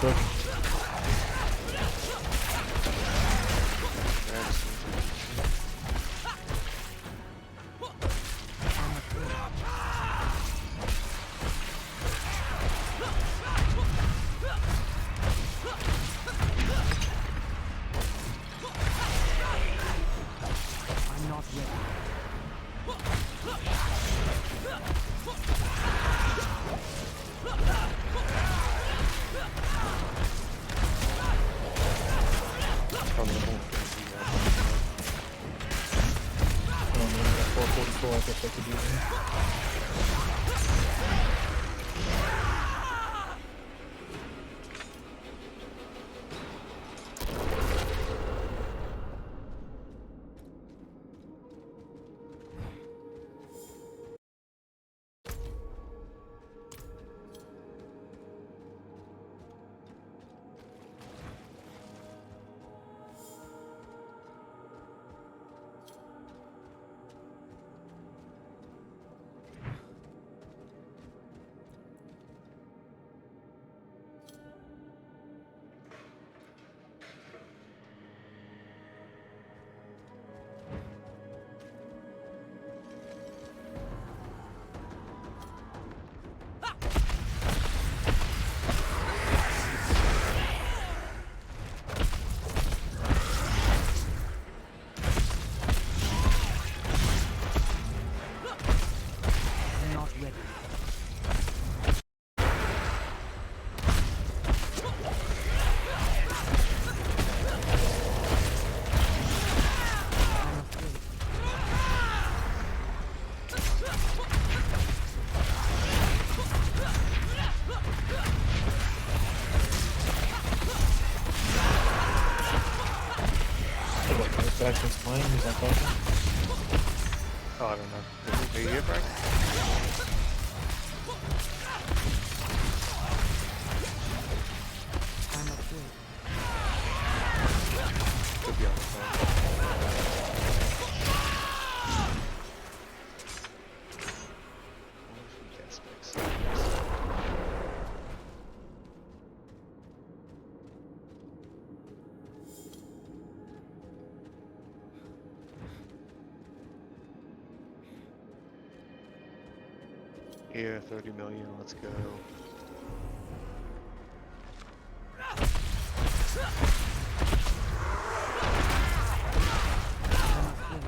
quick. I'm not ready. I don't know, 444, I guess I could do that. I'm not ready. I'm afraid. Hey, what, my faction's playing? Is that talking? Oh, I don't know. Are you here, Frank? I'm afraid. Could be on the phone. Yes, makes sense. Here, 30 million, let's go. I'm afraid.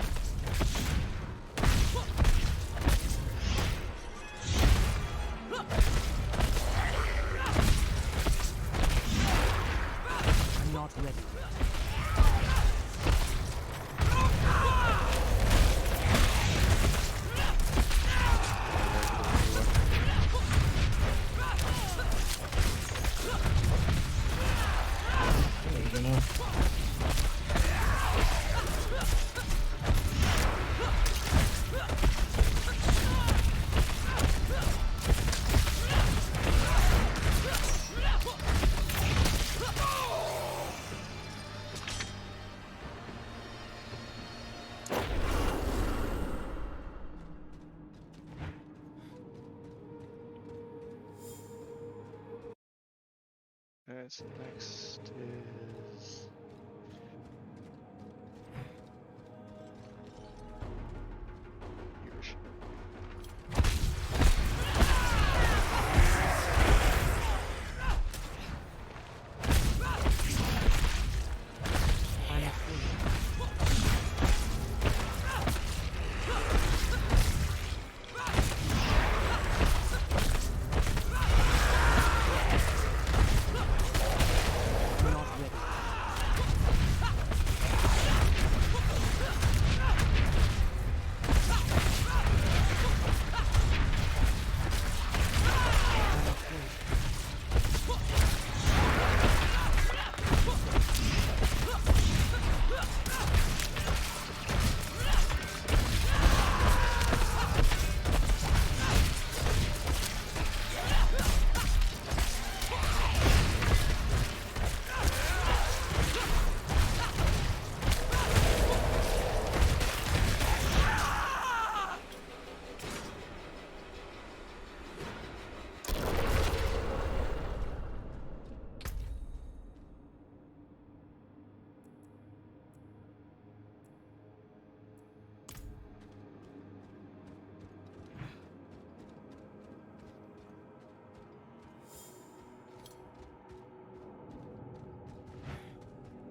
I'm not ready. I don't know. Alright, so next is... Hiroshima. I'm afraid. I'm not ready.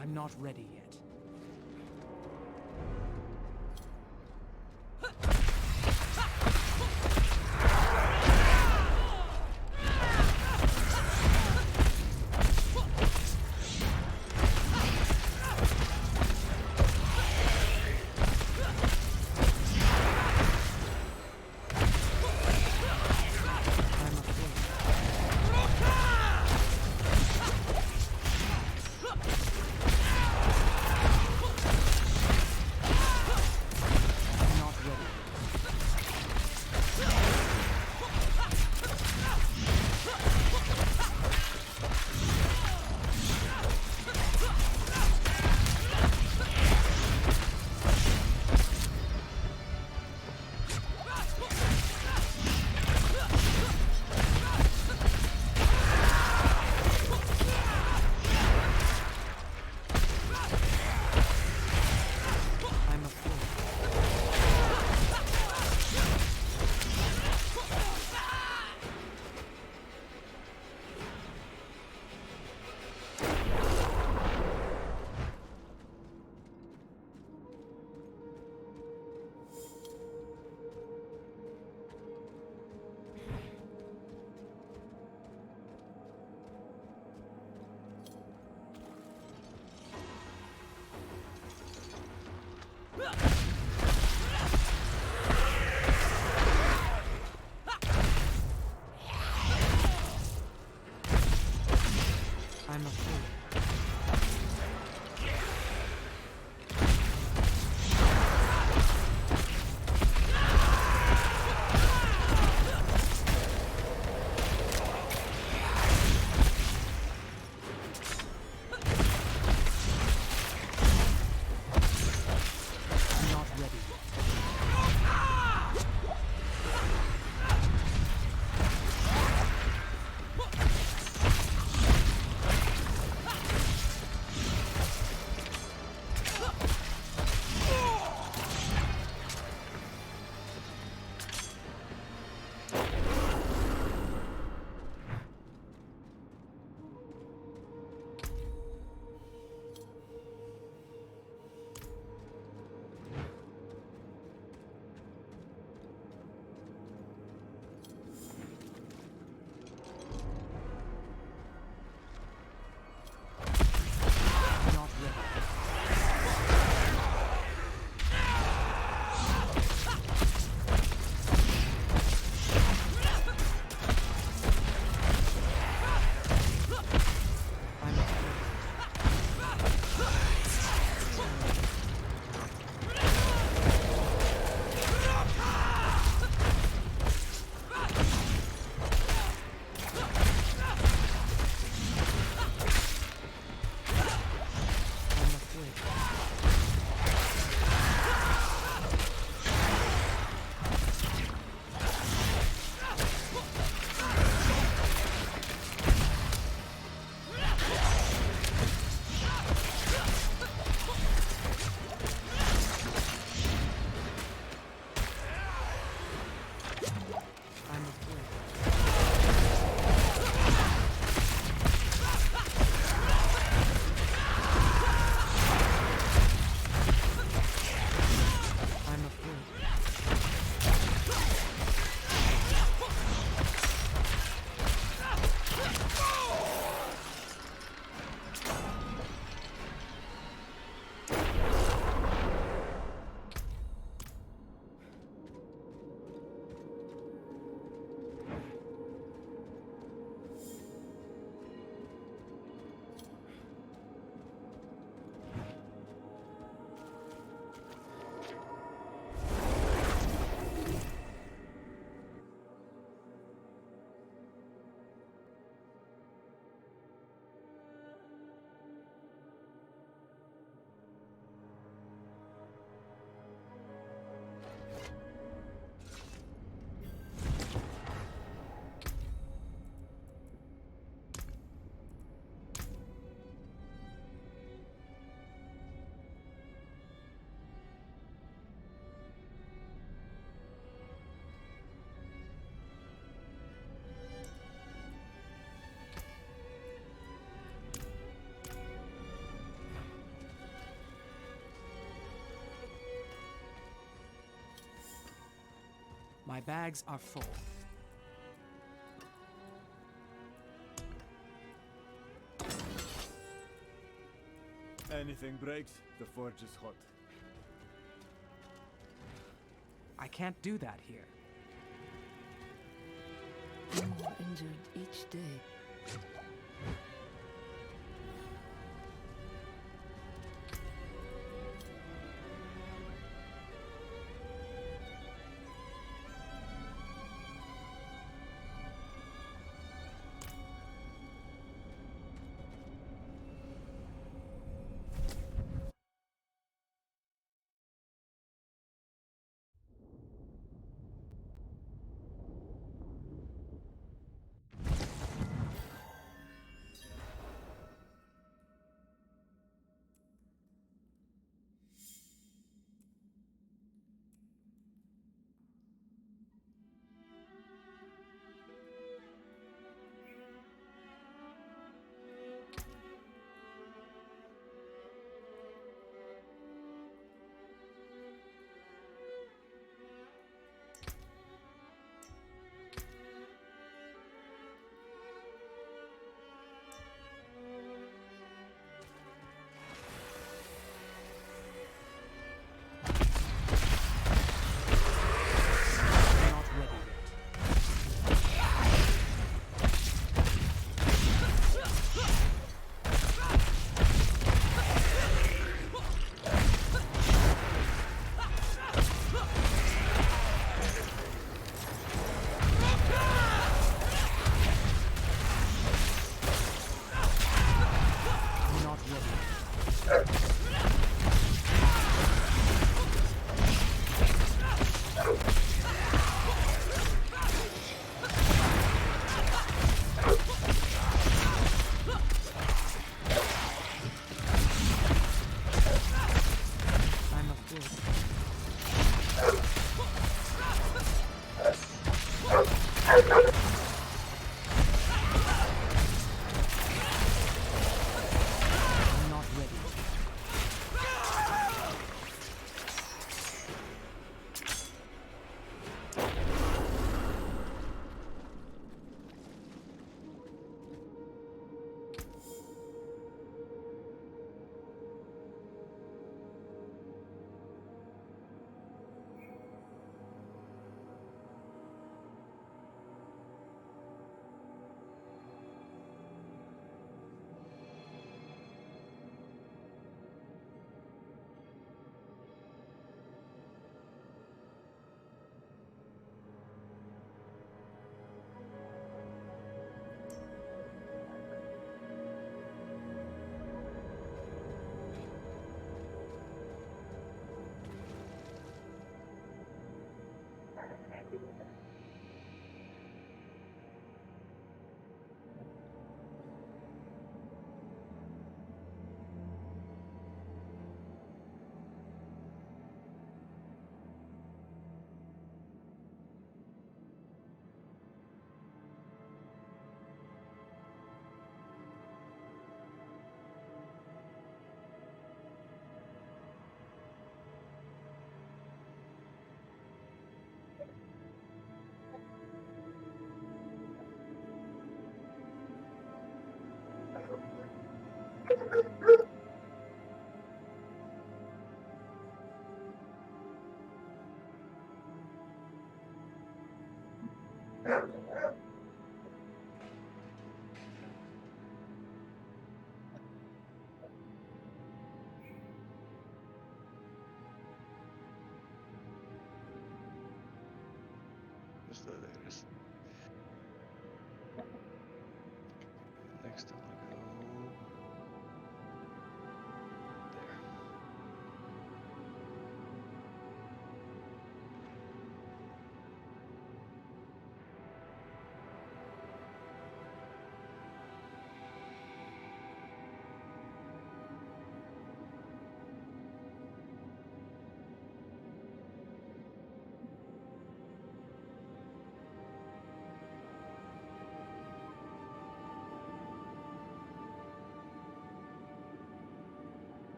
I'm not ready yet. I'm afraid. My bags are full. Anything breaks, the forge is hot. I can't do that here. More injured each day. I'm not ready yet. I'm not ready yet. I'm a fool. I'm not ready yet. Just there it is. Next I wanna go there.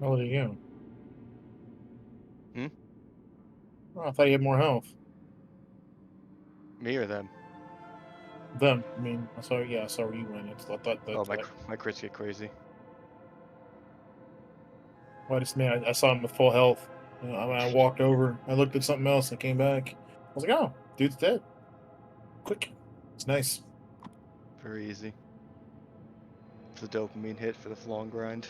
How old are you? Hmm? Oh, I thought you had more health. Me or them? Them. I mean, I saw. Yeah, I saw where you went. I thought Oh, that. my crits get crazy. Well, I just man, I saw him with full health. I walked over. I looked at something else. And came back. I was like, oh, dude's dead. Quick. It's nice. Very easy. It's a dopamine hit for the long grind.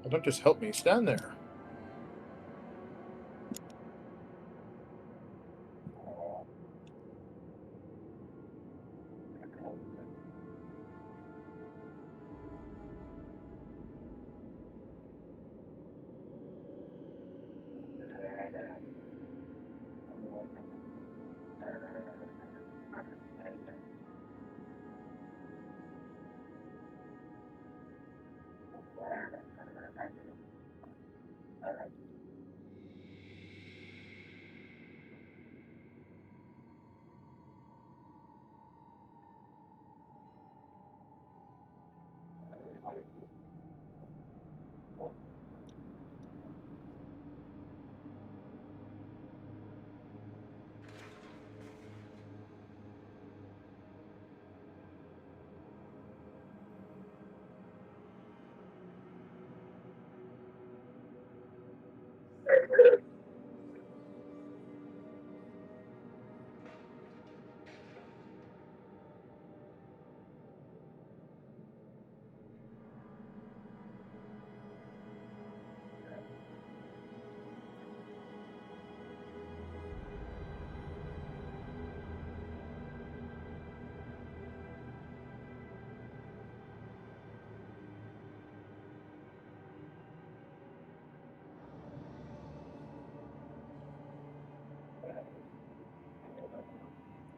Don't just help me. Stand there.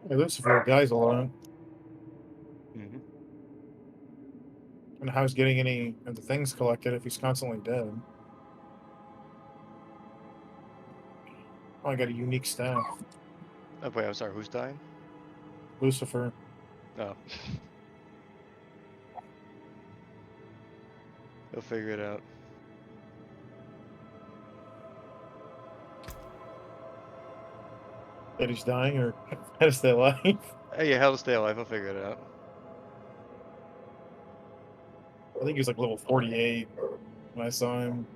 Hey, Lucifer dies a lot. Hmm. And how he's getting any of the things collected if he's constantly dead. Oh, I got a unique staff. Oh, wait, I'm sorry. Who's dying? Lucifer. Oh. He'll figure it out. That he's dying or how to stay alive. Hey, yeah, hell to stay alive. He'll figure it out. I think he was like level 48 when I saw him.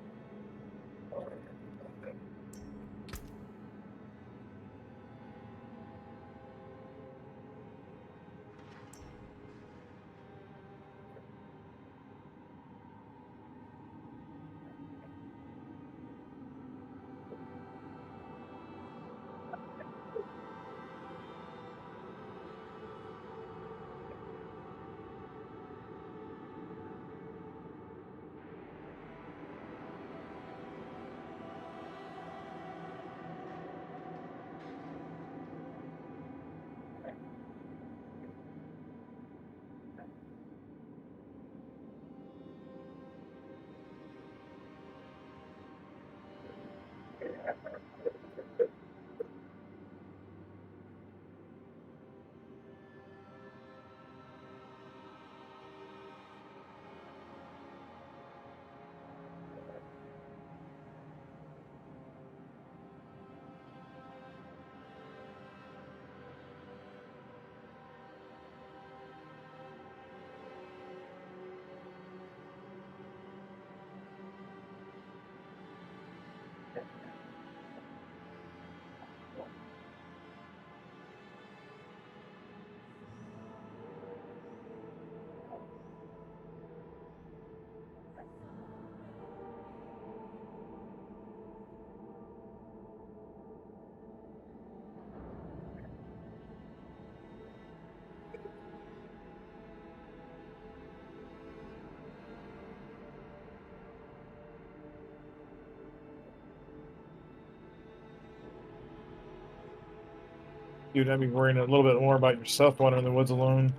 Dude, I'd be worrying a little bit more about yourself wandering in the woods alone.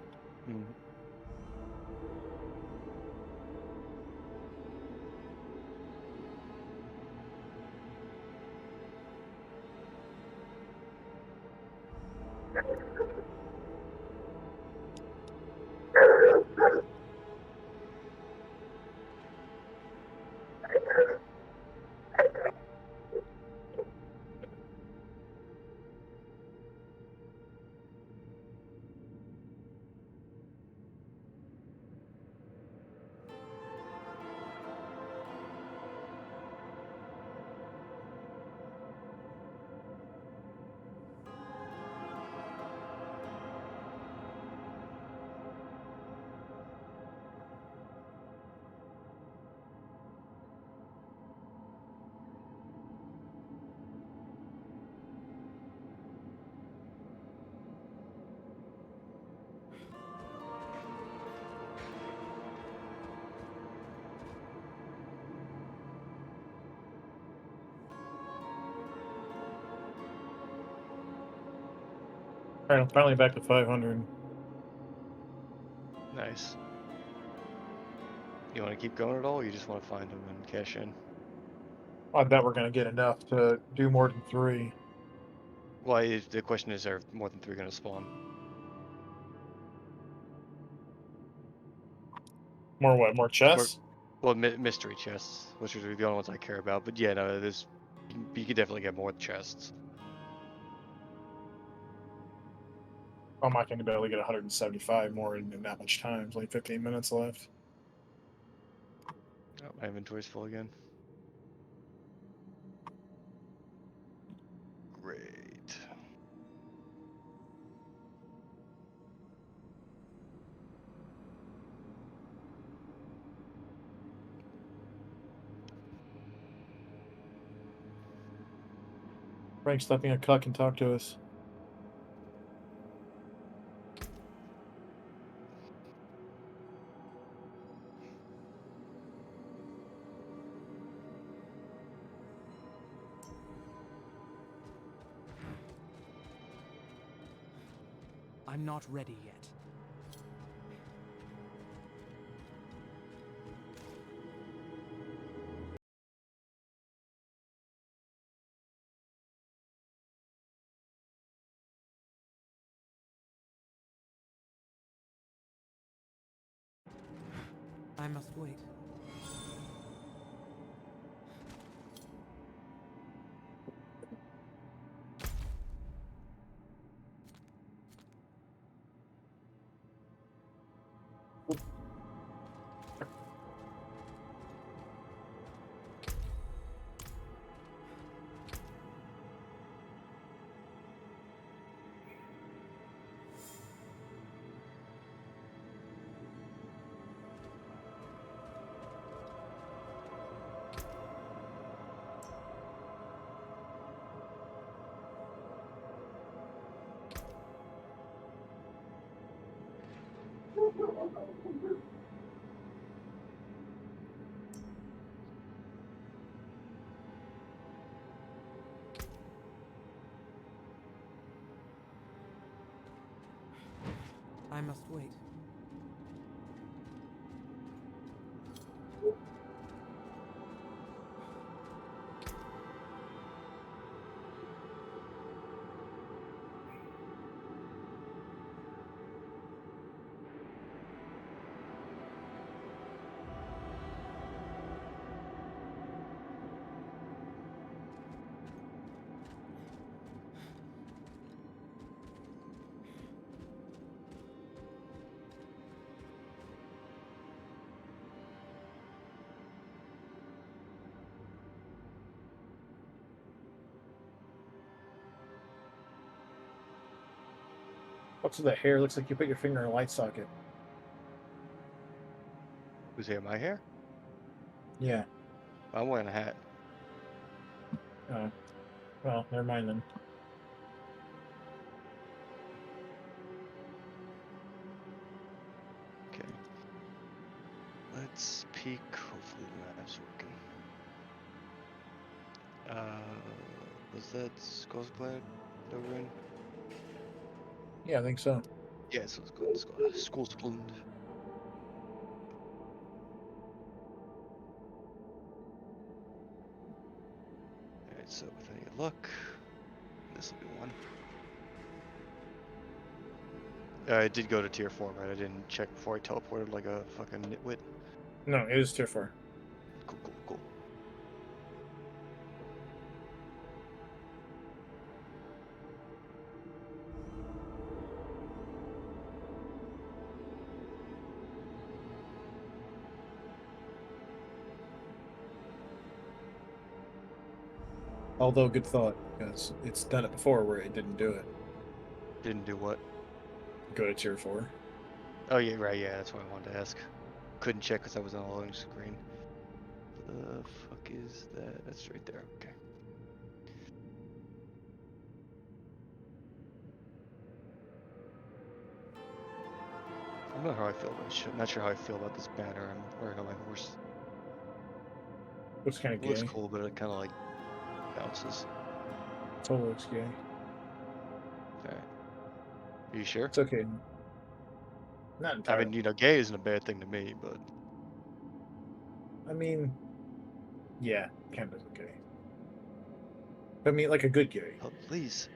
Hmm. All right, I'm finally back to 500. Nice. You want to keep going at all, or you just want to find them and cash in? I bet we're gonna get enough to do more than 3. Well, the question is, are more than 3 going to spawn? More what? More chests? Well, mystery chests, which are the only ones I care about. But yeah, no, you could definitely get more chests. I'm not gonna be able to get 175 more in that much time. There's only 15 minutes left. Oh, my inventory's full again. Great. Frank, stop being a cuck and talk to us. I'm not ready yet. I must wait. I must wait. What's with the hair? Looks like you put your finger in a light socket. Whose hair? My hair? Yeah. I'm wearing a hat. Well, never mind then. Okay. Let's peek. Hopefully the map's working. Was that Skull's Planet that we're in? Yeah, I think so. Yeah, so it's Skull's Planet. Alright, so with any luck, this will be one. I did go to tier 4, right? I didn't check before I teleported like a fucking nitwit. No, it was tier 4. Cool, cool, cool. Although, good thought, because it's done it before where it didn't do it. Didn't do what? Go to tier 4. Oh, yeah, right, yeah, that's what I wanted to ask. Couldn't check because I was on a loading screen. The fuck is that? That's right there, okay. I'm not how I feel about this shit. Not sure how I feel about this banner I'm wearing on my horse. Looks kind of It looks gay. cool, but it kind of like bounces. Totally looks gay. Alright. Are you sure? It's okay. Not I entirely. mean, gay isn't a bad thing to me, but I mean, yeah, kind of okay. I mean, like a good gay. oh, please.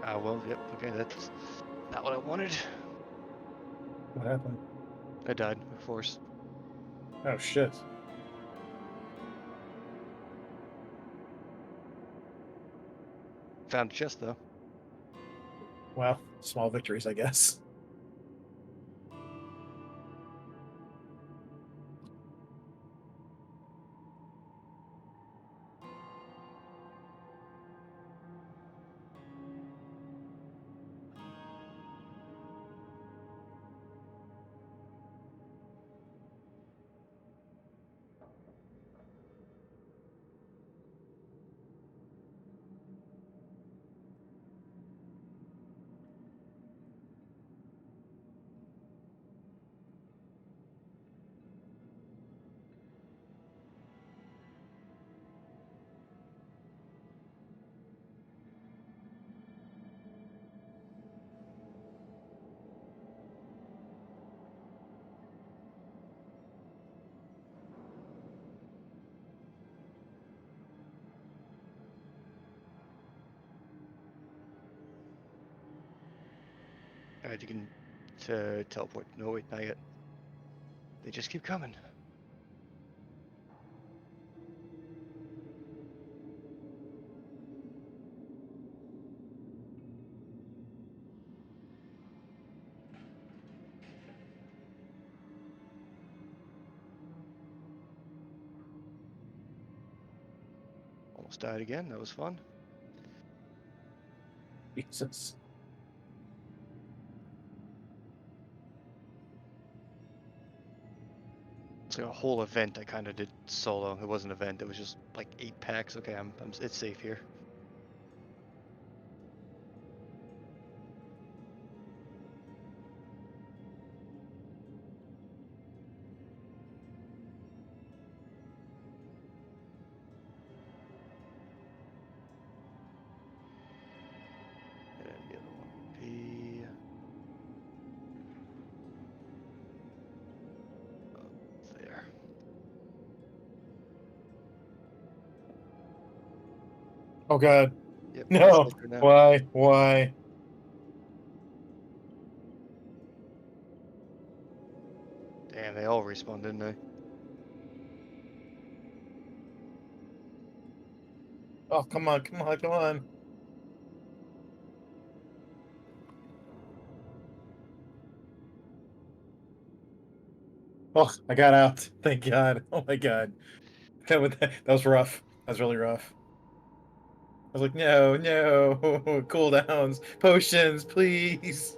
Ah, well, yep, okay, that's not what I wanted. What happened? I died, of course. Oh shit. Found a chest, though. Well, small victories, I guess. Alright, you can teleport. No, wait, not yet. They just keep coming. Almost died again. That was fun. Jesus. It's like a whole event I kind of did solo. It wasn't an event. It was just like 8 packs. Okay, it's safe here. And then the other one would be there. Oh god. Yep. No. it's safe for now. Why? Why? Damn, they all respawned, didn't they? Oh, come on, come on, come on. Oh, I got out. Thank God. Oh my God. That was rough. That was really rough. I was like, no, no, cooldowns, potions, please.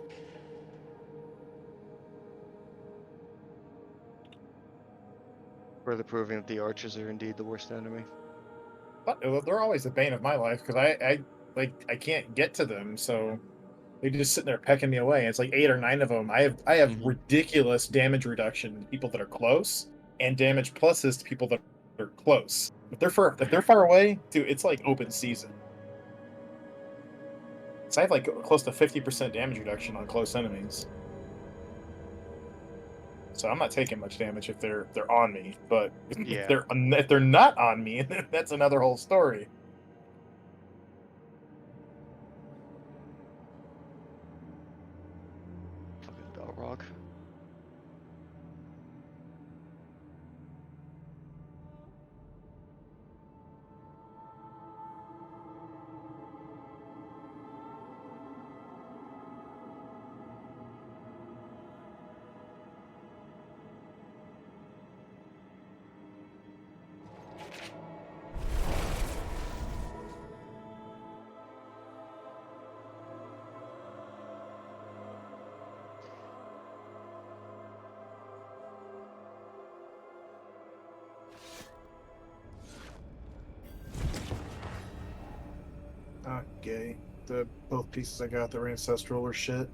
Further proving that the archers are indeed the worst enemy. But they're always the bane of my life because I can't get to them, so they just sitting there pecking me away. It's like 8 or 9 of them. I have Mhm. ridiculous damage reduction to people that are close, and damage pluses to people that are close. If they're far away, dude, it's like open season. So I have like close to 50% damage reduction on close enemies. so I'm not taking much damage if they're on me. But Yeah. if they're not on me, that's another whole story. Fucking Balrog. Okay, the both pieces I got that were ancestral or shit.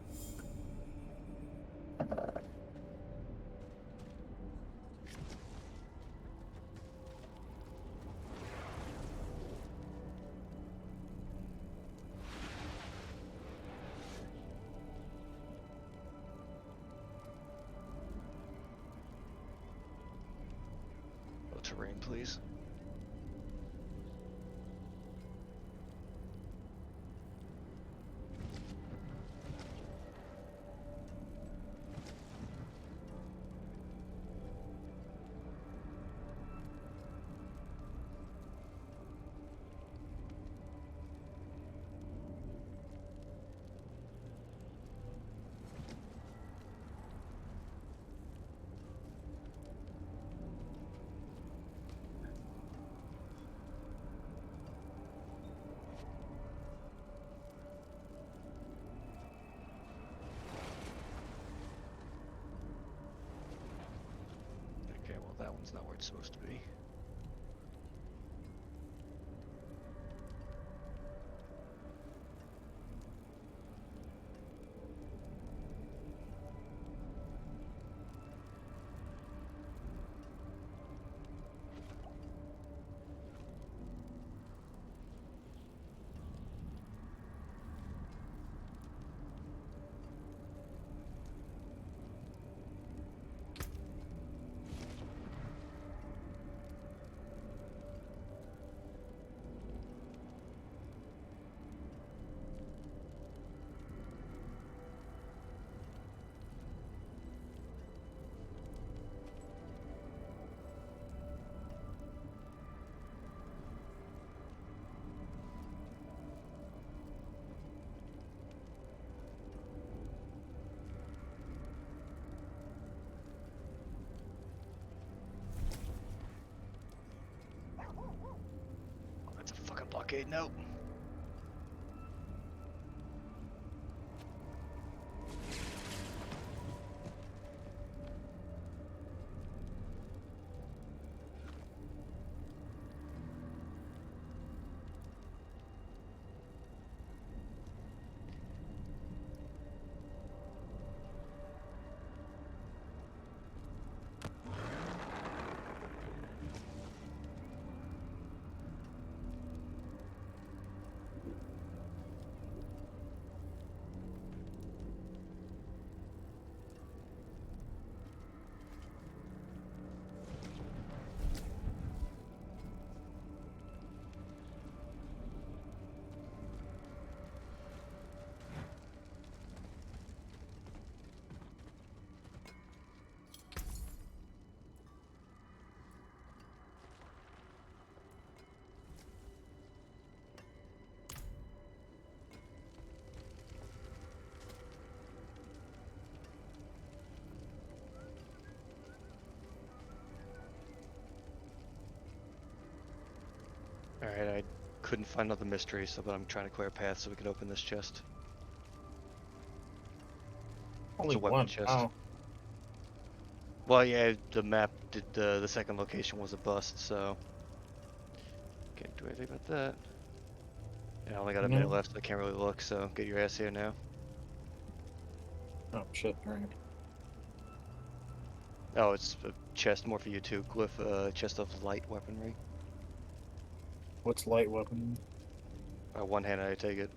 Oh, terrain, please. Okay, well that one's not where it's supposed to be. Oh, that's a fucking blockade. Nope. Alright, I couldn't find another mystery, so but I'm trying to clear a path so we can open this chest. Only a weapon one. chest. Oh, Well, yeah, the map did the second location was a bust, so can't do anything about that. Yeah, I only got a minute No. left, so I can't really look. So get your ass here now. oh shit! All right. Oh, it's a chest more for you too. Glyph, chest of light weaponry. What's light weapon? One hand, I take it.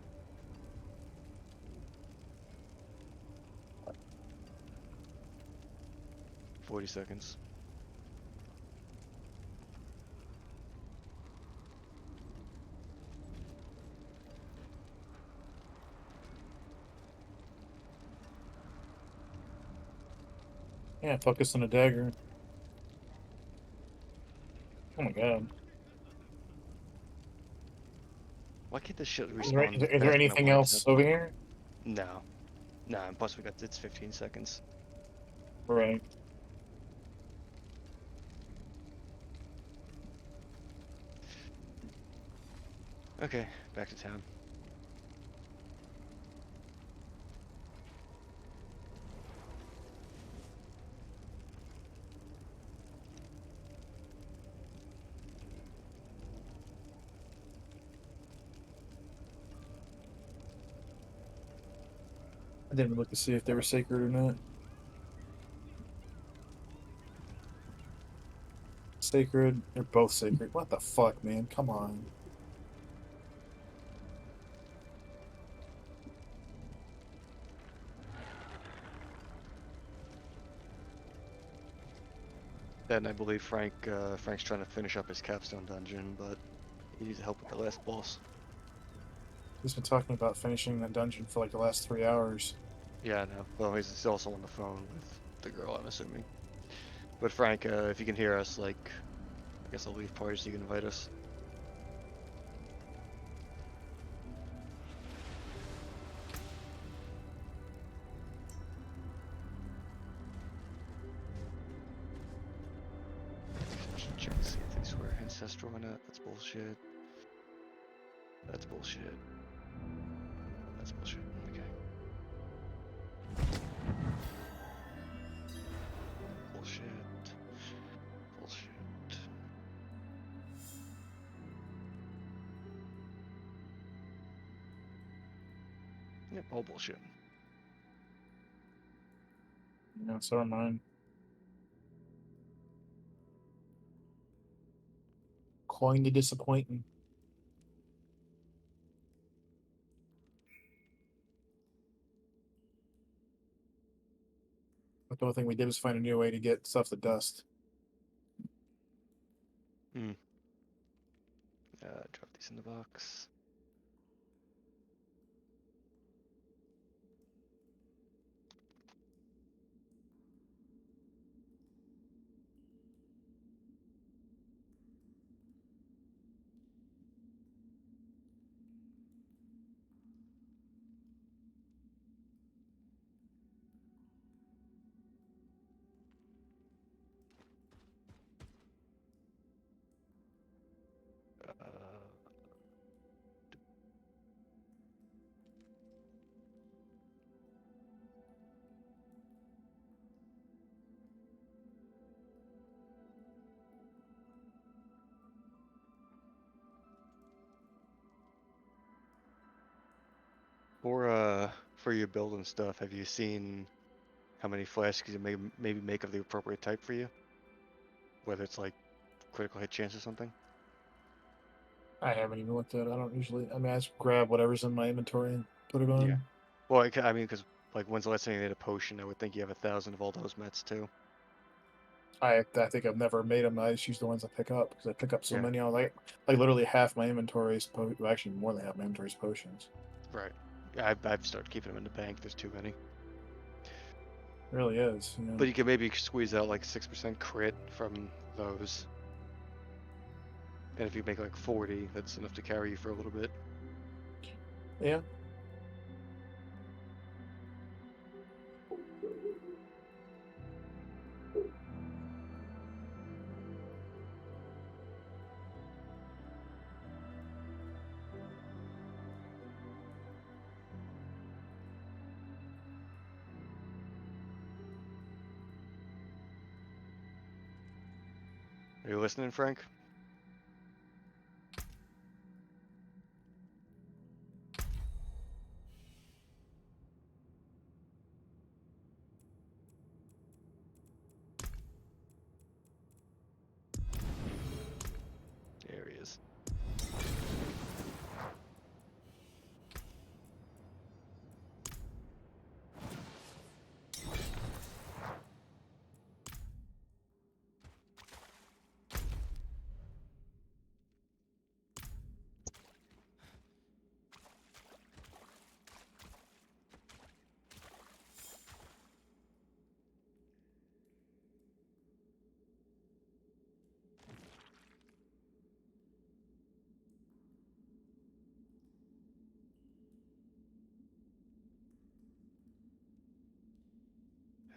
40 seconds. Yeah, focus on a dagger. Oh my god. Why can't this shit Is there, respawn is there, is faster there than I anything want it else to? over here? No. No, and plus it's 15 seconds. Right. Okay, back to town. I didn't look to see if they were sacred or not. Sacred. They're both sacred. What the fuck, man? Come on. Then I believe Frank's trying to finish up his capstone dungeon, but he needs help with the last boss. He's been talking about finishing that dungeon for like the last 3 hours. Yeah, I know. Well, he's also on the phone with the girl, I'm assuming. But Frank, if you can hear us, like, I guess I'll leave party so you can invite us. Just check to see if they swear ancestral or not. That's bullshit. That's bullshit. That's bullshit. Okay. Bullshit. Bullshit. Yep, all bullshit. Yeah, so are mine. Coinly disappointing. But the only thing we did was find a new way to get stuff to dust. Drop these in the box. For your build and stuff, have you seen how many flasks you maybe make of the appropriate type for you? Whether it's like critical hit chance or something? I haven't even looked at it. I don't usually. I mean, I just grab whatever's in my inventory and put it on. Yeah. Well, I mean, because like when's the last time you made a potion? I would think you have 1,000 of all those mets too. I think I've never made them. I just use the ones I pick up because I pick up so Yeah. many. I like literally half my inventory is well, actually more than half my inventory is potions. Right. I've started keeping them in the bank. There's too many. It really is. You know? But you can maybe squeeze out like 6% crit from those. And if you make like 40, that's enough to carry you for a little bit. Yeah. Are you listening, Frank? There he is.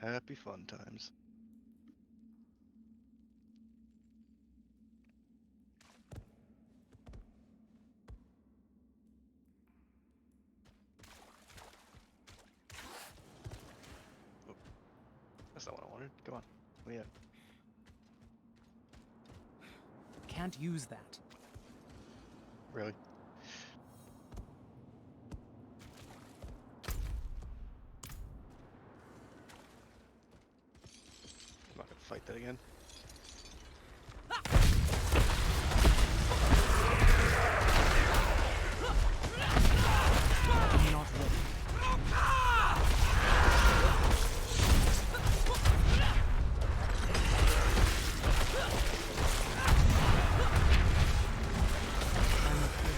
Happy fun times. Oh, that's not what I wanted. Come on. Oh yeah. Can't use that. Really? I'm not gonna fight that again. I'm not ready. I'm afraid.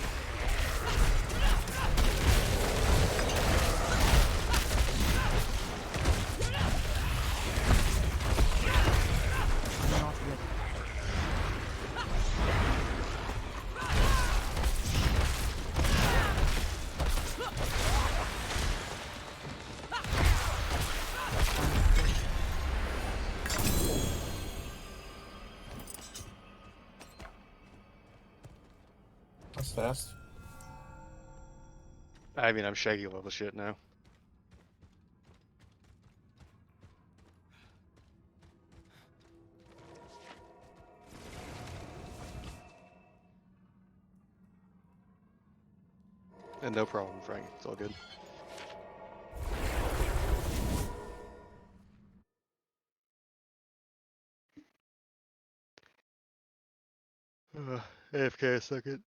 I'm not ready. That's fast. I mean, I'm Shaggy level shit now. And no problem, Frank. It's all good. AFK a second.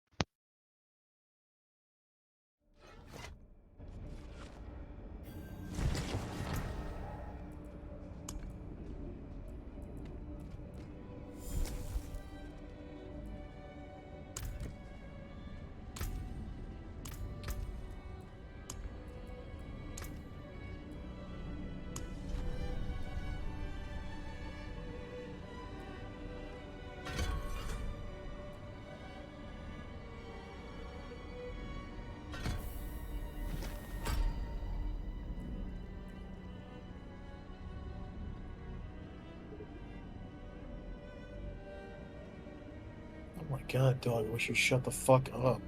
Oh my god, dog, I wish you shut the fuck up.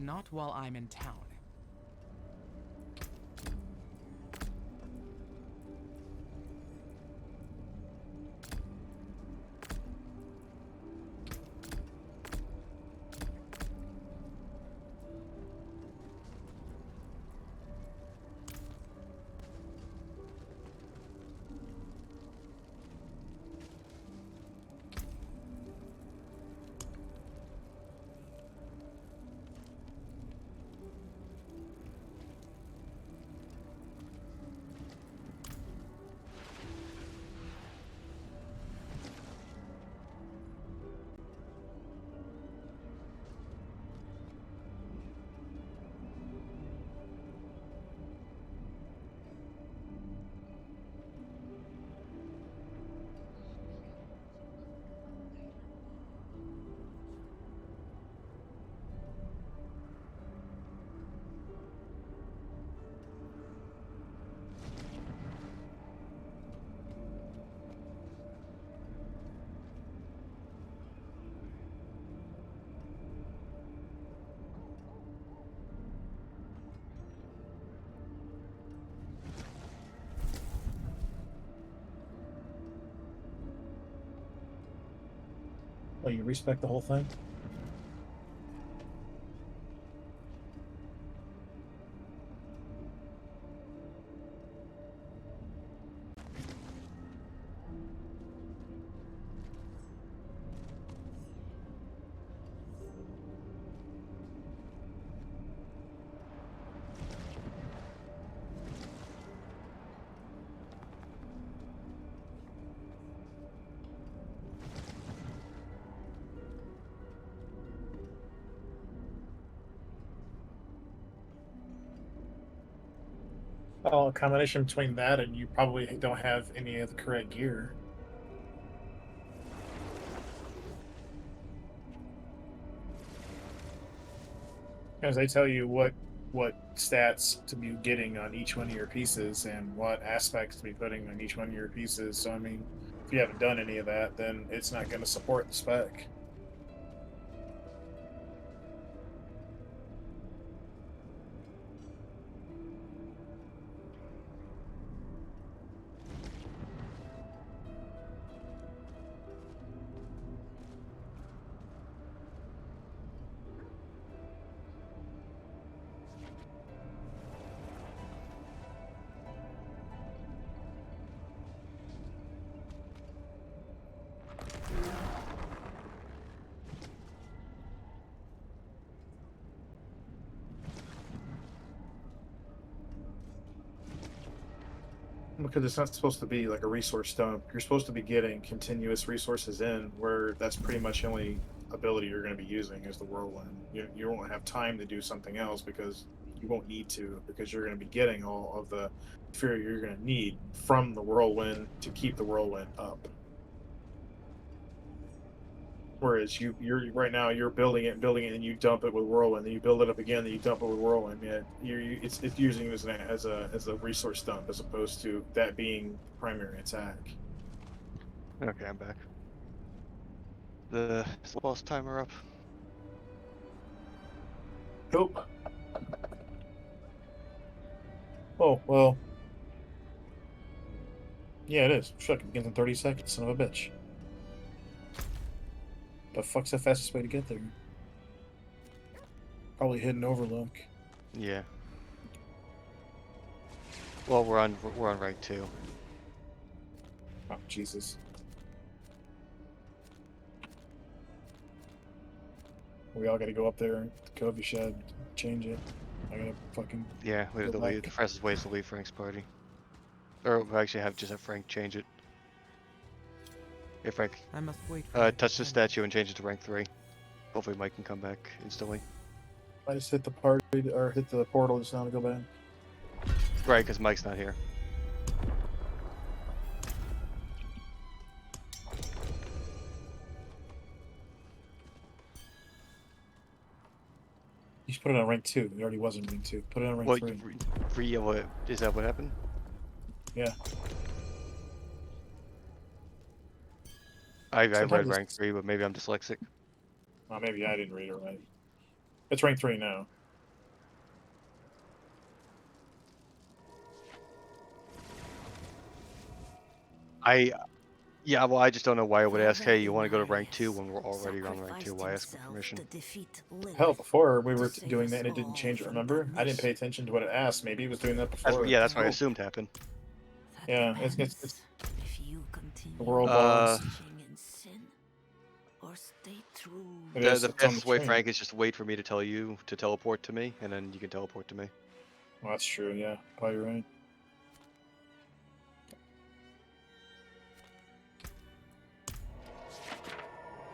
Not while I'm in town. Oh, you respect the whole thing? Oh, a combination between that and you probably don't have any of the correct gear. Because they tell you what stats to be getting on each one of your pieces and what aspects to be putting on each one of your pieces. So I mean, if you haven't done any of that, then it's not going to support the spec. Because it's not supposed to be like a resource dump. You're supposed to be getting continuous resources in where that's pretty much the only ability you're going to be using is the whirlwind. You won't have time to do something else because you won't need to because you're going to be getting all of the fury you're going to need from the whirlwind to keep the whirlwind up. Whereas you're right now you're building it, and you dump it with whirlwind, then you build it up again, then you dump it with whirlwind. Yeah, it's using it as a resource dump as opposed to that being primary attack. Okay, I'm back. Is the boss timer up? Nope. Oh well. Yeah, it is. Shuck, it begins in 30 seconds. Son of a bitch. The fuck's the fastest way to get there? Probably hidden overlook. Yeah. Well, we're on rank 2. Oh Jesus. We all got to go up there to Covey Shed, change it. I gotta fucking. Yeah, we have Go to leave. back. The fastest way is to leave Frank's party. Or we actually just have Frank change it. Hey Frank, I must wait for my touch the companion. statue and change it to rank 3. Hopefully Mike can come back instantly. I just hit the party or hit the portal just now to go back. Right, because Mike's not here. You should put it on rank 2. It already was in rank 2. Put it on rank What? 3. What? Is that what happened? Yeah. I read Sometimes rank it's- 3, but maybe I'm dyslexic. Well, maybe I didn't read it right. It's rank 3 now. Yeah, well, I just don't know why it would ask, Father hey, you want to go to rank 2 Ilarius when we're already on rank 2? sacrificed Why ask for himself permission? to defeat Hell, Lilith, before we to were save doing us that and it didn't all change it, from remember? I didn't pay damnation. attention to what it asked. Maybe it was doing that That's what, before. yeah, that's what I Cool. assumed happened. That Yeah, depends it's if you continue the world Uh, boss. indulging in sin or stay true. It the is. the It's on the fastest way, screen. Frank, is just wait for me to tell you to teleport to me, and then you can teleport to me. Well, that's true. Yeah, probably right.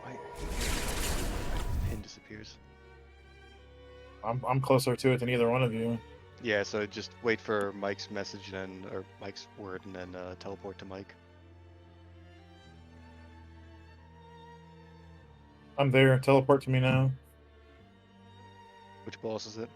Why? Pin disappears. I'm closer to it than either one of you. Yeah, so just wait for Mike's message and or Mike's word, and then teleport to Mike. I'm there. Teleport to me now. Which boss is it?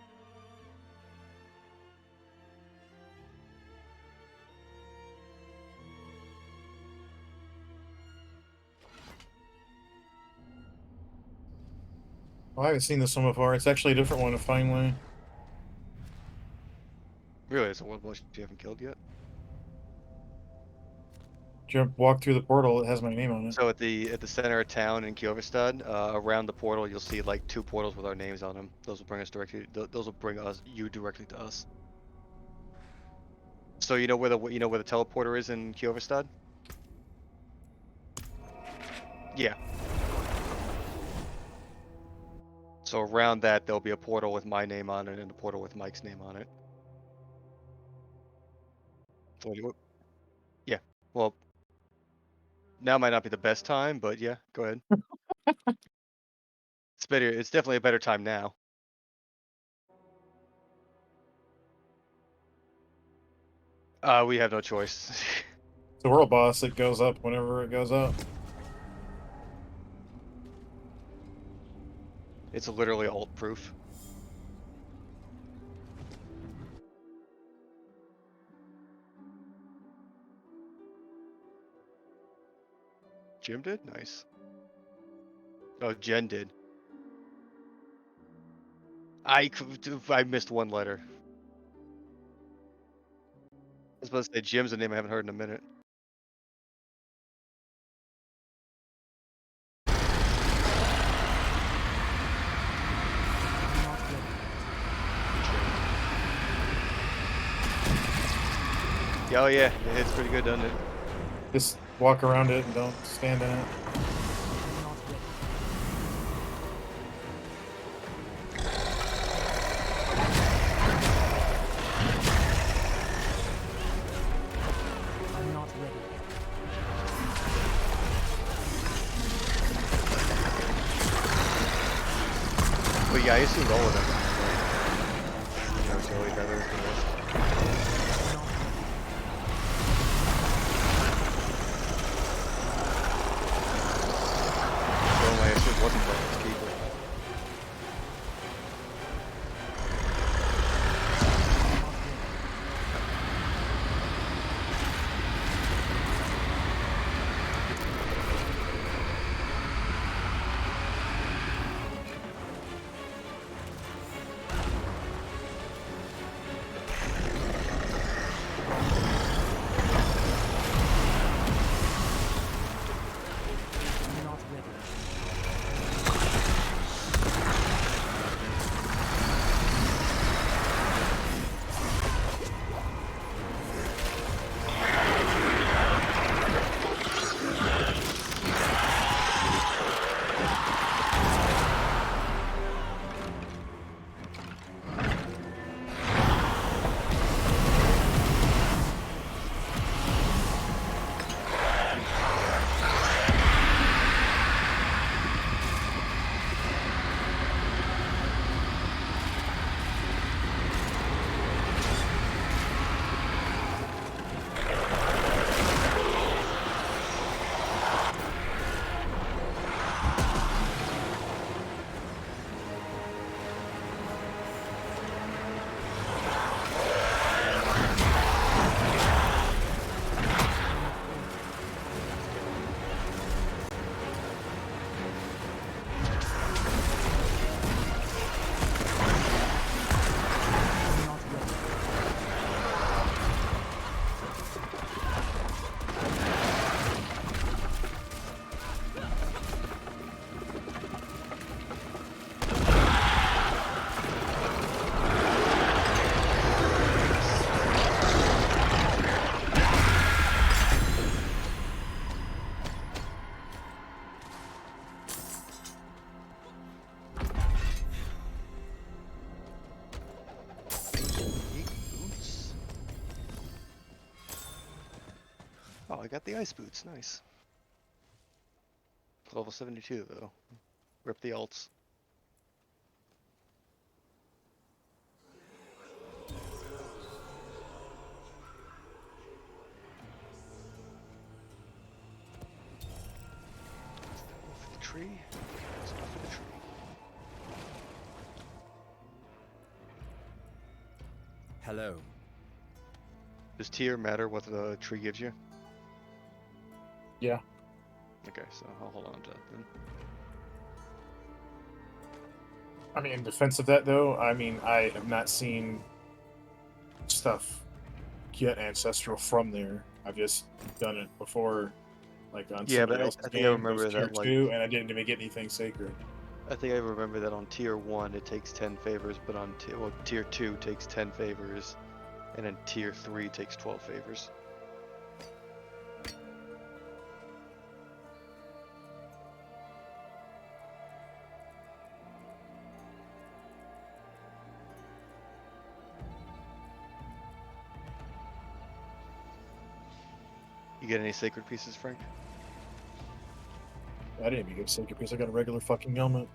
Oh, I haven't seen this one before. It's actually a different one, finally. Really? Is it one boss you haven't killed yet? Walk through the portal. It has my name on it. So at the center of town in Kjolverstad, around the portal, you'll see like 2 portals with our names on them. Those will bring us directly. Those will bring you directly to us. So you know where the teleporter is in Kjolverstad? Yeah. So around that, there'll be a portal with my name on it and a portal with Mike's name on it. Yeah. Well, now might not be the best time, but yeah, go ahead. It's better. It's definitely a better time now. We have no choice. It's the world boss. It goes up whenever it goes up. It's literally alt proof. Jim did? Nice. Oh, Jen did. I missed one letter. I was about to say Jim's a name I haven't heard in a minute. I'm not ready. Yeah, oh yeah, it hits pretty good, doesn't it? Just walk around it and don't stand in it. I'm not ready. I'm not ready. But yeah, I assumed all of them. You know, Joey, that was the list. I'm not ready. The only I assumed wasn't that was Keeper. I got the ice boots. Nice. Level 72 though. Rip the alts. Is that one for the tree? It's not for the tree. Hello. Does tier matter what the tree gives you? Yeah. Okay, so I'll hold on to that then. I mean, in defense of that, though, I mean, I have not seen stuff get ancestral from there. I've just done it before, like on Yeah, but somebody else's I think I game. It remember was tier that, like, 2, and I didn't even get anything sacred. I think I remember that on tier 1 it takes 10 favors, but on tier 2 takes 10 favors, and then tier 3 takes 12 favors. You get any sacred pieces, Frank? I didn't even get a sacred piece. I got a regular fucking helmet.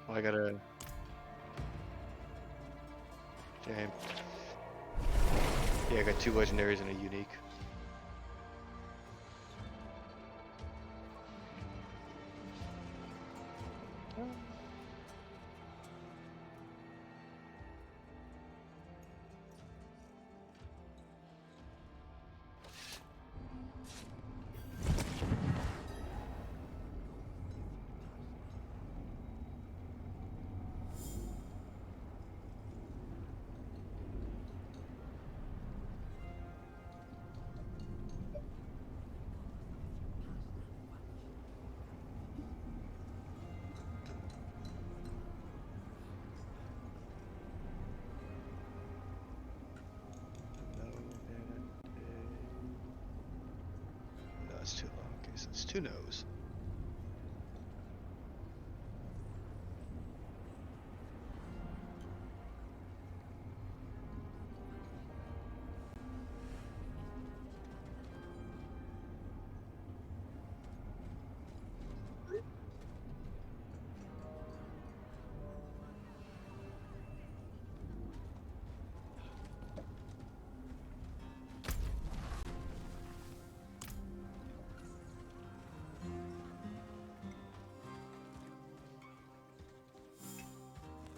Oh, I gotta. Damn. Yeah, I got 2 legendaries and a unique. No, it's too low. Okay, so it's 2 no's.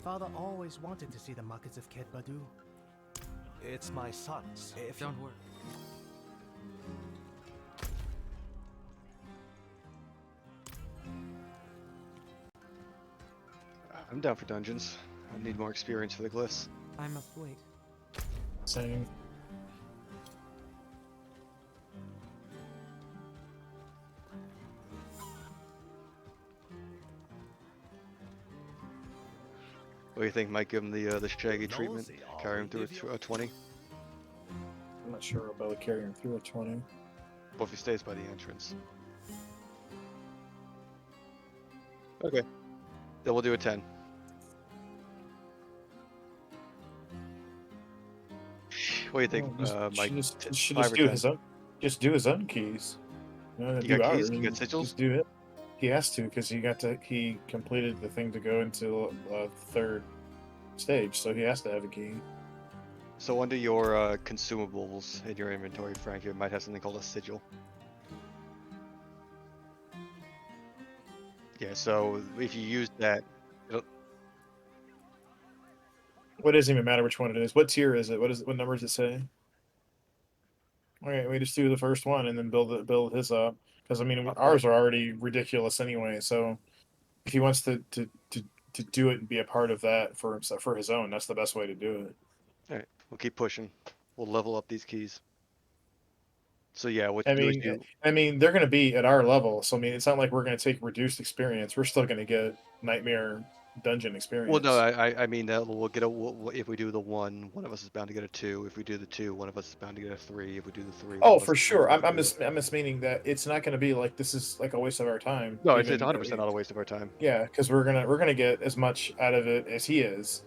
Father always wanted to see the markets of Ked Badu. It's my son's. If Don't worry. I'm down for dungeons. I need more experience for the glyphs. I must wait. Same. What do you think? Might give him the Shaggy treatment? Nosy, Carry him I'll through give you- a 20? I'm not sure about carrying him through a 20. Well, if he stays by the entrance. Okay. Then we'll do a 10. What do you think, Mike? Should 5 just or do 10? his own. Just do his own keys. You Do got keys? ours. You got sigils? Just do it. He has to because he completed the thing to go into third stage, so he has to have a key. So under your consumables in your inventory, Frank, you might have something called a sigil. Yeah, so if you use that, it'll, What doesn't even matter which one it is. What tier is it? What number does it say? Okay, we just do the first one and then build his up. Because I mean, Okay. ours are already ridiculous anyway. So if he wants to do it and be a part of that for himself, for his own, that's the best way to do it. alright, we'll keep pushing. We'll level up these keys. So yeah, what I you do is mean, you, they're going to be at our level, so I mean, it's not like we're going to take reduced experience. We're still going to get nightmare dungeon experience. well, no, I mean that we'll get if we do the 1, one of us is bound to get a 2. If we do the 2, one of us is bound to get a 3. If we do the 3, one Oh, of us for is bound sure. to get a I'm 4. just meaning that it's not going to be like this is like a waste of our time. No, it's even- 100% not a waste of our time. Yeah, because we're gonna get as much out of it as he is.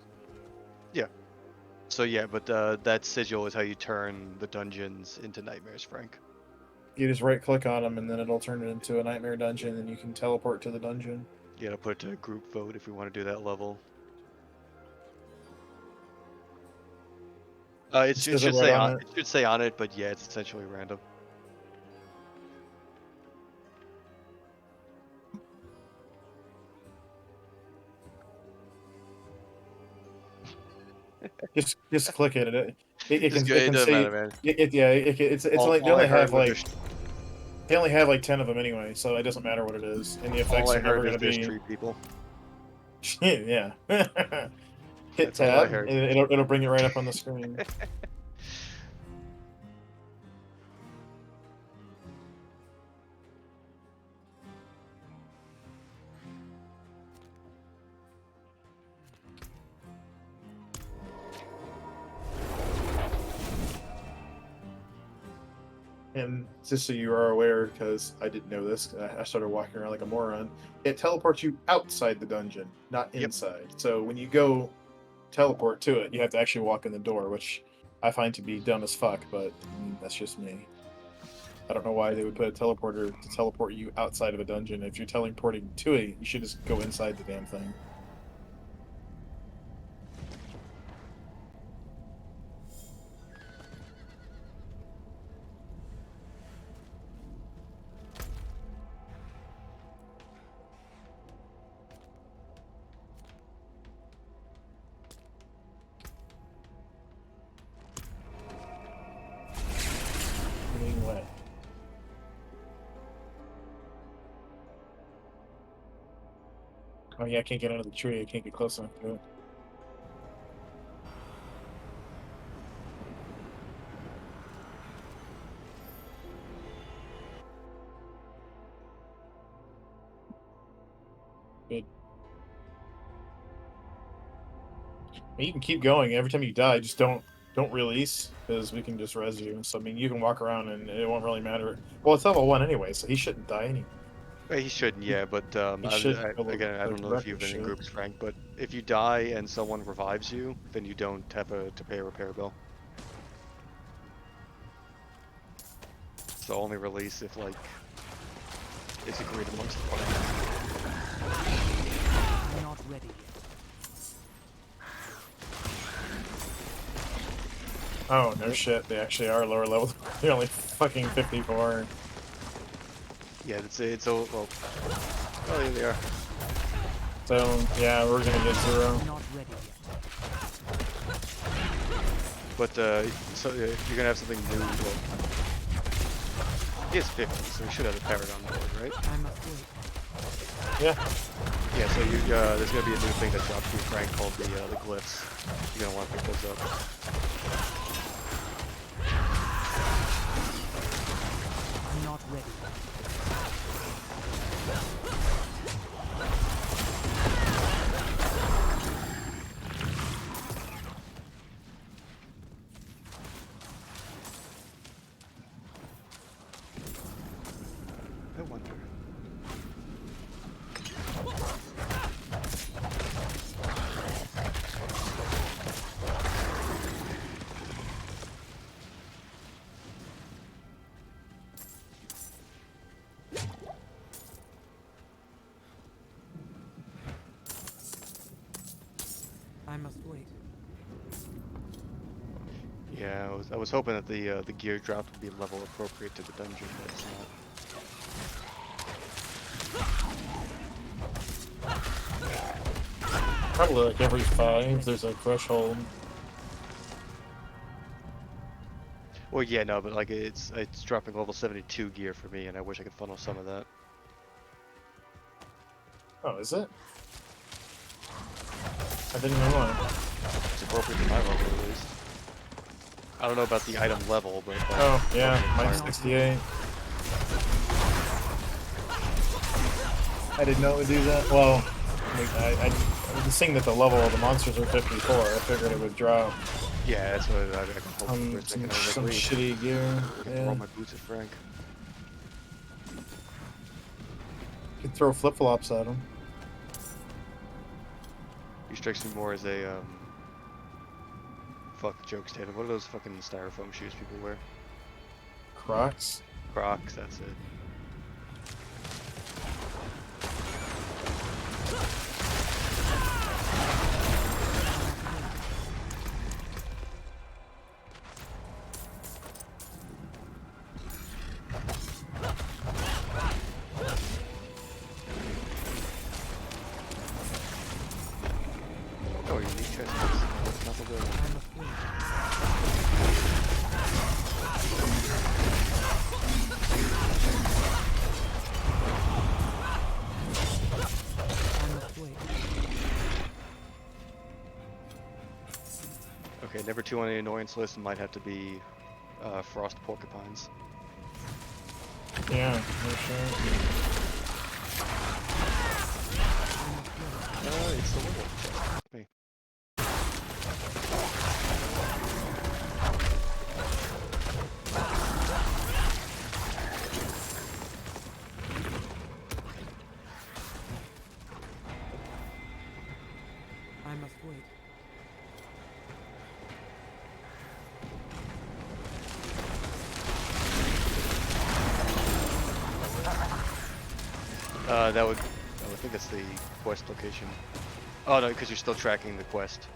So yeah, but that sigil is how you turn the dungeons into nightmares, Frank. You just right click on them and then it'll turn it into a nightmare dungeon and you can teleport to the dungeon. You gotta put it to a group vote if we want to do that level. It Just should, does it right on it should say on it, but yeah, it's essentially random. Just click it. It It's can good. It can doesn't say matter, man. yeah. It's like All I heard was they only have like 10 of them anyway, so it doesn't matter what it is, and the effects all I are never heard going is to there's be 3 people. yeah. Hit That's all I tab, heard. and it'll bring it right up on the screen. And just so you are aware, because I didn't know this, I started walking around like a moron. It teleports you outside the dungeon, not Yep. inside. So when you go teleport to it, you have to actually walk in the door, which I find to be dumb as fuck. But that's just me. I don't know why they would put a teleporter to teleport you outside of a dungeon. If you're teleporting to it, you should just go inside the damn thing. Anyway. Oh yeah, I can't get under the tree. I can't get close enough to it. Good. And you can keep going. Every time you die, just don't release, because we can just res you. So I mean, you can walk around and it won't really matter. Well, it's level 1 anyway, so he shouldn't die anyway. He shouldn't, yeah, but He should. again, I Like don't know if you've been in should. groups, Frank, but if you die and someone revives you, then you don't have to pay a repair bill. So only release if, like, it's agreed amongst the party. I'm not ready yet. Oh no shit! They actually are lower level. They're only fucking 54. Yeah, it's a well. Oh, there they are. So yeah, we're gonna get 0. I'm not ready yet. But so you're gonna have something new. Well, he is 50, so we should have the Paragon board, right? I'm afraid. Yeah. Yeah, so you there's gonna be a new thing that drops you, Frank, called the glyphs. You're gonna want to pick those up. I'm not ready yet. I wonder. I must wait. Yeah, I was hoping that the gear drop would be level appropriate to the dungeon, but it's not. Probably like every 5, there's a threshold. Well, yeah, no, but like it's dropping level 72 gear for me, and I wish I could funnel some of that. Oh, is it? I didn't know. It's appropriate to my level at least. I don't know about the item level, but like, Oh yeah, appropriate mine's to my- 68. I didn't know it would do that. Well, I was seeing that the level of the monsters are 54. I figured it would drop Yeah, that's what I can hope for a some second. I was some like, wait, shitty gear. I can Yeah. throw my boots at Frank. You could throw flip flops at him. He strikes me more as a Fuck, jokes, Tatum. What are those fucking styrofoam shoes people wear? Crocs. Crocs, that's it. Oh, unique chest. Not the good. I must wait. I must wait. Okay, number 2 on the annoyance list might have to be frost porcupines. Yeah, for sure. It's the werewolf chest. Me. I must wait. That would. Oh, I think that's the quest location. Oh no, because you're still tracking the quest.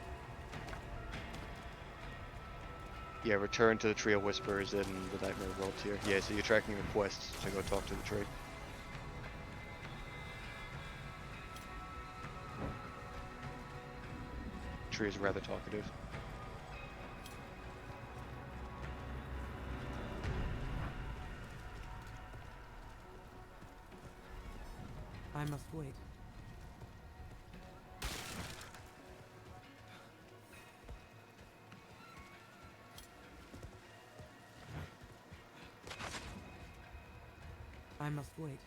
Yeah, return to the Tree of Whispers in the Nightmare World tier. Yeah, so you're tracking the quests to go talk to the tree. Tree is rather talkative. I must wait. I must wait.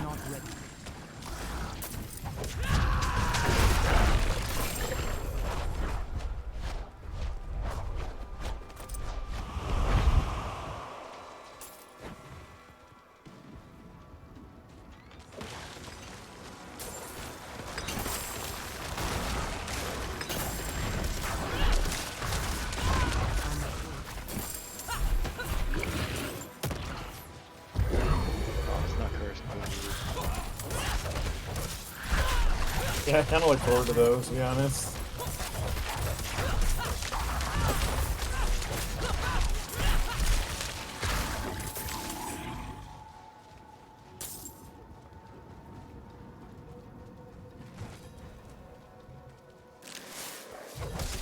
Not ready. Oh, it's not cursed. Yeah, I kind of look forward to those, to be honest.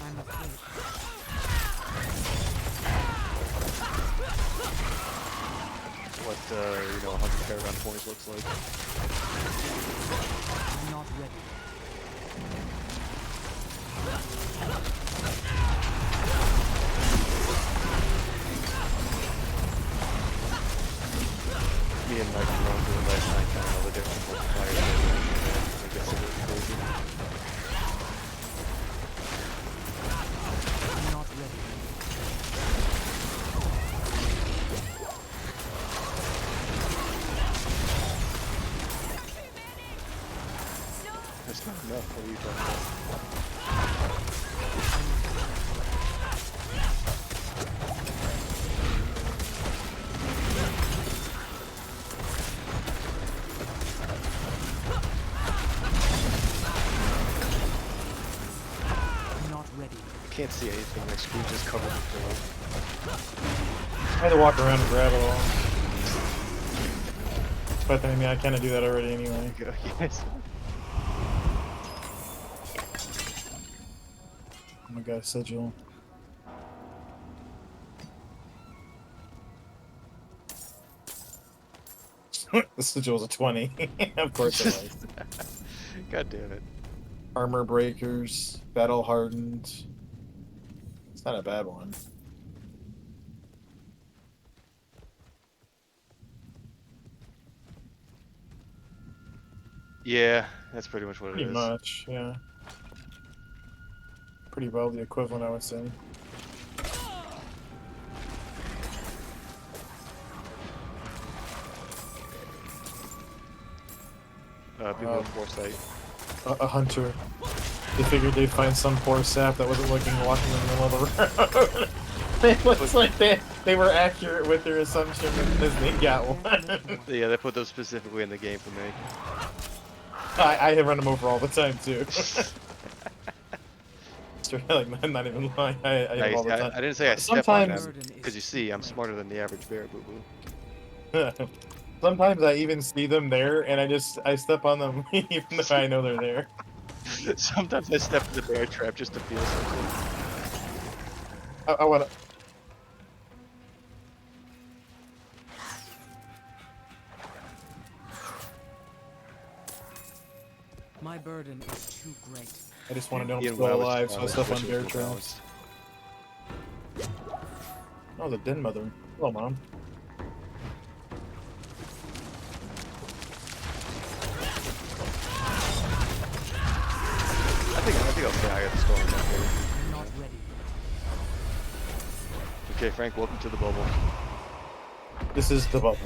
I must wait. What, 100 Paragon points looks like. I'm not ready. Me and Mike were on doing last night, kind of all the different multipliers. I guess it was crazy. I'm not ready. That's not enough. What are you talking about? I'm not ready. I can't see anything. My screen just covered with gold. I had to walk around and grab it all. But I mean, I kind of do that already anyway. Yes. Oh my god, sigil. The sigil was a 20. Of course it was. God damn it. Armor breakers, battle hardened. It's not a bad one. Yeah, that's pretty much what it Pretty is. much, yeah. Pretty well the equivalent, I would say. People with foresight. A hunter. They figured they'd find some poor sap that wasn't walking in the middle of the road. It looks like they were accurate with their assumption because they got one. Yeah, they put those specifically in the game for me. I run them over all the time too. Straight, like, I'm not even lying. I hit them all the time. I didn't say I step on Sometimes- them, because you see, I'm smarter than the average bear, boo-boo. Sometimes I even see them there, and I step on them even though I know they're there. Sometimes I step in the bear trap just to feel something. I wanna. My burden is too great. I just want to know I'm Ian, still when I was alive, so I small, step on wish it bear was traps. balanced. Oh, the den mother. Hello, mom. I think I'll say I got the storm in that way. I'm not ready. Okay, Frank, welcome to the bubble. This is the bubble.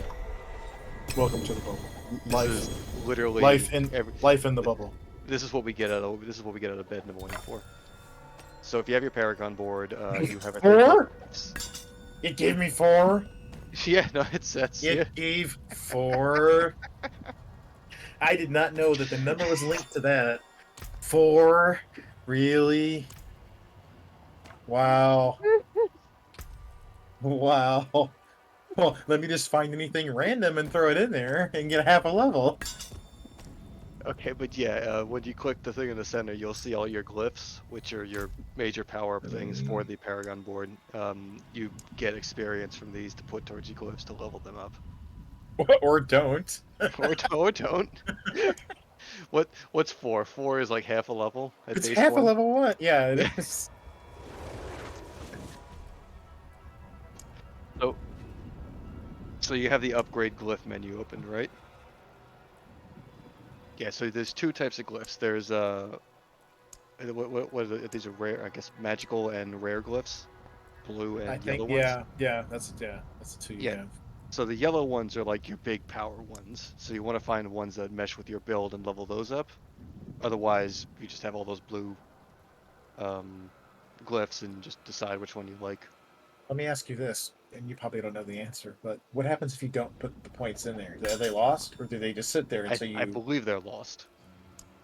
Welcome to the bubble. This Life, is literally life in the bubble. This is what we get out of bed in the morning for. So if you have your Paragon board, you have a Four? It gave me 4. Yeah, no, it sets. It Yeah. gave 4. I did not know that the number was linked to that. 4? Really? Wow. Wow. Well, let me just find anything random and throw it in there and get half a level. Okay, but yeah, when you click the thing in the center, you'll see all your glyphs, which are your major power-up things for the Paragon board. You get experience from these to put towards your glyphs to level them up. Or don't. or don't. What's 4? 4 is like half a level at It's base half a 1? level 1. Yeah, it is. So you have the upgrade glyph menu opened, right? Yeah, so there's 2 types of glyphs. There's what are these are rare, I guess, magical and rare glyphs, blue and I yellow think, ones. that's the 2 you Yeah. have. So the yellow ones are like your big power ones. So you want to find ones that mesh with your build and level those up. Otherwise, you just have all those blue glyphs and just decide which one you like. Let me ask you this, and you probably don't know the answer, but what happens if you don't put the points in there? Are they lost, or do they just sit there until I believe they're lost.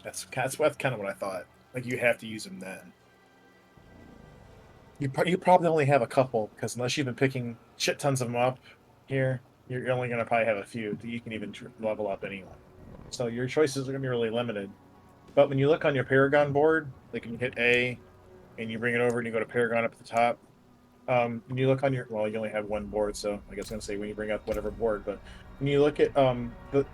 That's kind of what I thought. Like, you have to use them then. You probably only have a couple, because unless you've been picking shit tons of them up here, you're only going to probably have a few that you can even level up anyway. So your choices are going to be really limited. But when you look on your Paragon board, like when you hit A, and you bring it over and you go to Paragon up at the top, when you look on your, well, you only have one board, so I guess I'm going to say when you bring up whatever board, but when you look at look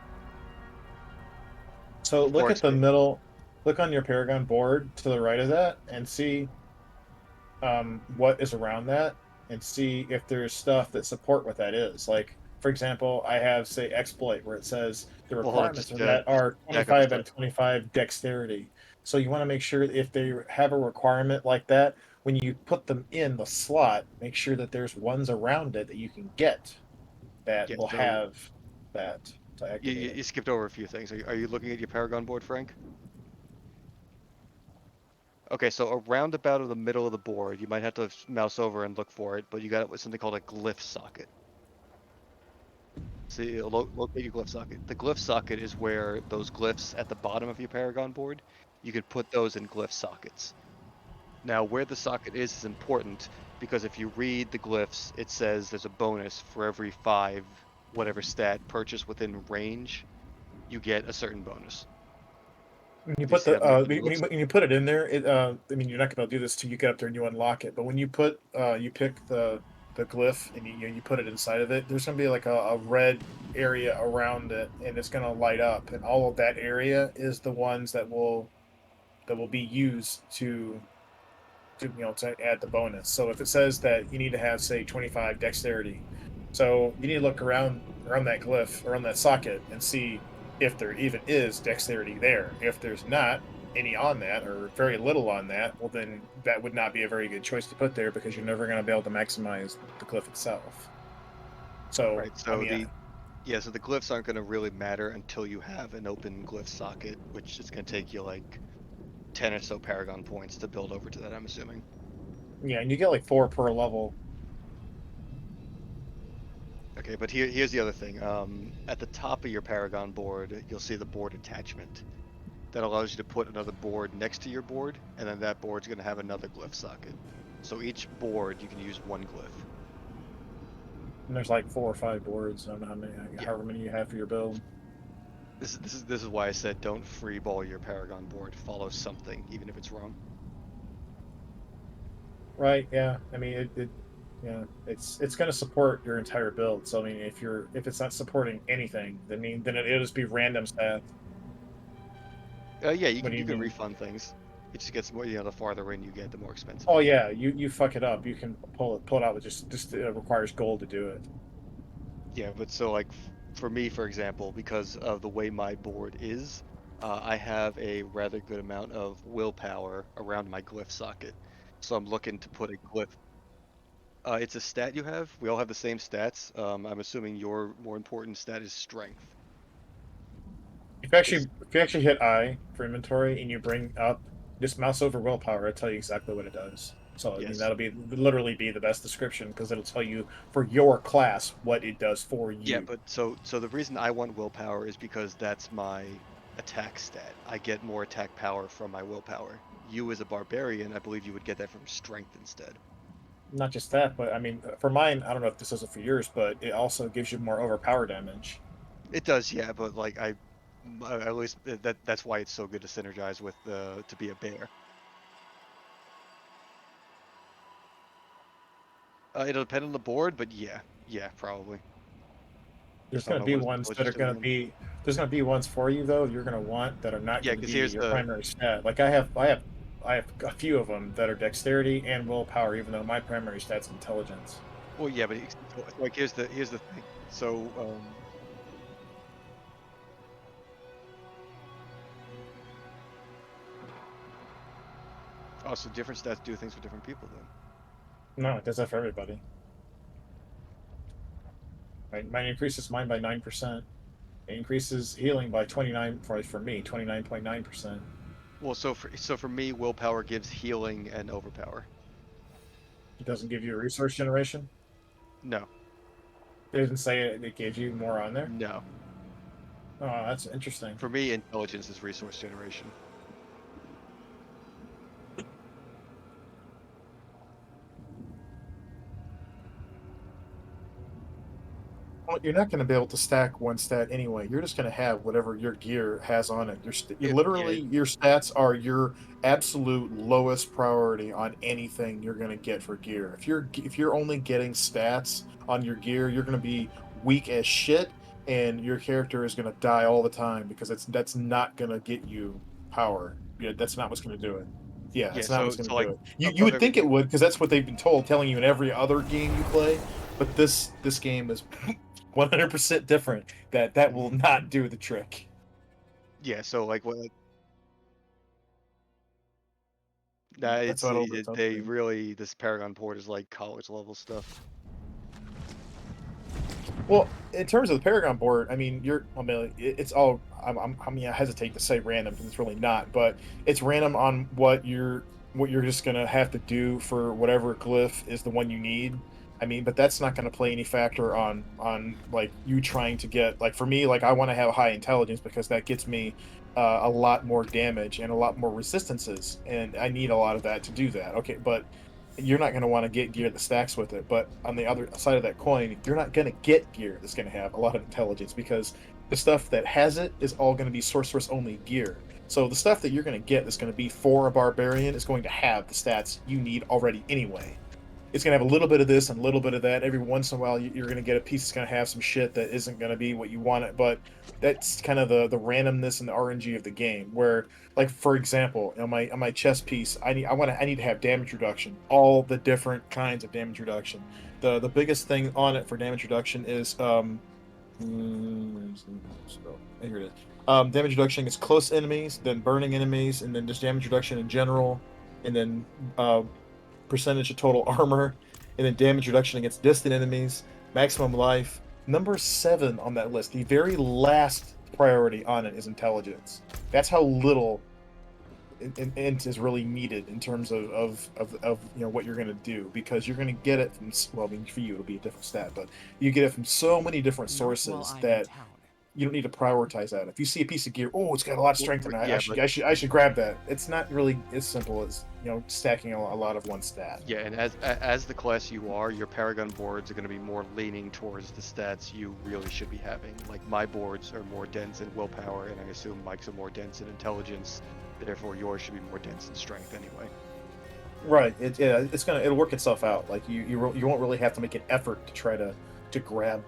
at the middle, look on your Paragon board to the right of that and see what is around that, and see if there's stuff that support what that is. Like, for example, I have, say, exploit, where it says the requirements of that are 25 and 25 dexterity. So you want to make sure if they have a requirement like that, when you put them in the slot, make sure that there's ones around it that you can get that will have that to activate. You skipped over a few things. Are you looking at your Paragon board, Frank? Okay, so around about the middle of the board, you might have to mouse over and look for it, but you got something called a glyph socket. See, locate your glyph socket. The glyph socket is where those glyphs at the bottom of your Paragon board, you can put those in glyph sockets. Now, where the socket is important, because if you read the glyphs, it says there's a bonus for every 5 whatever stat purchased within range, you get a certain bonus. When you put when you put it in there, I mean, you're not going to do this till you get up there and you unlock it. But when you put you pick the glyph and you put it inside of it, there's going to be like a red area around it, and it's going to light up, and all of that area is the ones that will be used to add the bonus. So if it says that you need to have, say, 25 dexterity, so you need to look around that glyph, around that socket, and see if there even is dexterity there. If there's not any on that, or very little on that, well, then that would not be a very good choice to put there, because you're never going to be able to maximize the glyph itself. So, right, so Yeah, so the glyphs aren't going to really matter until you have an open glyph socket, which is going to take you like 10 or so Paragon points to build over to that, I'm assuming. Yeah, and you get like 4 per level. Okay, but here's the other thing. At the top of your Paragon board, you'll see the board attachment. That allows you to put another board next to your board, and then that board's going to have another glyph socket. So each board, you can use one glyph. And there's like 4 or 5 boards. I don't know how many, Yeah. however many you have for your build. This is why I said don't freeball your Paragon board. Follow something, even if it's wrong. Right? Yeah. I mean, yeah, it's going to support your entire build. So I mean, if it's not supporting anything, then it'll just be random stats. Yeah, you What do can you mean? refund things. It just gets more. The farther in you get, the more expensive. Oh yeah, you fuck it up, you can pull it out with just it requires gold to do it. Yeah, but so like for me, for example, because of the way my board is, I have a rather good amount of willpower around my glyph socket. So I'm looking to put a glyph. It's a stat you have. We all have the same stats. I'm assuming your more important stat is strength. If you actually hit I for inventory and you bring up just mouse over willpower, it'll tell you exactly what it does. So I mean Yes. that'll literally be the best description because it'll tell you for your class what it does for you. Yeah, but so the reason I want willpower is because that's my attack stat. I get more attack power from my willpower. You as a barbarian, I believe you would get that from strength instead. Not just that, but I mean for mine, I don't know if this does it for yours, but it also gives you more overpower damage. It does, yeah, but like at least that's why it's so good to synergize with to be a bear. It'll depend on the board, but yeah, probably. There's I don't going to know be what ones that are intelligence do we going to want. be there's going to be ones for you though you're going to want that are not Yeah, going to because be here's your the primary stat. Like I have a few of them that are dexterity and willpower, even though my primary stat's intelligence. well, yeah, but like here's the thing. So also different stats do things for different people then. No, it does that for everybody. Right? Mine increases mine by 9%. It increases healing by 29 for me, 29.9%. Well, so for me, willpower gives healing and overpower. It doesn't give you a resource generation. No, It doesn't say it gave you more on there. no. Oh, that's interesting. For me, intelligence is resource generation. Well, you're not going to be able to stack one stat anyway. You're just going to have whatever your gear has on it. Yeah, Literally, your stats are your absolute lowest priority on anything you're going to get for gear. If you're only getting stats on your gear, you're going to be weak as shit, and your character is going to die all the time because that's not going to get you power. Yeah, that's not what's going to do it. Yeah, Yeah, it's not what's so going to like do it. You above would think it everything. would because that's what they've been telling you in every other game you play. But this game is 100% different. That will not do the trick. Yeah, so like what? Nah, That's it's what Obert's they saying. really this Paragon port is like college level stuff. Well, in terms of the Paragon board, I mean, it's all. I mean, I hesitate to say random because it's really not, but it's random on what you're just gonna have to do for whatever glyph is the one you need. I mean, but that's not going to play any factor on like you trying to get like for me, like I want to have high intelligence because that gets me a lot more damage and a lot more resistances, and I need a lot of that to do that. Okay, but you're not going to want to get gear that stacks with it. But on the other side of that coin, you're not going to get gear that's going to have a lot of intelligence because the stuff that has it is all going to be sorceress only gear. So the stuff that you're going to get that's going to be for a barbarian is going to have the stats you need already anyway. It's going to have a little bit of this and a little bit of that. Every once in a while, you're going to get a piece that's going to have some shit that isn't going to be what you want it. But that's kind of the randomness and the RNG of the game. Where, like for example, on my chess piece, I need to have damage reduction, all the different kinds of damage reduction. The biggest thing on it for damage reduction is here it is. Damage reduction is close enemies, then burning enemies, and then just damage reduction in general, and then percentage of total armor, and then damage reduction against distant enemies, maximum life, number 7 on that list. The very last priority on it is intelligence. That's how little int is really needed in terms of what you're going to do, because you're going to get it from, well, I mean, for you it'll be a different stat, but you get it from so many different Not while sources I'm in that town. you don't need to prioritize that. If you see a piece of gear, oh, it's got a lot of strength in it, Yeah, I should grab that. It's not really as simple as stacking a lot of one stat. yeah, and as the class you are, your Paragon boards are going to be more leaning towards the stats you really should be having. Like my boards are more dense in willpower, and I assume Mike's are more dense in intelligence. Therefore, yours should be more dense in strength anyway. Right. It'll work itself out. Like you won't really have to make an effort to try to grab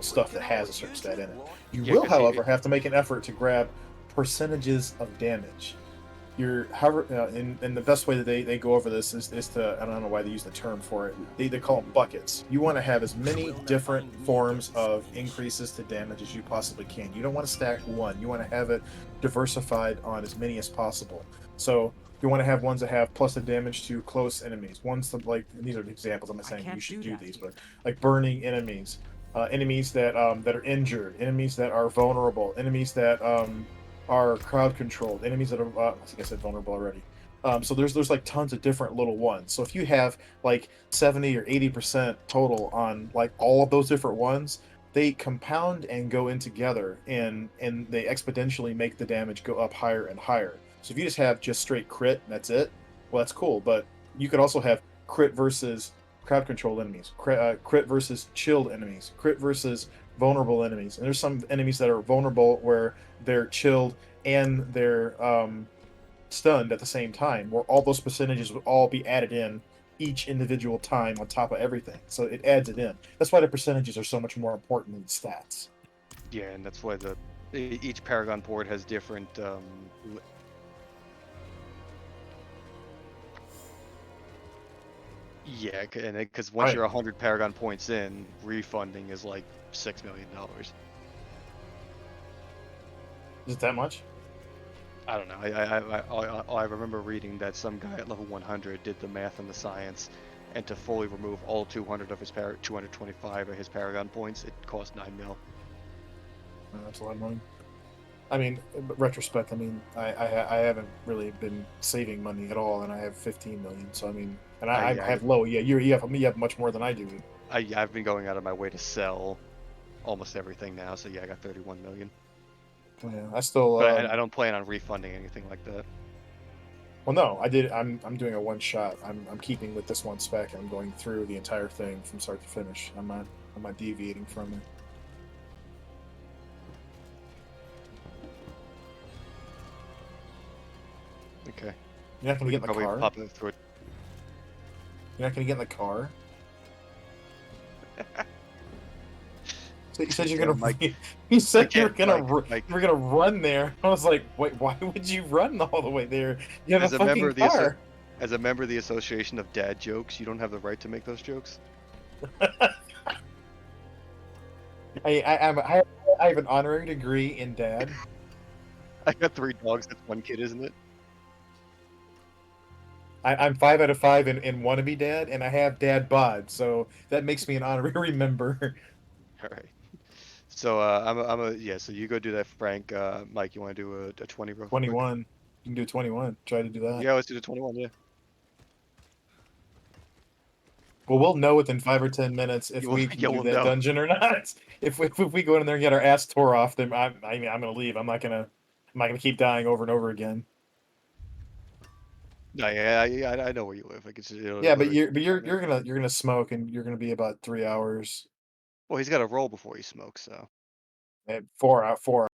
stuff that has a certain stat in it. You Yeah, will, 'cause however, have to make an effort to grab percentages of damage. And the best way that they go over this is to, I don't know why they use the term for it. They call them buckets. You want to have as many different forms of increases to damage as you possibly can. You don't want to stack one. You want to have it diversified on as many as possible. So you want to have ones that have plus the damage to close enemies. Ones that, like, these are examples. I'm not I saying you can't should do do that these, here. but like burning enemies, enemies that are injured, enemies that are vulnerable, enemies that are crowd controlled, enemies that are I think I said vulnerable already. So there's like tons of different little ones. So if you have like 70 or 80% total on like all of those different ones, they compound and go in together, and they exponentially make the damage go up higher and higher. So if you just straight crit and that's it, well, that's cool. But you could also have crit versus crowd controlled enemies, crit versus chilled enemies, crit versus vulnerable enemies. And there's some enemies that are vulnerable where they're chilled and they're stunned at the same time, where all those percentages would all be added in each individual time on top of everything. So it adds it in. That's why the percentages are so much more important than stats. Yeah, and that's why each Paragon board has different yeah, and because once Right. you're 100 Paragon points in, refunding is like $6 million. Is it that much? I don't know. I remember reading that some guy at level 100 did the math and the science, and to fully remove all 200 of his 225 of his Paragon points, it cost 9 mil. That's a lot of money. I mean, in retrospect, I mean, I haven't really been saving money at all, and I have 15 million. So I mean, and I Yeah, have low. Yeah, you have much more than I do. I've been going out of my way to sell almost everything now, so yeah, I got 31 million. Yeah, I still. But I don't plan on refunding anything like that. Well, no, I did. I'm doing a one shot. I'm keeping with this one spec. I'm going through the entire thing from start to finish. I'm not deviating from it. Okay. You're not gonna get in the Probably car. pop it through it. You're not gonna get in the car. So you said you're Yeah, gonna. Mike. You said you were Again, gonna. Mike. You were gonna run there. I was like, wait, why would you run all the way there? You have As a a member fucking of the car. as a member of the Association of Dad Jokes, you don't have the right to make those jokes. I have an honorary degree in dad. I got 3 dogs. That's 1 kid, isn't it? I'm 5 out of 5 in wannabe dad, and I have dad bod, so that makes me an honorary member. All right. So yeah. So you go do that, Frank. Mike, you want to do a 20 real quick? 21. You can do 21. Try to do that. Yeah, let's do the 21. Yeah. Well, we'll know within 5 or 10 minutes if we can Yeah, do we'll that know. dungeon or not. If we go in there and get our ass tore off, then I mean I'm gonna leave. I'm not gonna keep dying over and over again. No, yeah, I know where you live. Like it'll Yeah, but literally. you're gonna smoke, and you're gonna be about 3 hours, Well, he's got to roll before he smokes, so. 4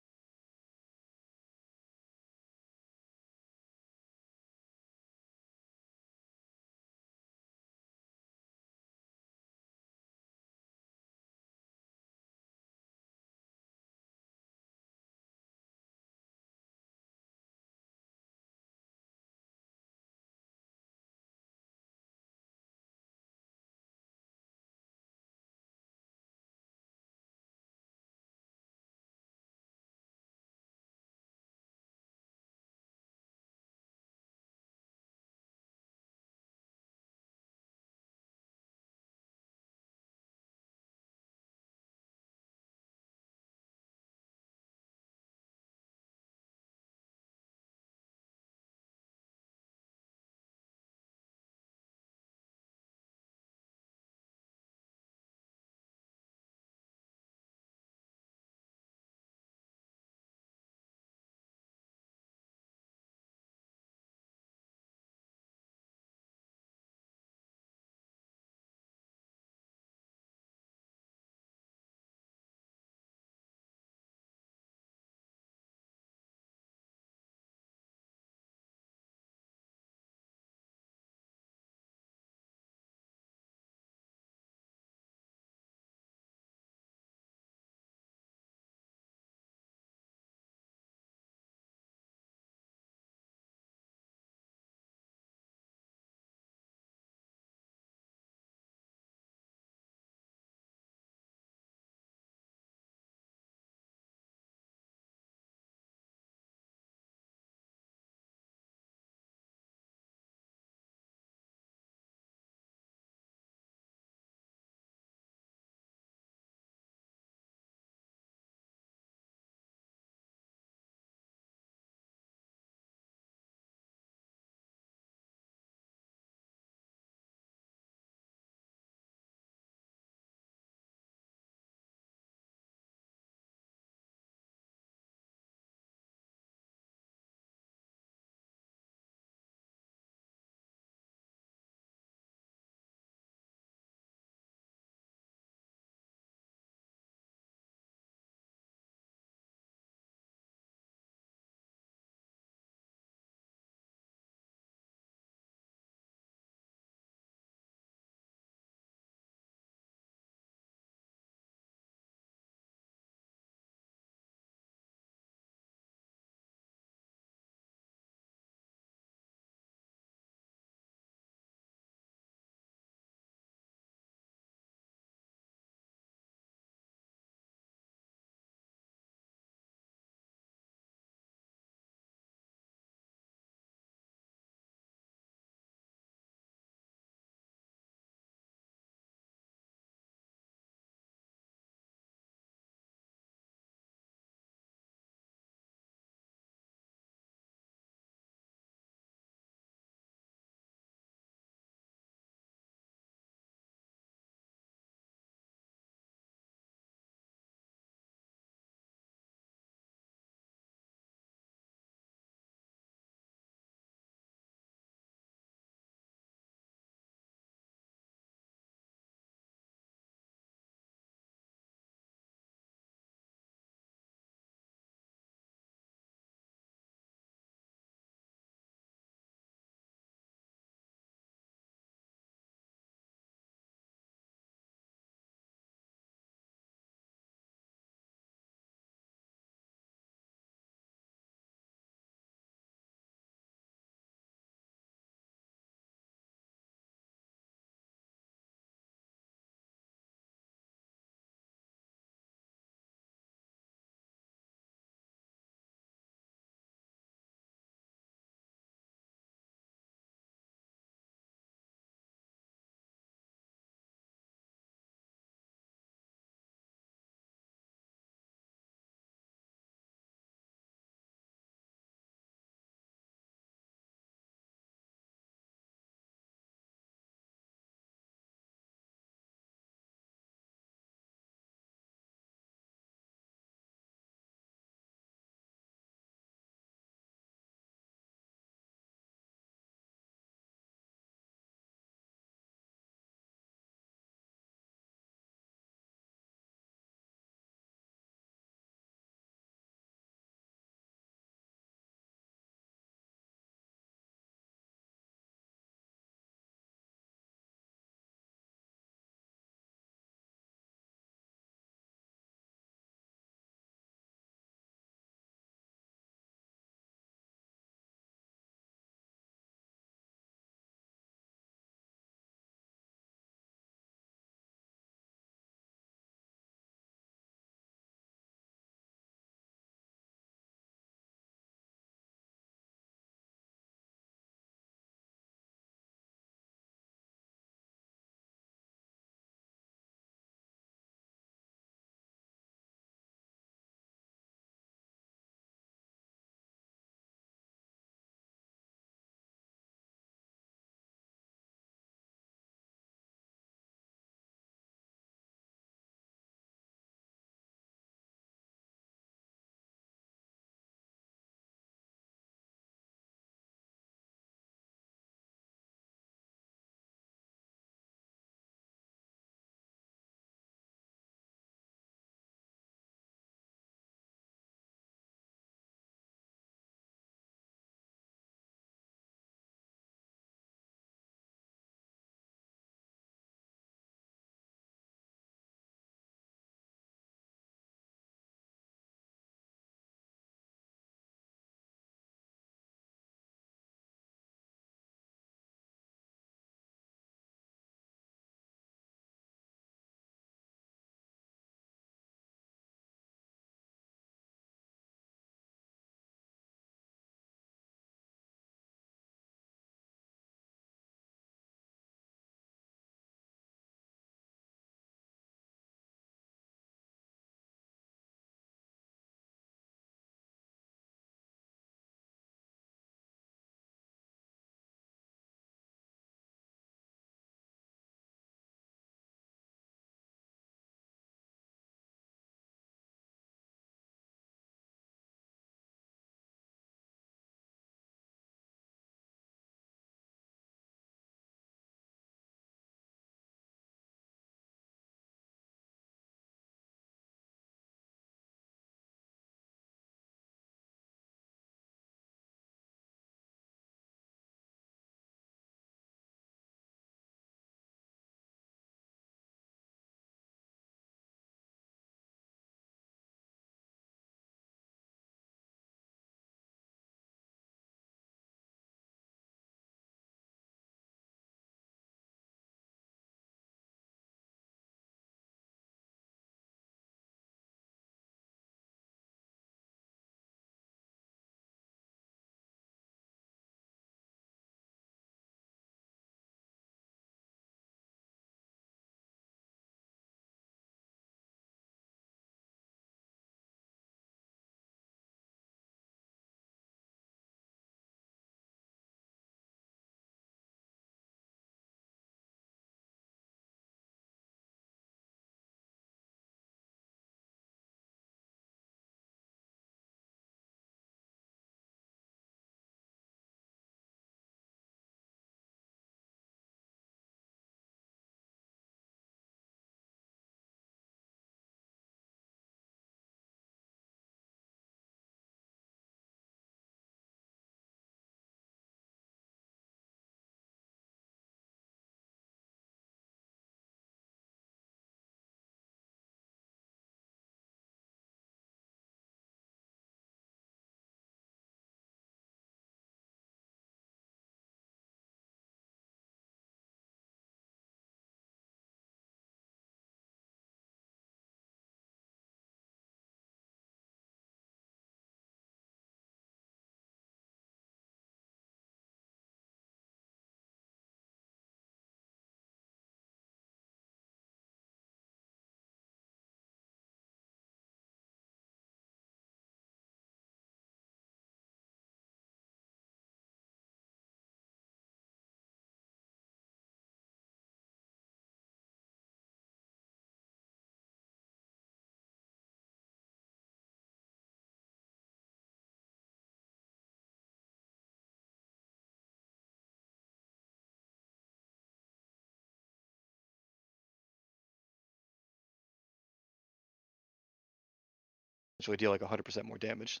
essentially deal like 100% more damage.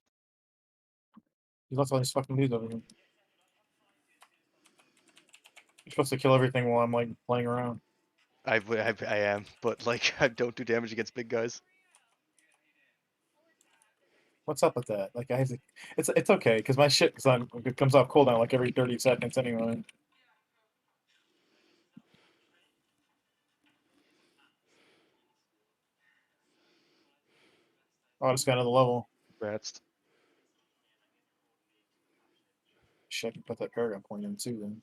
He left all these fucking dudes over here. You're supposed to kill everything while I'm like playing around. I am, but like I don't do damage against big guys. What's up with that? Like I have to, it's okay because my shit it comes off cooldown like every 30 seconds anyway. Oh, I just got another level. Rats. Shit, I can put that paragon point in too then.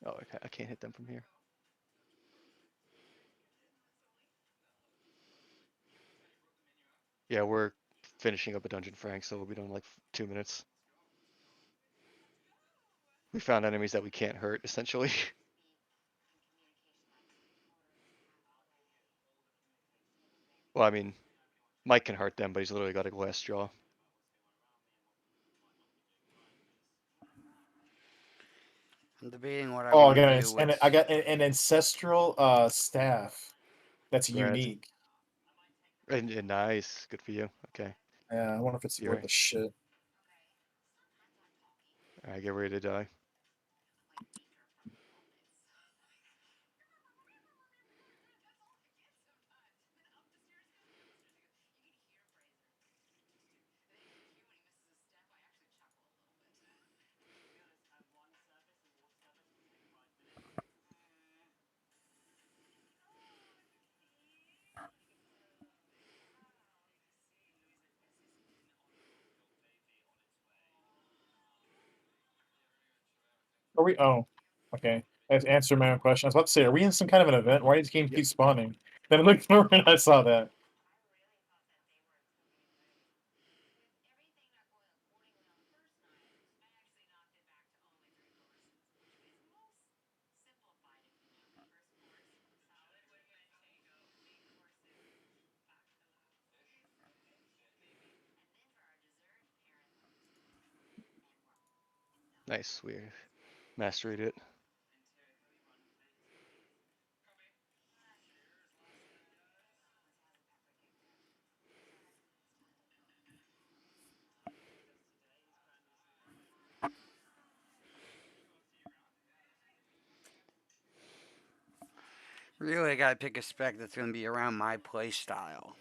Oh, I can't hit them from here. Yeah, we're finishing up a dungeon, Frank, so we'll be done in like 2 minutes. We found enemies that we can't hurt, essentially. Well, I mean, Mike can hurt them, but he's literally got a glass jaw. I'm debating what I Oh, I want got to do with. I got an ancestral staff that's Rad. unique. And nice, good for you. Okay, Yeah, I wonder if it's You're worth right. the shit. all right, get ready to die. Are we? Oh, okay. I have to answer my own question. I was about to say, are we in some kind of an event? Why does this game Yep. keep spawning? Then I looked over and I saw that. Nice, we mastered it. Really, I gotta pick a spec that's gonna be around my play style.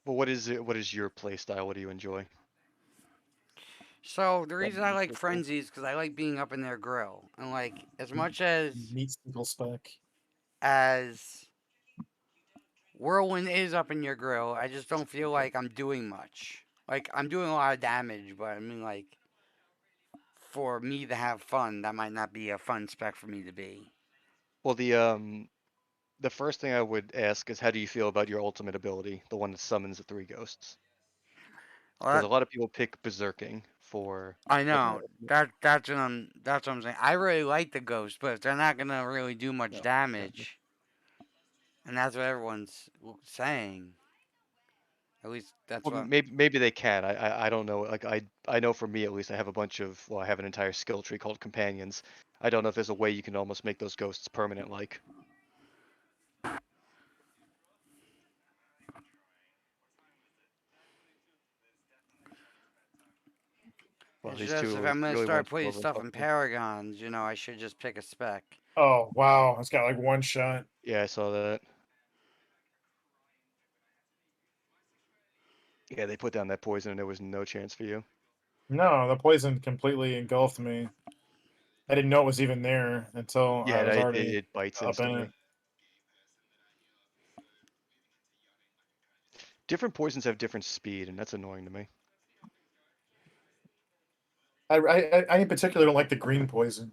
Well, what is it? What is your play style? What do you enjoy? So the reason I like Frenzy is because I like being up in their grill, and like as much Neat single spec. as Whirlwind is up in your grill, I just don't feel like I'm doing much. Like I'm doing a lot of damage, but I mean like for me to have fun, that might not be a fun spec for me to be. Well, the first thing I would ask is how do you feel about your ultimate ability, the one that summons the 3 ghosts? Well, Because a lot of people pick berserking for I like an know ultimate. that's what I'm saying. I really like the ghost, but if they're not gonna really do much No, exactly. damage, and that's what everyone's saying. At least that's Well, what. maybe they can. I don't know. Like I know for me at least, I have a bunch of well, I have an entire skill tree called companions. I don't know if there's a way you can almost make those ghosts permanent. Like well, It's these just two if are I'm gonna really start won't come putting over and stuff fuck in me. paragons, I should just pick a spec. Oh wow, it's got like one shot. Yeah, I saw that. Yeah, they put down that poison and there was no chance for you. No, the poison completely engulfed me. I didn't know it was even there until I Yeah, was it, already it bites up in instantly. it. Different poisons have different speed, and that's annoying to me. I in particular don't like the green poison.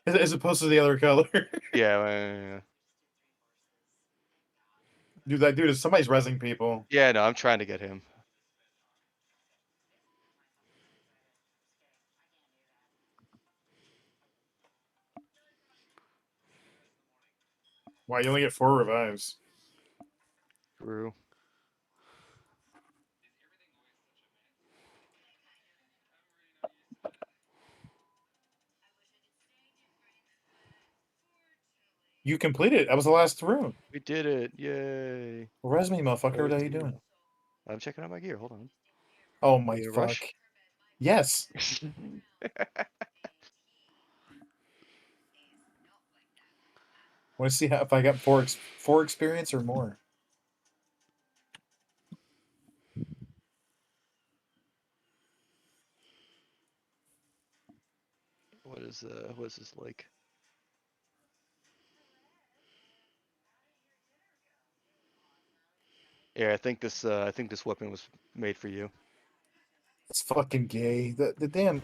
As opposed to the other color. Yeah, Dude, that dude is somebody's rezzing people. yeah. No, I'm trying to get him. Wow, you only get 4 revives. True. You completed it. That was the last room. We did it! Yay! Well, res me, motherfucker. What are you Res me. doing? I'm checking out my gear. Hold on. Oh my Need a fuck. rush? Yes. Want to see how if I got four experience or more? What is this like? Yeah, I think this weapon was made for you. It's fucking gay. The damn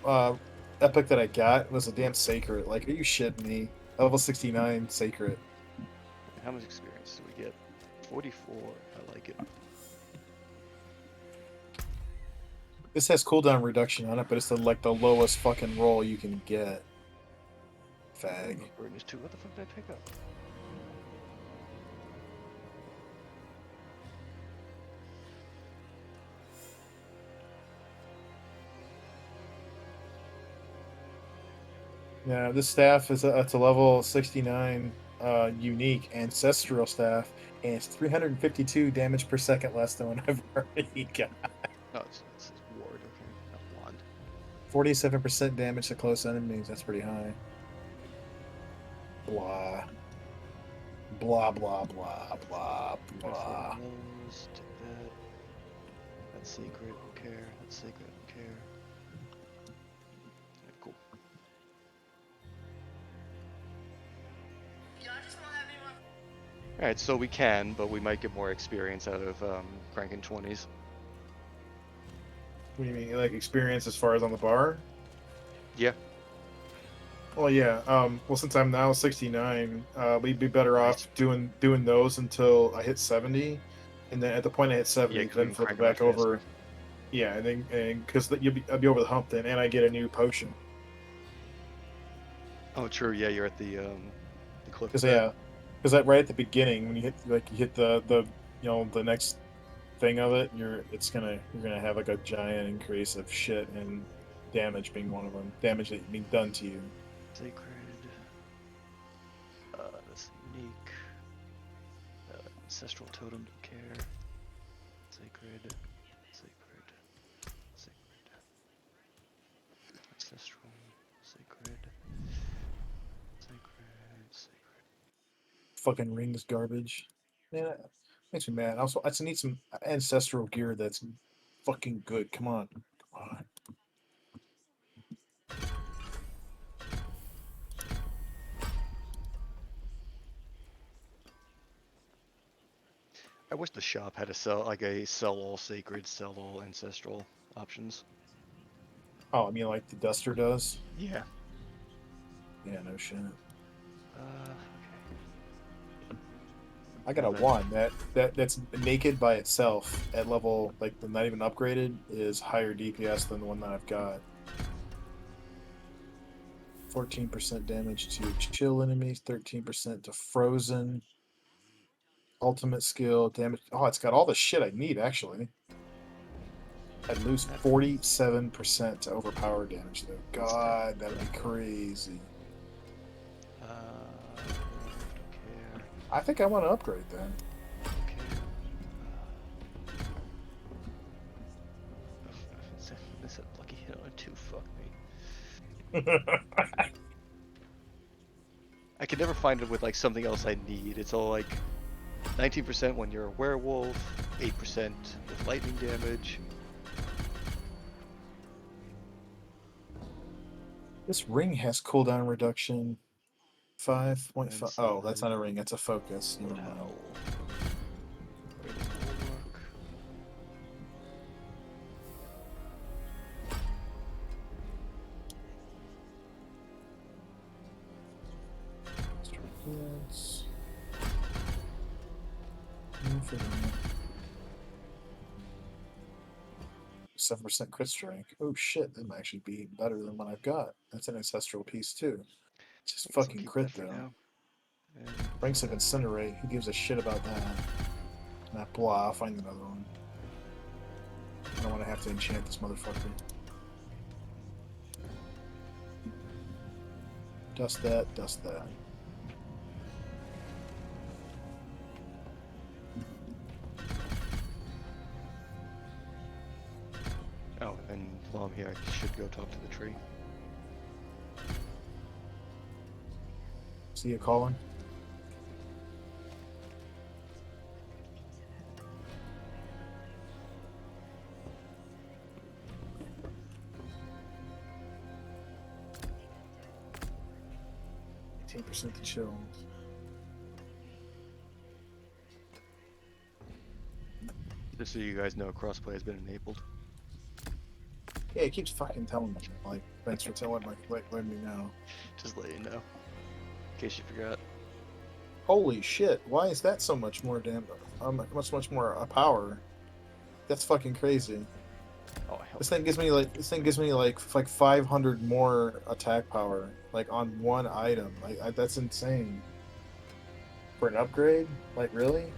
epic that I got was a damn sacred. Like, are you shitting me? Level 69 sacred. How much experience do we get? 44. I like it. This has cooldown reduction on it, but it's like the lowest fucking roll you can get. Fag. Burden is 2. What the fuck did I pick up? Yeah, this staff is it's a level 69 unique ancestral staff, and it's 352 damage per second less than what I've already got. Oh, it's ward. Okay, not wand. 47% damage to close enemies. That's pretty high. Blah. Blah, blah, blah, blah, blah. Nose, take that. That's secret. Don't care. That's secret. Don't care. Yeah, cool. All right, so we can, but we might get more experience out of cranking 20s. What do you mean, like experience as far as on the bar? Yeah. Well, yeah. Well, since I'm now 69, we'd be better off doing those until I hit 70, and then at the point I hit 70, Yeah, 'cause we then can flip crank it 'em out back over. faster. Yeah, and because I'll be over the hump then, and I get a new potion. Oh, true. Yeah, you're at the cliff. Because right at the beginning when you hit the the next thing of it, you're gonna have like a giant increase of shit and damage being one of them. Damage that being done to you. Sacred. That's unique. Ancestral totem, don't care. Sacred. Sacred. Sacred. Ancestral. Sacred. Sacred. Sacred. Fucking rings garbage. Man, that makes me mad. Also, I just need some ancestral gear that's fucking good. Come on. Come on. I wish the shop had a sell all sacred, sell all ancestral options. Oh, I mean like the Duster does? Yeah. Yeah, no shit. Okay. I got a Okay. wand that's naked by itself at level like the not even upgraded is higher DPS than the one that I've got. 14% damage to chill enemies, 13% to frozen. Ultimate skill damage. Oh, it's got all the shit I need actually. I'd lose 47% to overpower damage though. God, that'd be crazy. Don't care. I think I want to upgrade then. Don't care. That's a lucky hit on a 2. Fuck me. I can never find it with like something else I need. It's all like 19% when you're a werewolf, 8% with lightning damage. This ring has cooldown reduction. 5.5. That's, Oh, that's not a ring. That's a focus. Never Blood mind. Howl. Raven Bulwark. Yes. 7% crit strength. Oh shit, that might actually be better than what I've got. That's an ancestral piece too. Just So fucking keep crit that for though. now. And Ranks of Incinerate. Who gives a shit about that? Nah, blah, I'll find another one. I don't want to have to enchant this motherfucker. Dust that, dust that. Oh, and while I'm here, I should go talk to the tree. See you calling? % to chill. Just so you guys know, crossplay has been enabled. Yeah, it keeps fucking telling me. Like, thanks for telling, letting me know. Just let you know, in case you forgot. Holy shit! Why is that so much more much more power? That's fucking crazy. Oh, hell. This thing gives me like 500 more attack power, like on one item. That's insane. For an upgrade? Like, really?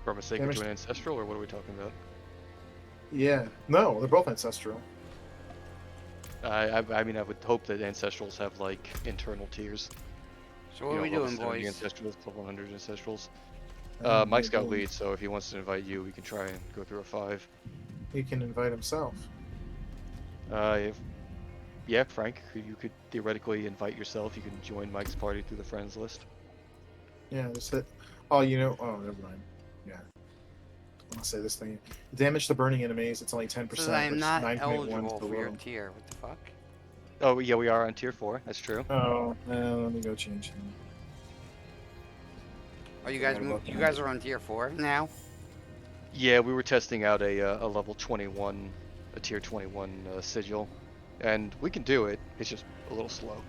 From a sacred to an ancestral, or what are we talking about? Yeah. No, they're both ancestral. I mean, I would hope that ancestrals have like internal tiers. So what You are we know, doing, level 70 boys? Ancestrals, level 100 ancestrals. Oh, Mike's got maybe. lead, so if he wants to invite you, we can try and go through a 5. He can invite himself. Yeah, Frank, you could theoretically invite yourself. You can join Mike's party through the friends list. Yeah, that's it. Oh, you know. Oh, never mind. Yeah. I'll say this thing. Damage to burning enemies. It's only 10%. Says I am which not 9.1 is eligible the for your low. tier. What the fuck? Oh, yeah, we are on tier 4. That's true. Oh, let me go change them. Are you Forgot guys about you that. guys are on tier 4 now? Yeah, we were testing out a level 21, a tier 21 sigil, and we can do it. It's just a little slow.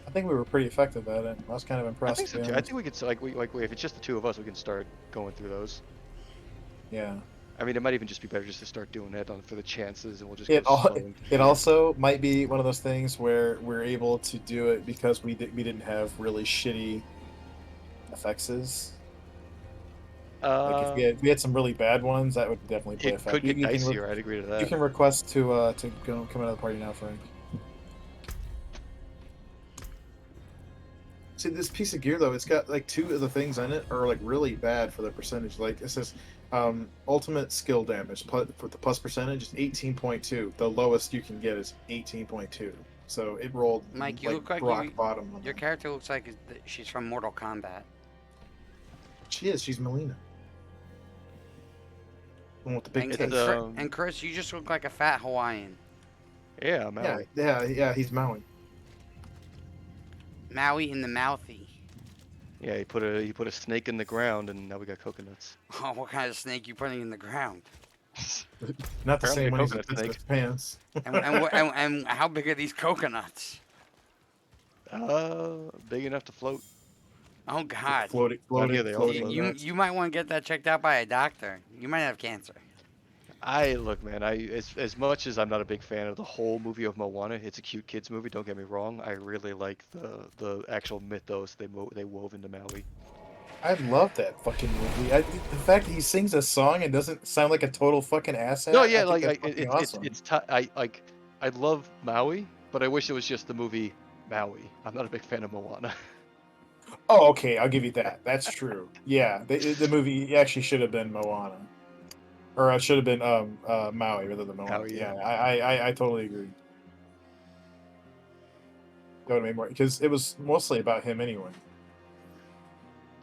I think we were pretty effective at it. I was kind of I impressed. think so to be too. I honest. think we could if it's just the two of us, we can start going through those. Yeah. I mean, it might even just be better just to start doing it for the chances, and we'll just It go slow. it also might be one of those things where we're able to do it because we didn't have really shitty effects. Like if we had some really bad ones, that would definitely play It effect. could get You can dicier. I'd agree to that. you can request to come out of the party now, Frank. See, this piece of gear though, it's got like 2 of the things in it are like really bad for the percentage. Like it says, ultimate skill damage for the plus percentage is 18.2. The lowest you can get is 18.2. So it rolled Mike, you like look like rock bottom. On your that. character looks like she's from Mortal Kombat. She is. She's Melina. The one with the big And, tits. and Chris, you just look like a fat Hawaiian. Yeah, Maui. Yeah. He's Maui. Maui in the mouthy. Yeah, he put a snake in the ground, and now we got coconuts. Oh, what kind of snake you putting in the ground? Not the Apparently same a one he's coconut in his snake. pants. And how big are these coconuts? Big enough to float. Oh God. here they are. floating. You might want to get that checked out by a doctor. You might have cancer. Look, man. As much as I'm not a big fan of the whole movie of Moana, it's a cute kids movie. Don't get me wrong. I really like the actual mythos they wove into Maui. I love that fucking movie. The fact that he sings a song and doesn't sound like a total fucking asshat. No, yeah, I think that's fucking awesome. I love Maui, but I wish it was just the movie Maui. I'm not a big fan of Moana. Oh, okay, I'll give you that. That's true. Yeah, the movie actually should have been Moana, or it should have been Maui rather than Moana. Maui, Yeah, yeah. I totally agree. That would have made more because it was mostly about him anyway.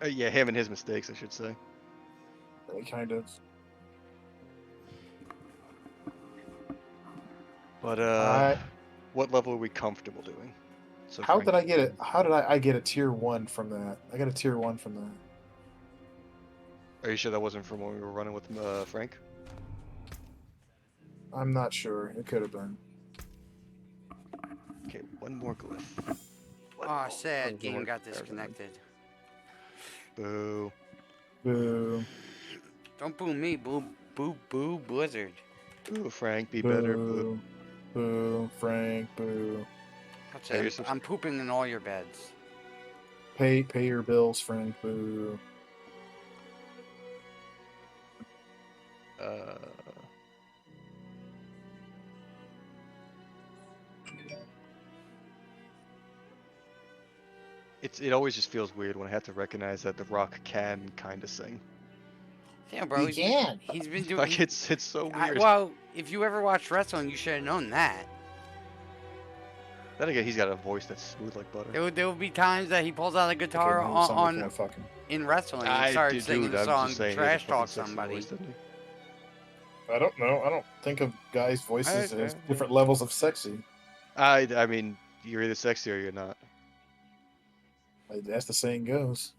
Yeah, him and his mistakes, I should say. Kind of. But what level are we comfortable doing? So How Frank, did I get it? How did I get a tier 1 from that? I got a tier 1 from that. Are you sure that wasn't from when we were running with Frank? I'm not sure. It could have been. Okay, one more glyph. Oh, sad Oh, game Lord, got Paragon. disconnected. Boo. Boo. Don't boo me, boo Blizzard. Boo, Frank, be better. Boo. Boo. Boo. Frank. Boo. That's Say, you're supposed- I'm pooping in all your beds. Pay your bills, Frank. Boo. It always just feels weird when I have to recognize that The Rock can kind of sing. Yeah, bro. You can. He's been doing. Like it's so weird. Well, if you ever watched wrestling, you should have known that. Then again, he's got a voice that's smooth like butter. There would be times that he pulls out a guitar Okay, maybe somebody on can fucking. in wrestling and starts singing the I'm song just saying, he has a "Trash fucking Talk sexy Somebody." voice, doesn't he? I don't know. I don't think of guys' voices Okay. as different levels of sexy. I mean, you're either sexy or you're not. As the saying goes.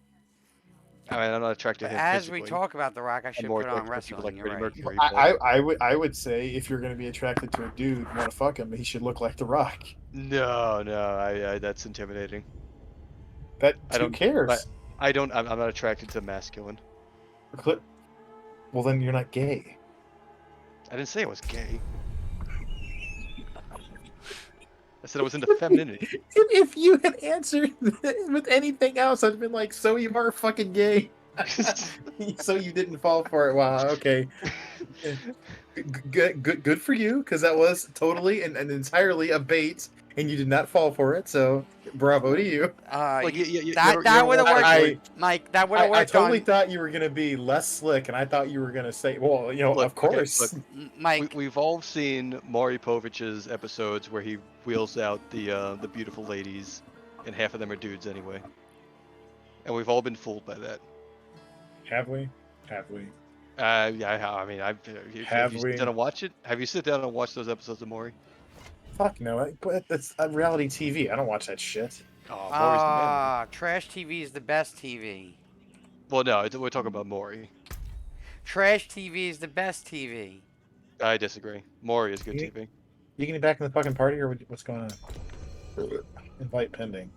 I mean, I'm not attracted But to him as we physically. talk about The Rock, I I'm should more put on attracted to people wrestling. like You're Freddie right. Mercury. but- I would say if you're going to be attracted to a dude, you want to fuck him, he should look like The Rock. No, I that's intimidating. That I who don't- cares? I'm not attracted to masculine. Well, then you're not gay. I didn't say I was gay. I said I was into femininity. If you had answered with anything else, I'd been like, "So you are fucking gay." So you didn't fall for it. Wow. Okay. Good for you, because that was totally and entirely a bait, and you did not fall for it. So bravo to you. Like, That would have I- worked, Mike. That would have I worked totally on thought you were gonna be less slick, and I thought you were gonna say, "Well, you know, Look, of okay, course." look. Mike. We've all seen Maury Povich's episodes where he wheels out the beautiful ladies, and half of them are dudes anyway. And we've all been fooled by that. Have we? Have we? Yeah, I mean, have you we? sit down and watch it? Have you sit down and watch those episodes of Maury? Fuck no. But that's reality TV. I don't watch that shit. Oh, Maury's the man. Trash TV is the best TV. Well, no, we're talking about Maury. Trash TV is the best TV. I disagree. Maury is good You- TV. You getting back in the fucking party, or what's going on? Invite pending.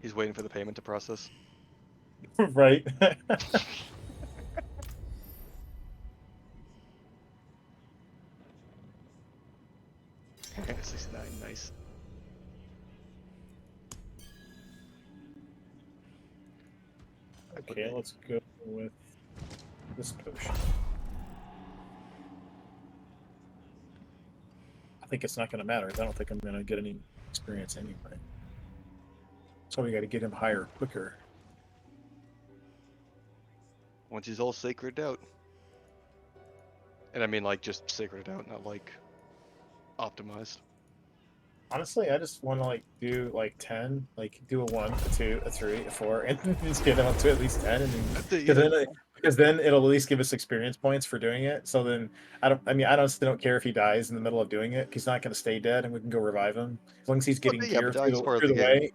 He's waiting for the payment to process. Right. 69, nice. Okay, let's go with this potion. I think it's not going to matter. I don't think I'm going to get any experience anyway. So we got to get him higher quicker. Once he's all sacred out. And I mean, like, just sacred out, not like optimized. Honestly, I just want to like do like 10, like do a 1, a 2, a 3, a 4, and then just get him up to at least 10, and then because then it'll at least give us experience points for doing it. So then I honestly don't care if he dies in the middle of doing it. He's not going to stay dead, and we can go revive him as long as he's getting yeah, gear but through that's part of the the game. way.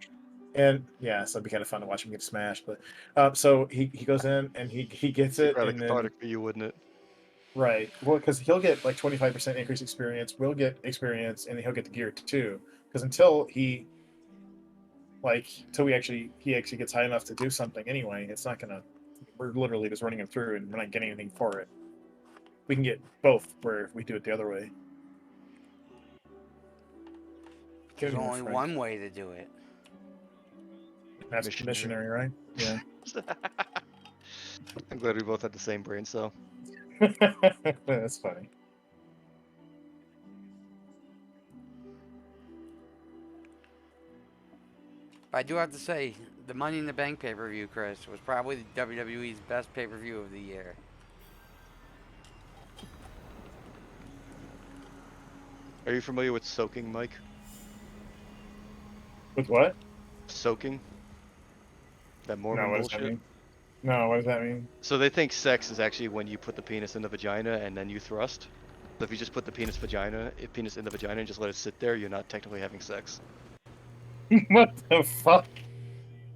And yeah, so it'd be kind of fun to watch him get smashed. But so he goes in and he gets it, Rather and then cathartic for you, wouldn't it? right, well, because he'll get like 25% increased experience. We'll get experience, and he'll get the gear too. Because until he actually gets high enough to do something anyway, it's not gonna. We're literally just running him through, and we're not getting anything for it. We can get both where we do it the other way. There's Get in here, only Frank. one way to do it. That's Missionary. missionary, right? Yeah. I'm glad we both had the same brain cell. That's funny. But I do have to say, the Money in the Bank pay-per-view, Chris, was probably WWE's best pay-per-view of the year. Are you familiar with soaking, Mike? With what? Soaking? That Mormon No, what does that bullshit? mean? No, what does that mean? So they think sex is actually when you put the penis in the vagina and then you thrust. So if you just put the penis in the vagina and just let it sit there, you're not technically having sex. What the fuck?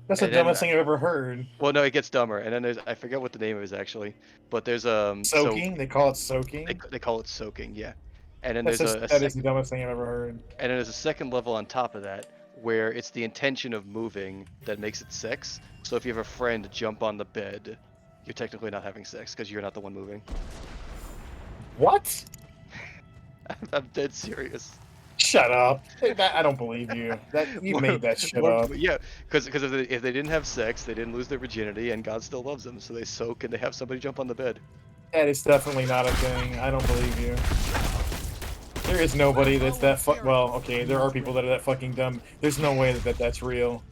That's the And then, dumbest thing I've ever heard. Well, no, it gets dumber. And then there's, I forget what the name of it is actually, but there's Soaking? They call it soaking? They call it soaking, yeah. And then That's there's just, a that is the dumbest thing I've ever heard. and then there's a second level on top of that where it's the intention of moving that makes it sex. So if you have a friend jump on the bed, you're technically not having sex because you're not the one moving. What? I'm dead serious. Shut up. I don't believe you. That you made that shit up. Yeah, because if they didn't have sex, they didn't lose their virginity, and God still loves them, so they soak and they have somebody jump on the bed. That is definitely not a thing. I don't believe you. There is nobody that's that well, okay, there are people that are that fucking dumb. There's no way that's real.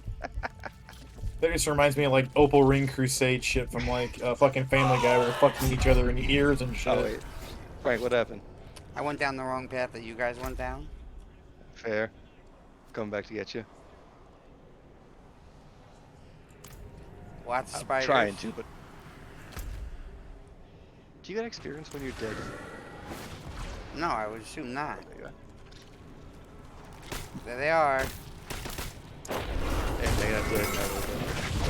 That just reminds me of like Opal Ring Crusade shit from like fucking Family Guy where they're fucking each other in the ears and shit. Oh wait, Frank, what happened? I went down the wrong path that you guys went down. Fair. Coming back to get you. Lots of I'm spiders. trying to, but do you get experience when you're dead? No, I would assume not. There you go. There they are. And they have to get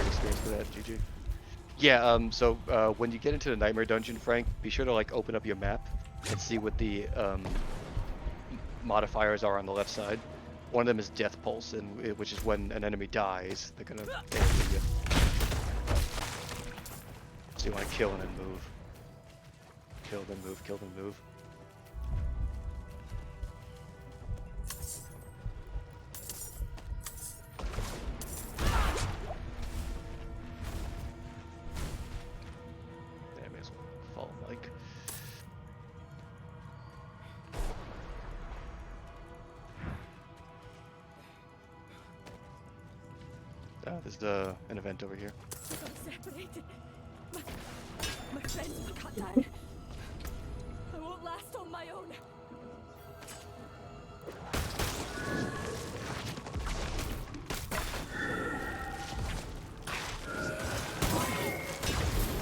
experience for that. GG. Yeah. So when you get into the nightmare dungeon, Frank, be sure to like open up your map and see what the modifiers are on the left side. One of them is death pulse, and which is when an enemy dies, they're gonna AoE you. So you want to kill and then move. Kill then move. Kill then move. Yeah, I may as well follow Mike. There's an event over here. We got separated. My friends were cut down. I won't last on my own.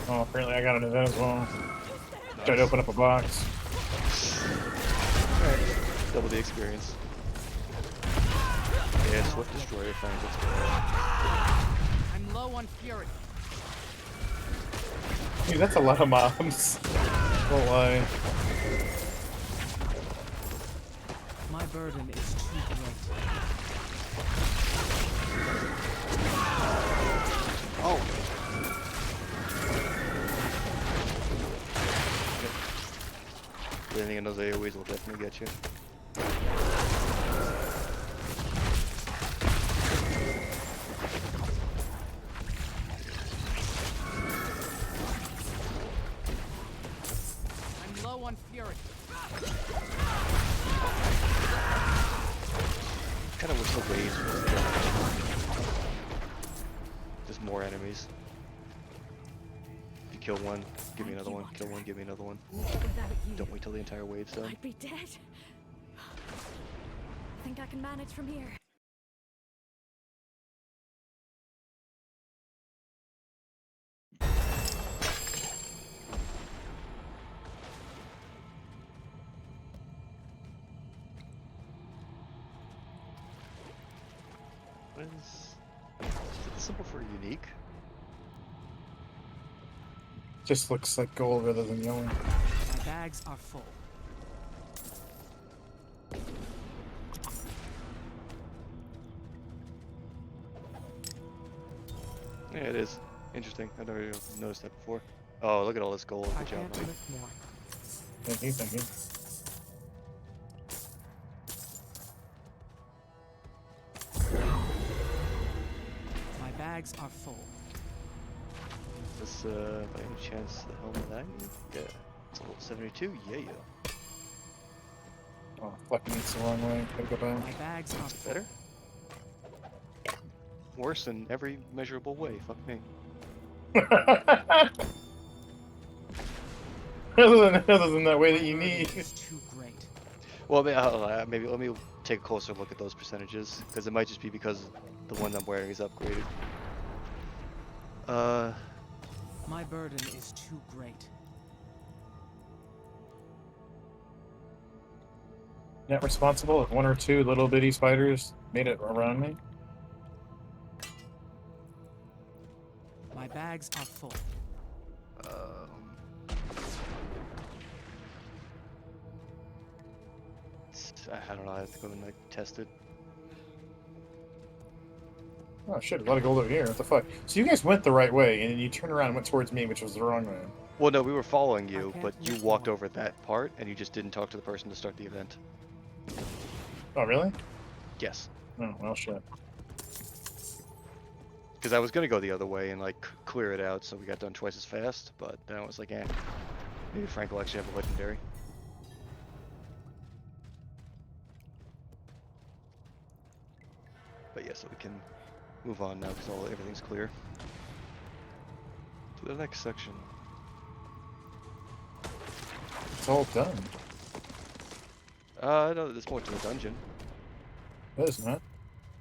Oh, apparently I got an event as well. Tried to open up a box. Alright, double the experience. Yeah, Swift Destroyer, Frank, let's go. I'm low on fury. Dude, that's a lot of mobs. Don't lie. My burden is too great. Oh, Anything in those AoEs will definitely get you. I'm low on fury. Kinda wish the waves were just more enemies. If you kill one, give me another one. Kill one, give me another one. Without you, Don't wait till the entire wave's done. I'd be dead. I think I can manage from here. What is it the symbol for unique? Just looks like gold rather than yellow. My bags are full. Yeah, it is. Interesting. I've never even noticed that before. Oh, look at all this gold. I Good job, can't Mike. lift more. Thank you, thank you. My bags are full. Is this, by any chance, the helm of that? Yeah. It's a level 72? Yeah, yeah. Oh, fucking it's the wrong way. Gotta go My bags are full. Better? Worse in every measurable way. Fuck me. back. other than that way that you My burden need. is too great. Well, maybe let me take a closer look at those percentages, because it might just be because the one I'm wearing is upgraded. My burden is too great. Not responsible if one or two little bitty spiders made it around me. My bags are full. I don't know. I have to go and like test it. Oh shit, a lot of gold over here. What the fuck? So you guys went the right way, and then you turned around and went towards me, which was the wrong way. Well, no, we were following you, can't but you lift walked more. over that part, and you just didn't talk to the person to start the event. Oh, really? Yes. Oh, well, shit. Because I was gonna go the other way and like clear it out so we got done twice as fast, but then I was like, eh, maybe Frank will actually have a legendary. But yeah, so we can move on now because everything's clear. To the next section. It's all done. No, there's more to the dungeon. It is not.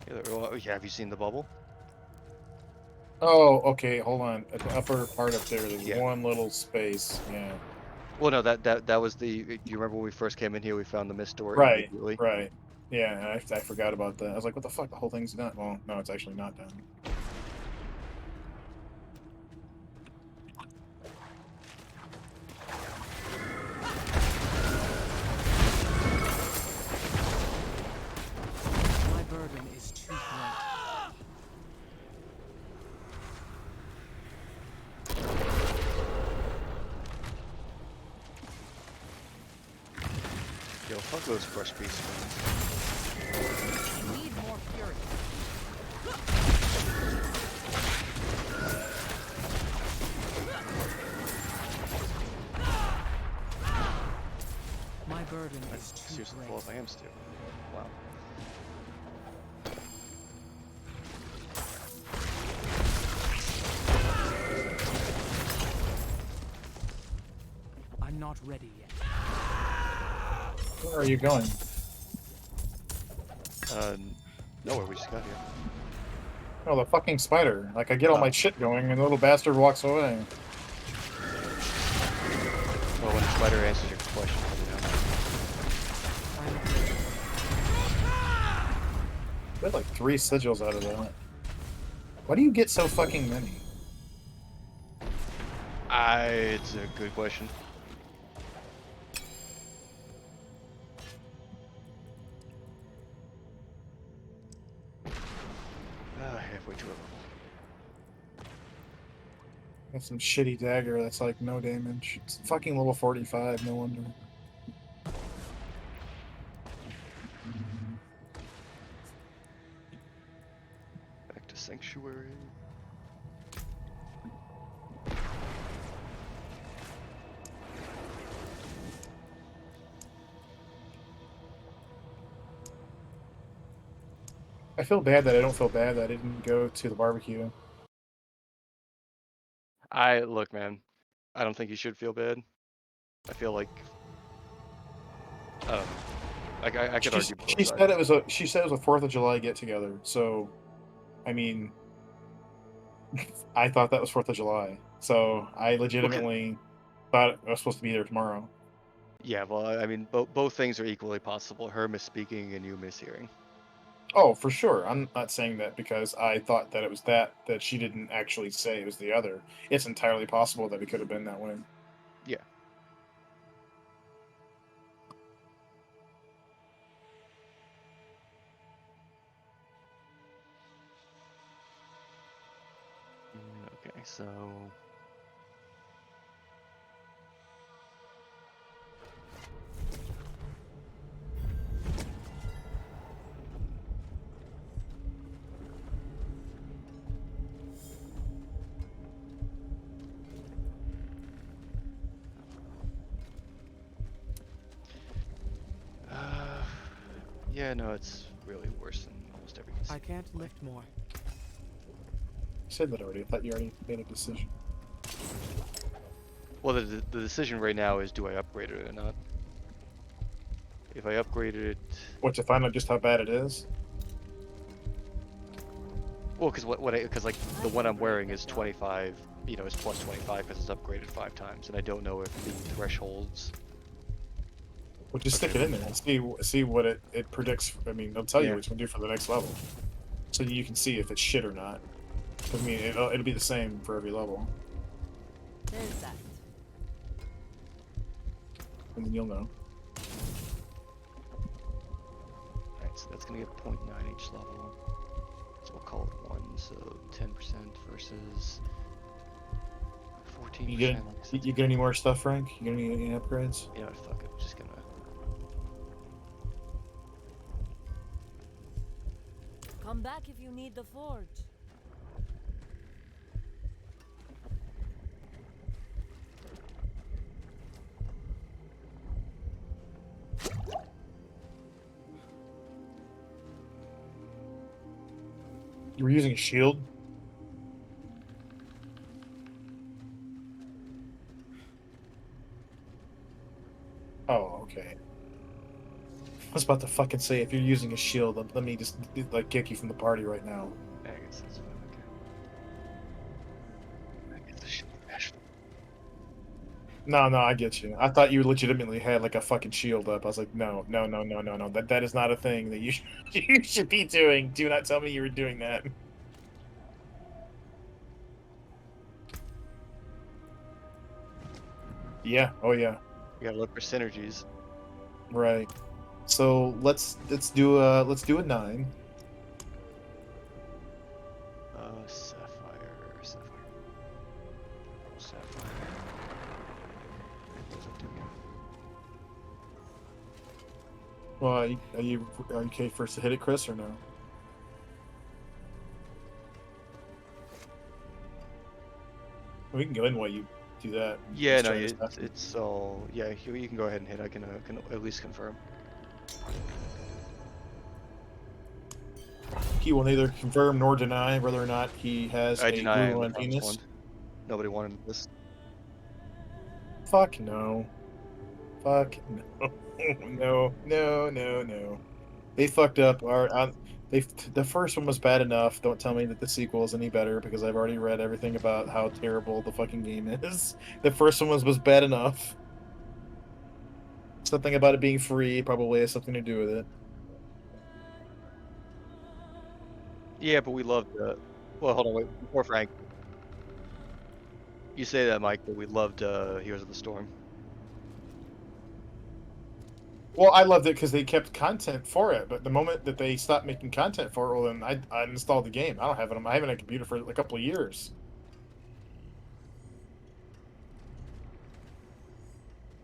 Yeah, well, yeah, have you seen the bubble? Oh, okay. Hold on. At the upper part up there, there's Yeah. one little space. Yeah. Well, no, that was the. You remember when we first came in here? We found the mist door Right. immediately. Right. Yeah, I forgot about that. I was like, what the fuck? The whole thing's done. Well, no, it's actually not done. My burden is too great. Yo, fuck those fresh piece spawns. Need more fury. My burden is too Seriously, great. full of lambs too. Wow. I'm not ready yet. Where are you going? Nowhere. We just got here. Oh, the fucking spider. Like, I get all Oh. my shit going, and the little bastard walks away. Well, when the spider answers your question, you know. I had like 3 sigils out of that. Why do you get so fucking many? It's a good question. Halfway to a level. Got some shitty dagger that's like no damage. It's fucking level 45, no wonder. Back to Sanctuary. I feel bad that I don't feel bad that I didn't go to the barbecue. Look, man. I don't think you should feel bad. I feel like, like I could argue both She sides. said it was a 4th of July get together. So, I mean, I thought that was 4th of July. So I legitimately thought I was supposed to be there tomorrow. Yeah, well, I mean, both things are equally possible. Her misspeaking and you mishearing. Oh, for sure. I'm not saying that because I thought that it was that she didn't actually say it was the other. It's entirely possible that it could have been that way. Yeah. Okay, so yeah, no, it's really worse than almost every I can't lift more. I said that already. I thought you already made a decision. Well, the decision right now is, do I upgrade it or not? If I upgraded it, What, to find out just how bad it is? well, because like the one I'm wearing is 25, you know, it's plus 25 because it's upgraded 5 times, and I don't know if the thresholds. Well, just stick Okay. it in there and see what it predicts. I mean, it'll tell you Yeah. what it's going to do for the next level. So you can see if it's shit or not. I mean, it'll be the same for every level. There's that. And then you'll know. Alright, so that's gonna get 0.9 each level. So we'll call it 1, so 10% versus 14%. You get, I guess that's you get any more stuff, Frank? You get any upgrades? You know what, fuck it, I'm just gonna... Come back if you need the forge. You were using a shield? Oh, okay. I was about to fucking say, if you're using a shield, let me just like kick you from the party right now. I guess that's fine. Okay. I get the shit bashed. No, I get you. I thought you legitimately had like a fucking shield up. I was like, no. That is not a thing that you you should be doing. Do not tell me you were doing that. Yeah. Oh yeah. You gotta look for synergies. Right. So let's do a 9. Sapphire. What's it doing? Well, are you okay first to hit it, Chris, or no? We can go in while you do that. Yeah, Just no, try to stop. it's all. Yeah, you can go ahead and hit. I can at least confirm. He will neither confirm nor deny whether or not he has I a deny glue on on the first penis. one. Nobody wanted this. Fuck no. Fuck no. No. They fucked up. The first one was bad enough. Don't tell me that the sequel is any better because I've already read everything about how terrible the fucking game is. The first one was bad enough. Something about it being free probably has something to do with it. Yeah, but we loved. Well, hold on, wait. Before Frank, you say that, Mike, but we loved Heroes of the Storm. Well, I loved it because they kept content for it, but the moment that they stopped making content for it, well, then I installed the game. I don't have it. I haven't had a computer for a couple of years.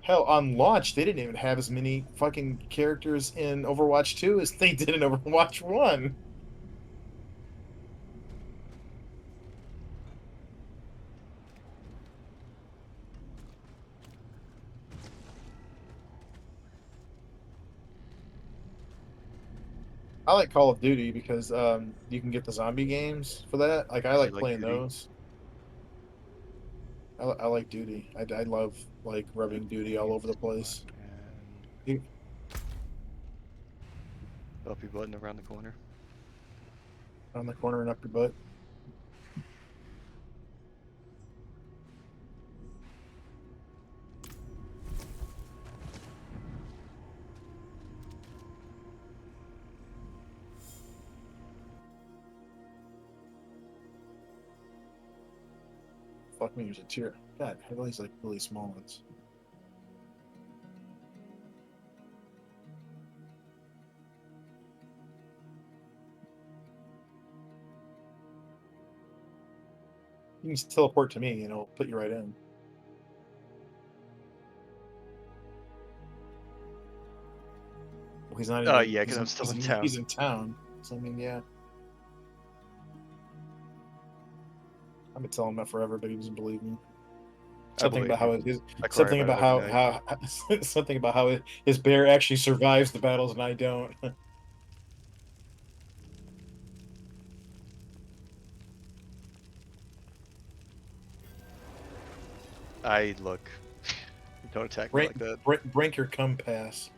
Hell, on launch, they didn't even have as many fucking characters in Overwatch 2 as they did in Overwatch 1. I like Call of Duty because you can get the zombie games for that. Like I like like playing Duty? those. I like Duty. I love like rubbing Duty all over the place. And up your button around the corner. On the corner and up your butt. Fuck me, there's a tear. God, I have all these like really small ones. You can just teleport to me and it'll put you right in. Well, he's not even. Yeah, 'cause he's I'm still in he's town. He's in town. So I mean, yeah. I've been telling him that forever, but he doesn't believe me. Something believe about how you. his I cry something about it every how night. something about how his bear actually survives the battles and I don't. Look. Don't attack me like that. Brink your cum pass.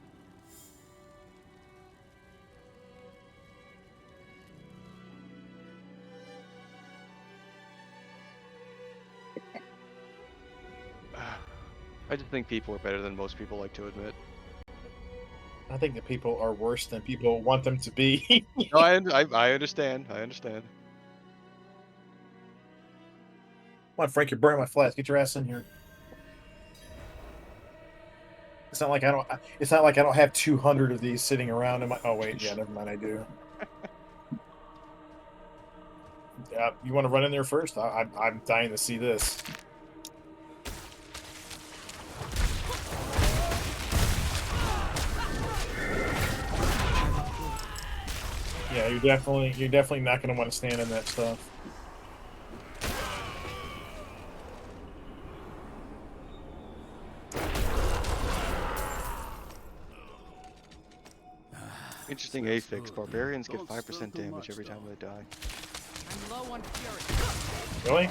I just think people are better than most people like to admit. I think that people are worse than people want them to be. No, I understand. I understand. Come on, Frank, you're burning my flask. Get your ass in here. It's not like I don't. It's not like I don't have 200 of these sitting around in my. Oh wait, yeah, never mind. I do. Yeah, you want to run in there first? I'm dying to see this. Yeah, you're definitely not gonna want to stand in that stuff. Interesting affix. Barbarians get 5% damage every time they die. I'm low on fury. Really?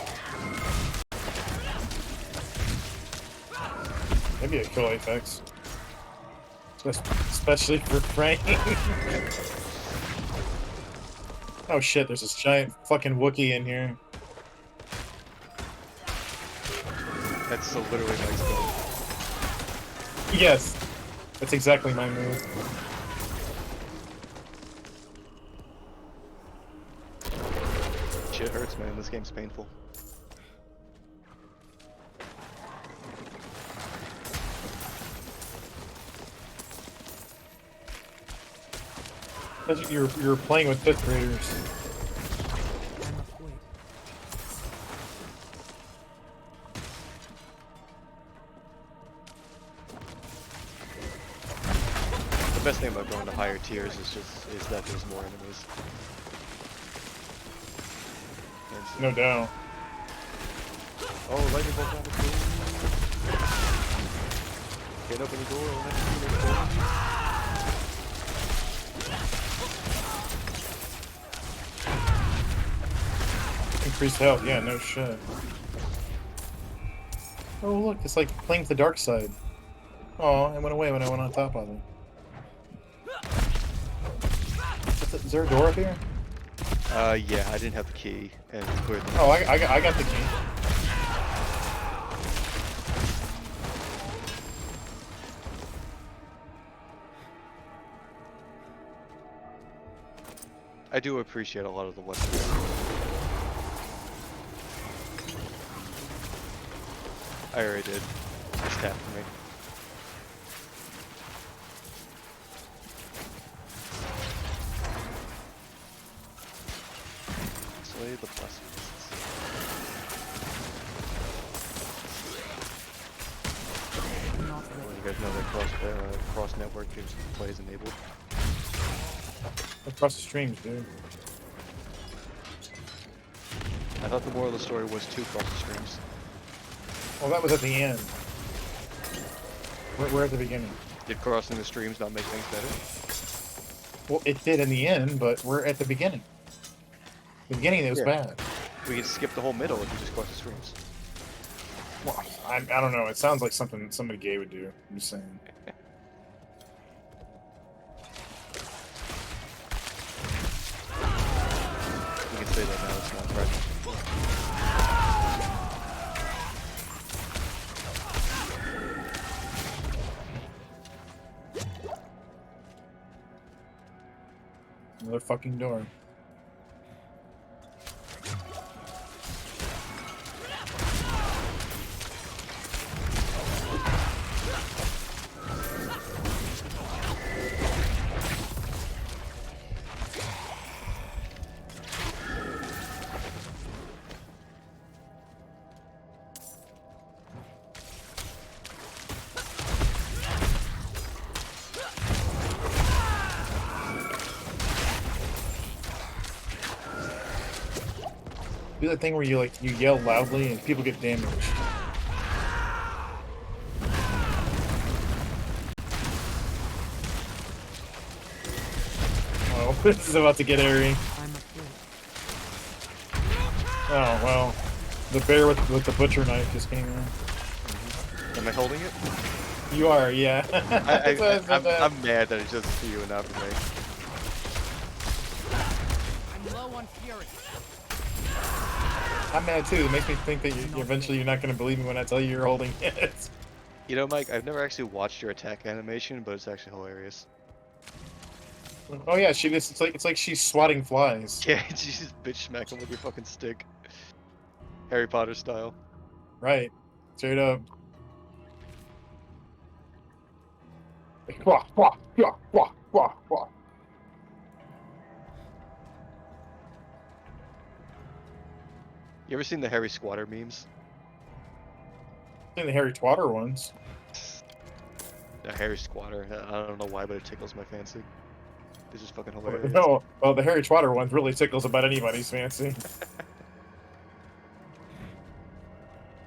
Maybe a kill Apex. Especially for Frank. Oh shit, there's this giant fucking Wookiee in here. That's literally my skill. Yes. That's exactly my move. Shit hurts, man. This game's painful. You're playing with 5th graders. I must wait. The best thing about going to higher tiers is that there's more enemies. And No doubt. oh, lightning bolt down the door. Can't open the door. I'll have to open the door. Increased health, yeah, no shit. Oh look, it's like playing with the dark side. Oh, it went away when I went on top of it. Is there a door up here? Yeah, I didn't have the key and cleared the Oh, I got the key. I do appreciate a lot of the weapons. I already did. Just tap for me. Slay the blessed beasts. Not Well, ready. you guys know that cross network play is enabled. Across the streams, dude. I thought the moral of the story was to cross the streams. Well, that was at the end. We're at the beginning. Did crossing the streams not make things better? Well, it did in the end, but we're at the beginning. The beginning, it was Yeah. bad. We can skip the whole middle if you just cross the streams. Well, I don't know. It sounds like something somebody gay would do. I'm just saying. We can say that now, it's not right. Another fucking door. Do that thing where you you yell loudly and people get damaged. Oh, this is about to get airy. I must wait. Oh well, the bear with the butcher knife just came in. Am I holding it? You are, yeah. That's what I said that. I'm mad that it's just for you and not for me. I'm low on fury. I'm mad too. It makes me think that eventually you're not going to believe me when I tell you you're holding it. You know, Mike, I've never actually watched your attack animation, but it's actually hilarious. Oh yeah, she just it's like she's swatting flies. Yeah, you just bitch smack him with your fucking stick. Harry Potter style. Right. Straight up. Wah, wah, wah, wah, wah, wah. You ever seen the Harry Squatter memes? In the Harry Twatter ones. The Harry Squatter. I don't know why, but it tickles my fancy. It's just fucking hilarious. No, well, the Harry Trotter one really tickles about anybody's fancy.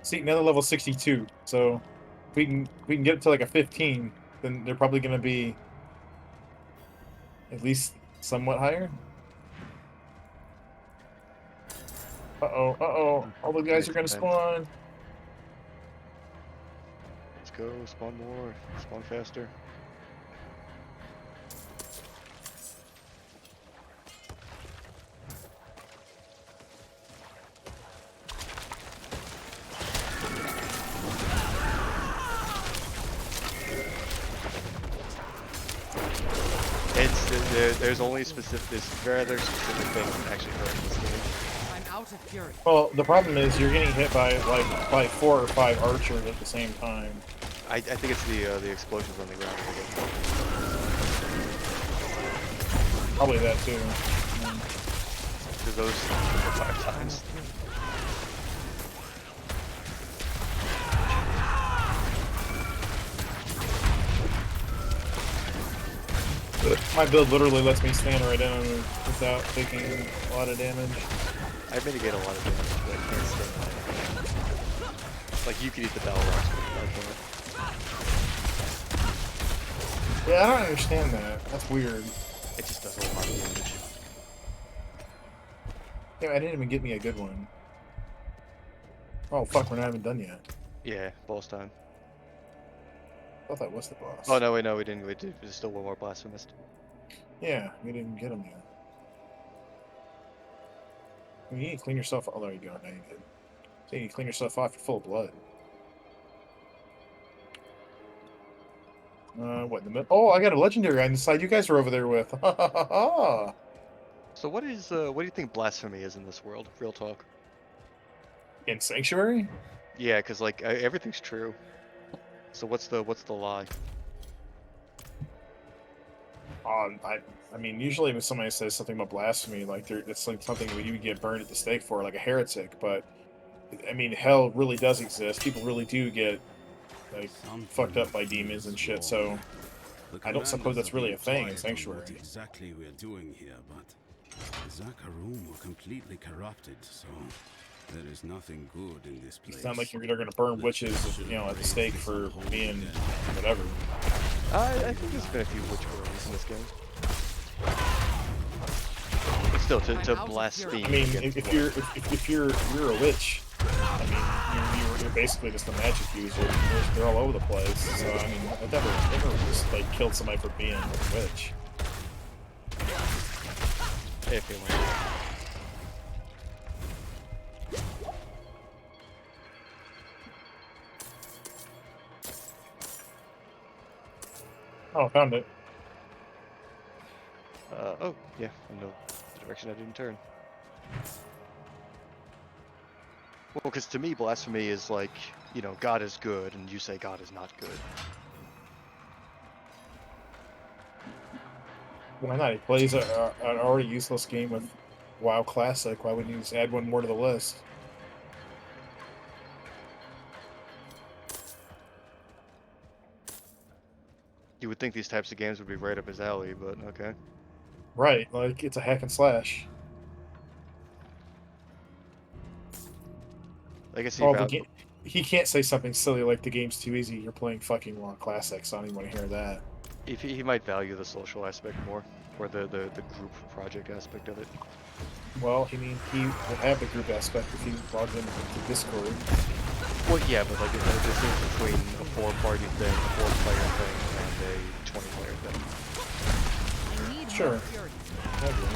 See, another level 62. So if we can get it to like a 15, then they're probably going to be at least somewhat higher. Uh-oh, uh-oh. All the guys are going to spawn. Let's go. Spawn more. Spawn faster. There's only specific, there's very specific things that actually hurt in this game. I'm out of fury. Well, the problem is you're getting hit by like 4 or 5 archers at the same time. I think it's the explosions on the ground that get hurt. Probably that too. Because those hit 5 times. My build literally lets me stand right in without taking a lot of damage. I mitigate a lot of damage, but I can't stand that. Like, you could eat the battle rocks, but I can't. Yeah, I don't understand that. That's weird. It just does a lot of damage. Yeah, I didn't even get me a good one. Oh fuck, we're not even done yet. Yeah, boss time. I thought that was the boss. Oh no, wait, no, we didn't. There's still one more blasphemist. Yeah, we didn't get him yet. You need to clean yourself. Oh, there you go. Now you good. So you need to clean yourself off. You're full of blood. What in the middle? Oh, I got a legendary on the side. You guys are over there with. Ha ha ha ha. So what do you think blasphemy is in this world? Real talk. In Sanctuary? Yeah, because like everything's true. So what's the lie? I mean, usually when somebody says something about blasphemy, like it's like something that you would get burned at the stake for, like a heretic. But I mean, hell really does exist. People really do get like fucked up by demons and shit. So I don't suppose that's really a thing in Sanctuary. What exactly we're doing here, but the Zakarum were completely corrupted, so there is nothing good in this place. It's not like they're going to burn witches, you know, at the stake for being whatever. I think there's been a few witch burnings in this game. But still, to blaspheme. I mean, if you're a witch, I mean, you're basically just a magic user. They're all over the place. So I mean, I've never just like killed somebody for being a witch. If you want. Oh, I found it. Oh, yeah, I know the direction I didn't turn. Well, because to me, blasphemy is like, you know, God is good, and you say God is not good. Why not? He plays an already useless game with WoW Classic. Why wouldn't you just add one more to the list? You would think these types of games would be right up his alley, but okay. Right, like it's a hack and slash. I guess he can't say something silly like the game's too easy. You're playing fucking WoW Classic, so I don't even want to hear that. if he might value the social aspect more, or the group project aspect of it. Well, I mean, he would have the group aspect if he logged into Discord. Well, yeah, but like the difference between a 4-party thing, a 4-player thing, and a 20-player thing. Sure. I agree.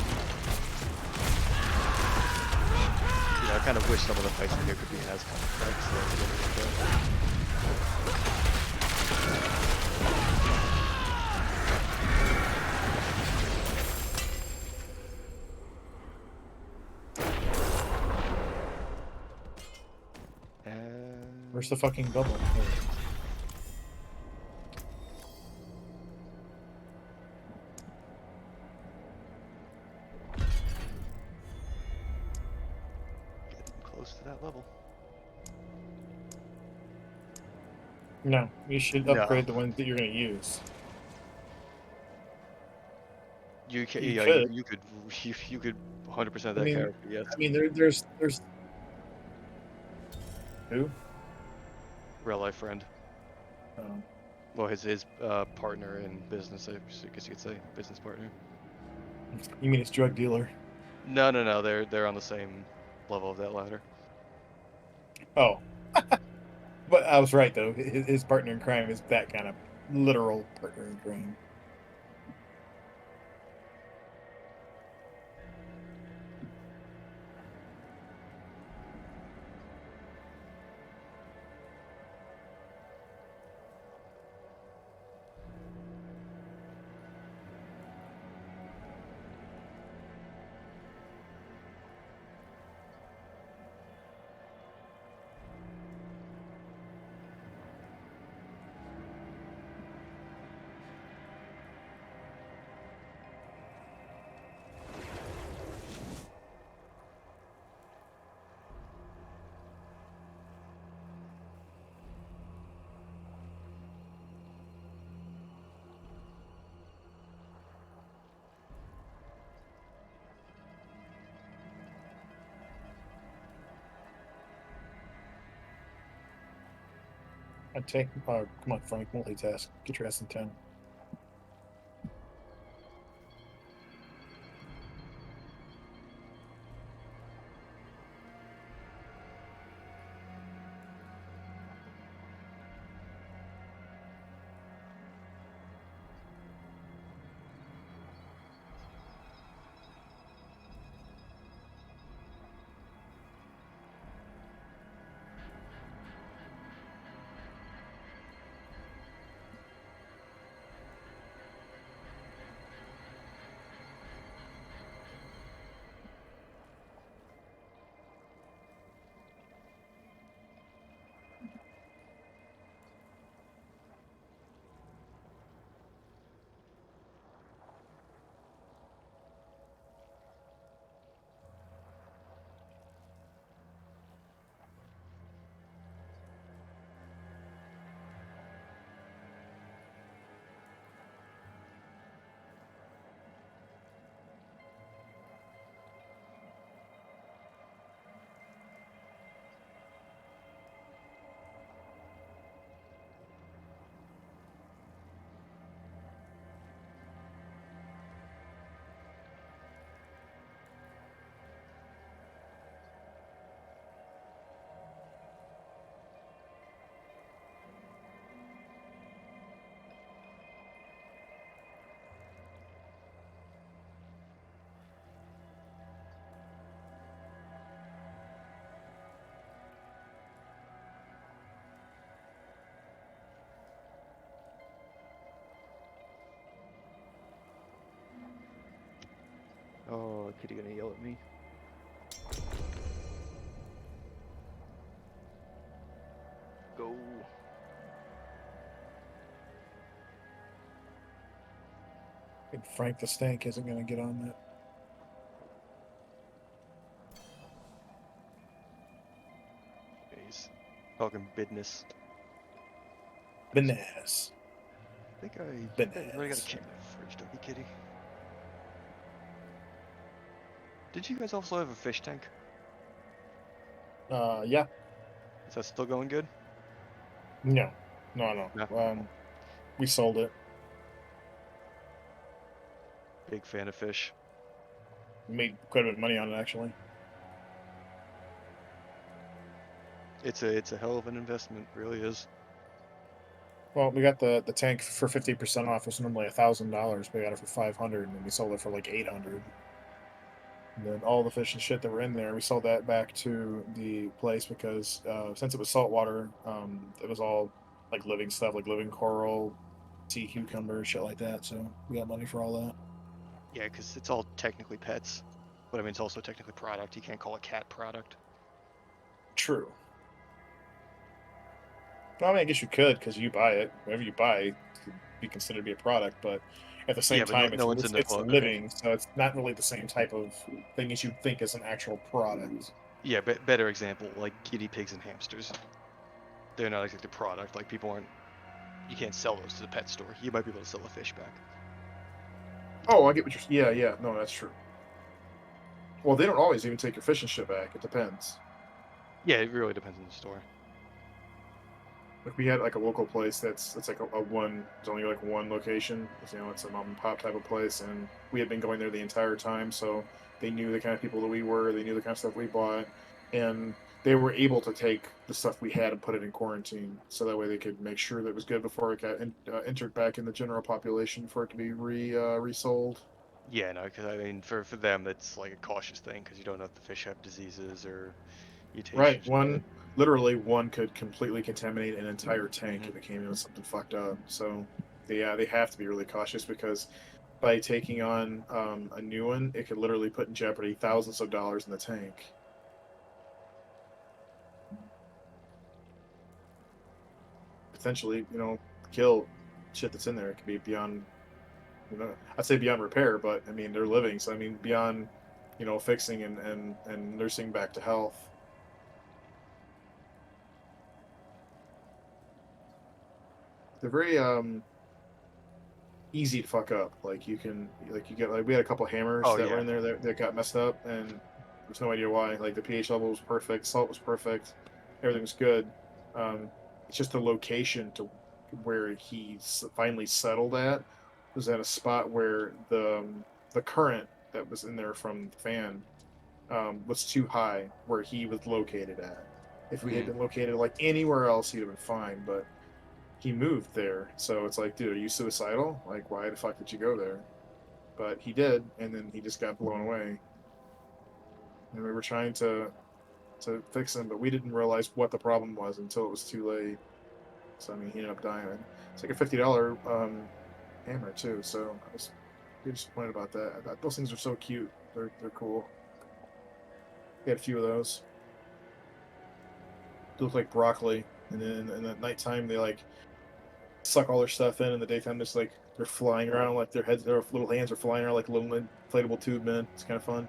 You know, I kind of wish some of the fights in here could be as kind of fights. Where's the fucking bubble? Getting close to that level. No, you should upgrade the ones that you're going to use. You can, You yeah, could. you could 100% I that mean, character. Yes. I mean, there's who? Real life friend. Um, Well, his partner in business, I guess you could say, business partner. you mean his drug dealer? No. They're on the same level of that ladder. Oh, but I was right though. His partner in crime is that kind of literal partner in crime. I'd take. Come on, Frank. Multitask. Get your ass in 10. Oh, Kitty gonna yell at me. Go. And Frank the Stank isn't going to get on that. He's talking business. Bananas. I think I already got a Bananas. can in the fridge, don't you, Kitty? Did you guys also have a fish tank? Yeah. Is that still going good? No. No. We sold it. Big fan of fish. We made quite a bit of money on it, actually. It's a hell of an investment, really is. Well, we got the tank for 50% off. It was normally $1,000. We got it for 500, and then we sold it for like 800. And then all the fish and shit that were in there, we sold that back to the place because since it was saltwater, it was all like living stuff, like living coral, sea cucumber, shit like that. So we got money for all that. Yeah, because it's all technically pets, but I mean it's also technically product. You can't call a cat product. True. Well, I mean, I guess you could because you buy it. Whatever you buy could be considered to be a product, but at the same Yeah, but no, time, no one's in there. it's living, so it's not really the same type of thing as you think is an actual product. Yeah, better example, like guinea pigs and hamsters. They're not exactly product. Like people aren't. You can't sell those to the pet store. You might be able to sell a fish back. Oh, I get what you're. Yeah. No, that's true. Well, they don't always even take your fishing shit back. It depends. Yeah, it really depends on the store. Like we had like a local place that's it's like a one. It's only like one location. It's a mom and pop type of place, and we had been going there the entire time, so they knew the kind of people that we were. They knew the kind of stuff we bought, and they were able to take the stuff we had and put it in quarantine, so that way they could make sure that it was good before it got entered back in the general population for it to be resold. Yeah, no, because I mean, for them, it's like a cautious thing because you don't know if the fish have diseases or Right. mutations. Literally one could completely contaminate an entire tank Mhm. if it came in with something fucked up. So, they have to be really cautious because by taking on a new one, it could literally put in jeopardy thousands of dollars in the tank. Potentially, kill shit that's in there. It could be beyond, I'd say beyond repair, but I mean, they're living. So, I mean, beyond, fixing and nursing back to health. They're very, easy to fuck up. Like you get like we had a couple hammers Oh that were yeah. in there that got messed up, and there's no idea why. Like the pH level was perfect, salt was perfect, everything was good. It's just the location to where he finally settled at was at a spot where the current that was in there from the fan was too high where he was located at. If we had Mhm. been located like anywhere else, he'd have been fine, but he moved there. So it's like, dude, are you suicidal? Like, why the fuck did you go there? But he did, and then he just got blown away. And we were trying to fix him, but we didn't realize what the problem was until it was too late. So I mean, he ended up dying. It's like a $50 hammer too. So I was pretty disappointed about that. Those things are so cute. They're cool. We had a few of those. They look like broccoli, and then in the nighttime they like suck all their stuff in the daytime. Just like they're flying around, like their little hands are flying around like little inflatable tube men. It's kind of fun.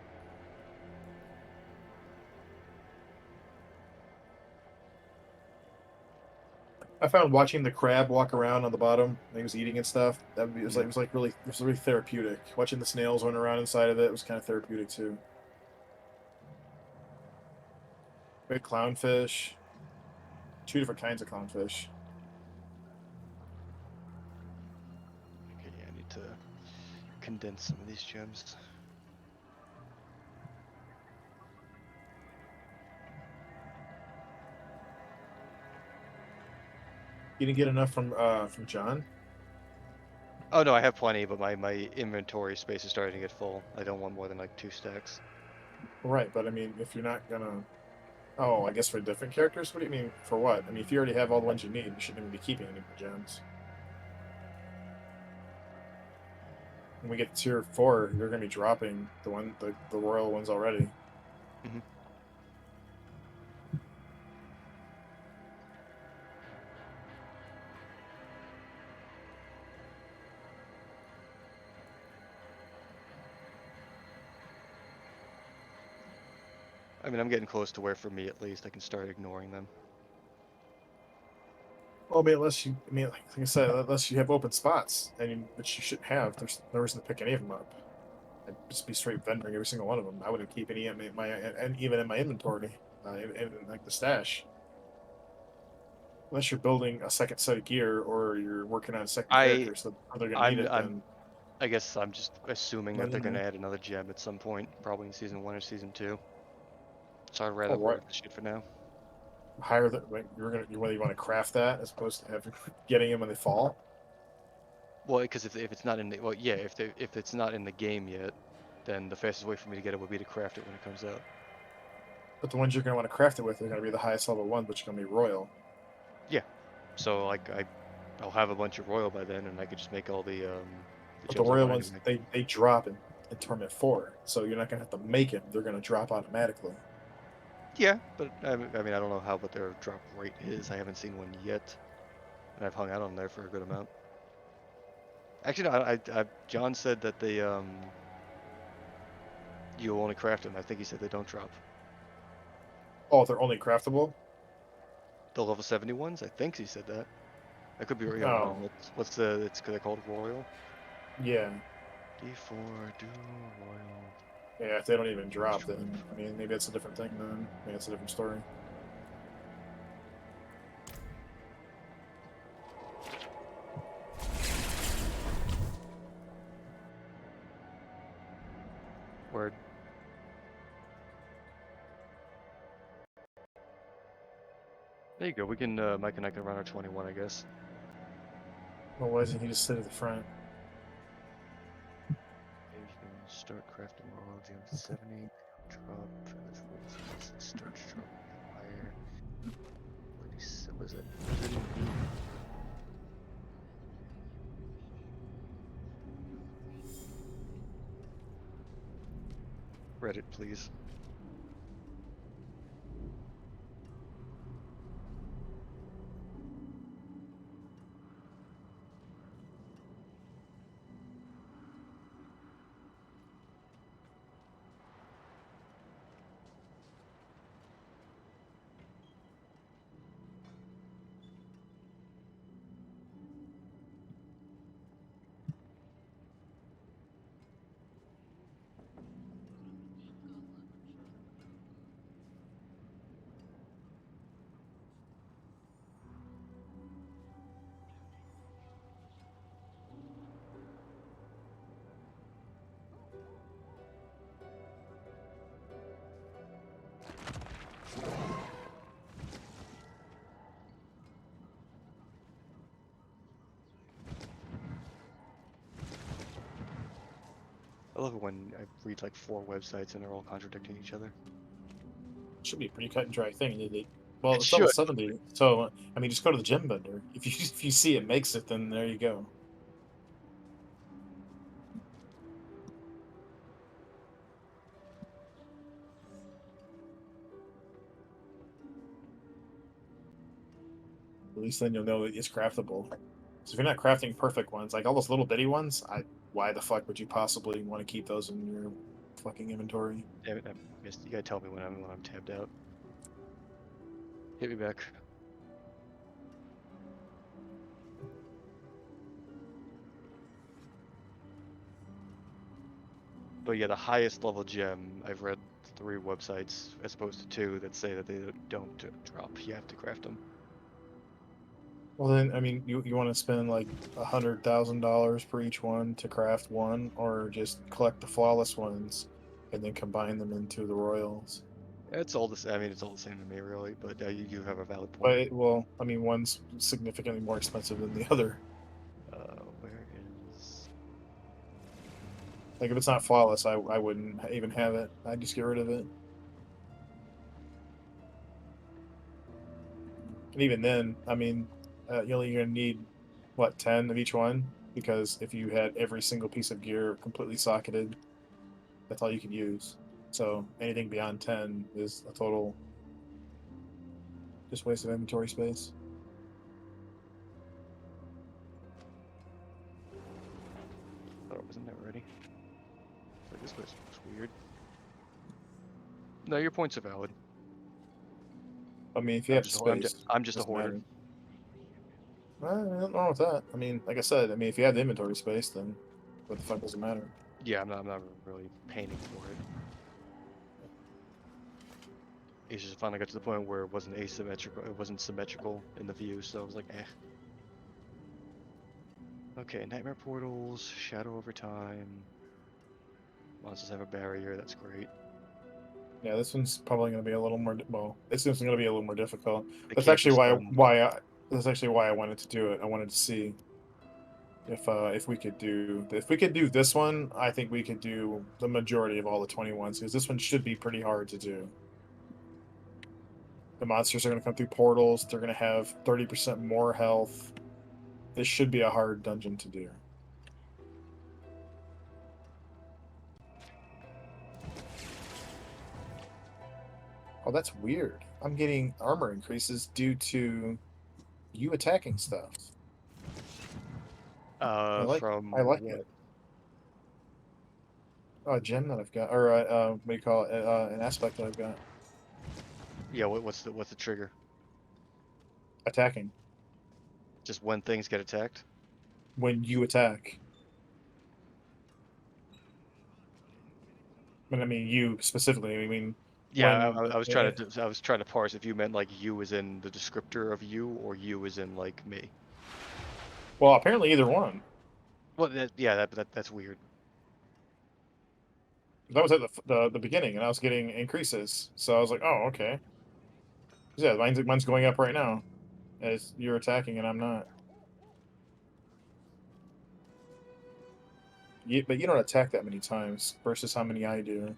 I found watching the crab walk around on the bottom, and he was eating and stuff. Mhm. It was really therapeutic. Watching the snails run around inside of it was kind of therapeutic too. We had clownfish, two different kinds of clownfish. Okay, yeah, I need to condense some of these gems. You didn't get enough from John. Oh no, I have plenty, but my inventory space is starting to get full. I don't want more than like 2 stacks. Right, but I mean, if you're not gonna, oh, I guess for different characters. What do you mean for what? I mean, if you already have all the ones you need, you shouldn't even be keeping any more gems. When we get to tier 4, you're gonna be dropping the royal ones already. Mhm. I mean, I'm getting close to where, for me at least, I can start ignoring them. Well, I mean, like I said, unless you have open spots, which you shouldn't have, there's no reason to pick any of them up. I'd just be straight vendoring every single one of them. I wouldn't keep any in my and even in my inventory, in like the stash. Unless you're building a second set of gear or you're working on a second I, character, so they're gonna need I'm, it. I'm, Then I guess I'm just assuming no, that no, they're gonna no. add another gem at some point, probably in season 1 or season 2. So I'd rather Oh, right. hoard the shit for now. Higher that like, you whether you want to craft that as opposed to having getting them when they fall. Well, because if it's not in the, well, yeah, if it's not in the game yet, then the fastest way for me to get it would be to craft it when it comes out. But the ones you're gonna want to craft it with are gonna be the highest level ones, which are gonna be royal. Yeah. So like I'll have a bunch of royal by then, and I could just make all the But the gems I royal want ones anyway. they drop in Torment 4, so you're not gonna have to make them. They're gonna drop automatically. Yeah, but I mean I don't know how what their drop rate is. I haven't seen one yet, and I've hung out on there for a good amount. Actually, no, John said that they you only craft them. I think he said they don't drop. Oh, they're only craftable. The level 70 ones. I think he said that. I could be Oh, wrong. What's the? It's they're called royal. yeah. D4, do royal. Yeah, if they don't even drop, then I mean maybe it's a different thing. Then maybe it's a different story. Word. There you go. We can, Mike and I can run our 21, I guess. Well, why doesn't he just sit at the front? Okay, you can start crafting all of the 70. Drop. Start drop higher. What was it? What does it even mean? Reddit, please. I love it when I read like 4 websites and they're all contradicting each other. Should be a pretty cut and dry thing. Well, It it's level should. 70, so I mean, just go to the gem vendor. If you see it makes it, then there you go. At least then you'll know that it's craftable. So if you're not crafting perfect ones, like all those little bitty ones, why the fuck would you possibly want to keep those in your fucking inventory? Damn it, I missed. You gotta tell me when I'm tabbed out. Hit me back. But yeah, the highest level gem, I've read 3 websites as opposed to 2 that say that they don't drop. You have to craft them. Well, then, I mean, you want to spend like $100,000 per each one to craft one, or just collect the flawless ones and then combine them into the royals. It's all the same. I mean, it's all the same to me, really. But you have a valid But point. well, I mean, one's significantly more expensive than the other. Where is? Like if it's not flawless, I wouldn't even have it. I'd just get rid of it. And even then, I mean, you're only gonna need what 10 of each one, because if you had every single piece of gear completely socketed, that's all you could use. So anything beyond 10 is a total just waste of inventory space. Oh, wasn't that ready? Like this place looks weird. No, your points are valid. I mean, if you I'm have just, space, I'm just a doesn't hoarder. matter. Well, nothing wrong with that. I mean, like I said, I mean, if you have the inventory space, then what the fuck does it matter? Yeah, I'm not really painting for it. It's just finally got to the point where it wasn't asymmetrical. It wasn't symmetrical in the view, so I was like, eh. Okay, nightmare portals, shadow over time. Monsters have a barrier. That's great. Yeah, this one's probably going to be a little more. Well, this one's going to be a little more difficult. They That's can't actually just why run. that's actually why I wanted to do it. I wanted to see if we could do this one. I think we could do the majority of all the 21s, because this one should be pretty hard to do. The monsters are going to come through portals. They're going to have 30% more health. This should be a hard dungeon to do. Oh, that's weird. I'm getting armor increases due to you attacking stuff. I like From what? what? A gem that I've got, or what do you call it? An aspect that I've got. Yeah, what's the trigger? Attacking. Just when things get attacked? When you attack. But I mean, you specifically. I mean, Yeah, when I was trying to I was trying to parse if you meant like you as in the descriptor of you, or you as in like me. well, apparently either one. Well, yeah, that's weird. That was at the beginning, and I was getting increases. So I was like, oh, okay. Yeah, mine's going up right now, as you're attacking and I'm not. But you don't attack that many times versus how many I do.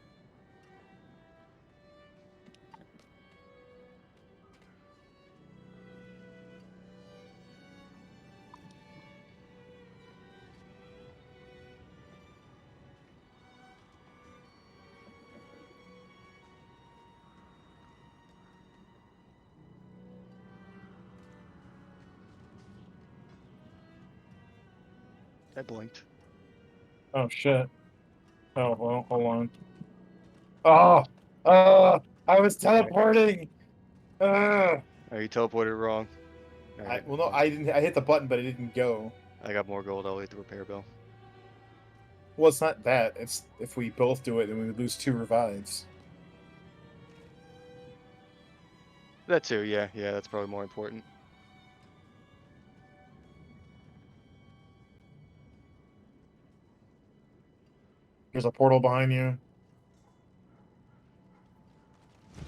I blinked. Oh shit. Oh well, hold on. Oh, oh! I was teleporting. Ah! Oh, you teleported wrong. Alright, Well, no, I didn't. I hit the button, but it didn't go. I got more gold. I'll hit the repair bill. Well, it's not that. It's if we both do it, then we would lose 2 revives. That too, yeah, that's probably more important. There's a portal behind you.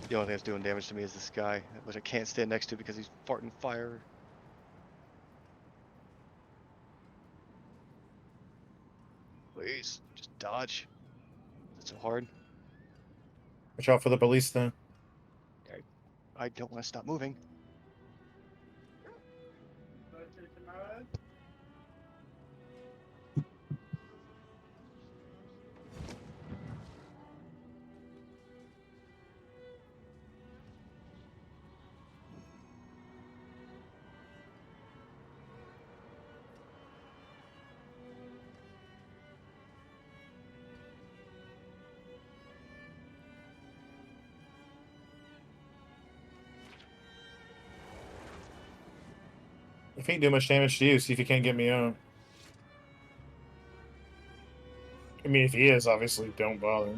The only thing that's doing damage to me is this guy, which I can't stand next to because he's farting fire. Please, just dodge. It's so hard. Watch out for the ballista. I don't want to stop moving. If he ain't doing much damage to you, see if he can't get me out. I mean, if he is, obviously, don't bother.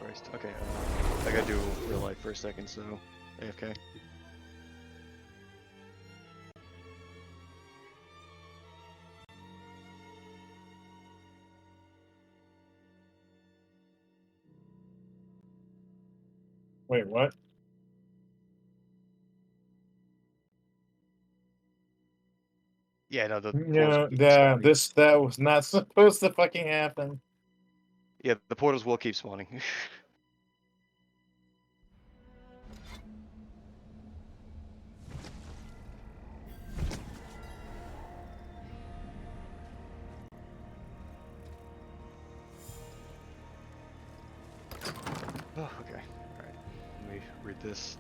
Christ. Okay, I gotta do real life for a second, so AFK. Wait, what? Yeah, no, the portals No, keep yeah, spawning. that was not supposed to fucking happen. Yeah, the portals will keep spawning. Oh, okay. Alright. Let me read this.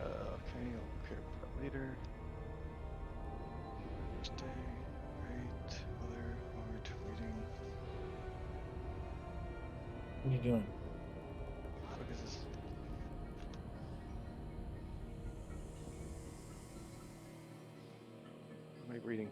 Okay, I'll care about that later. Stay, wait, other, art, reading. What are you doing? What the fuck is this? What am I reading?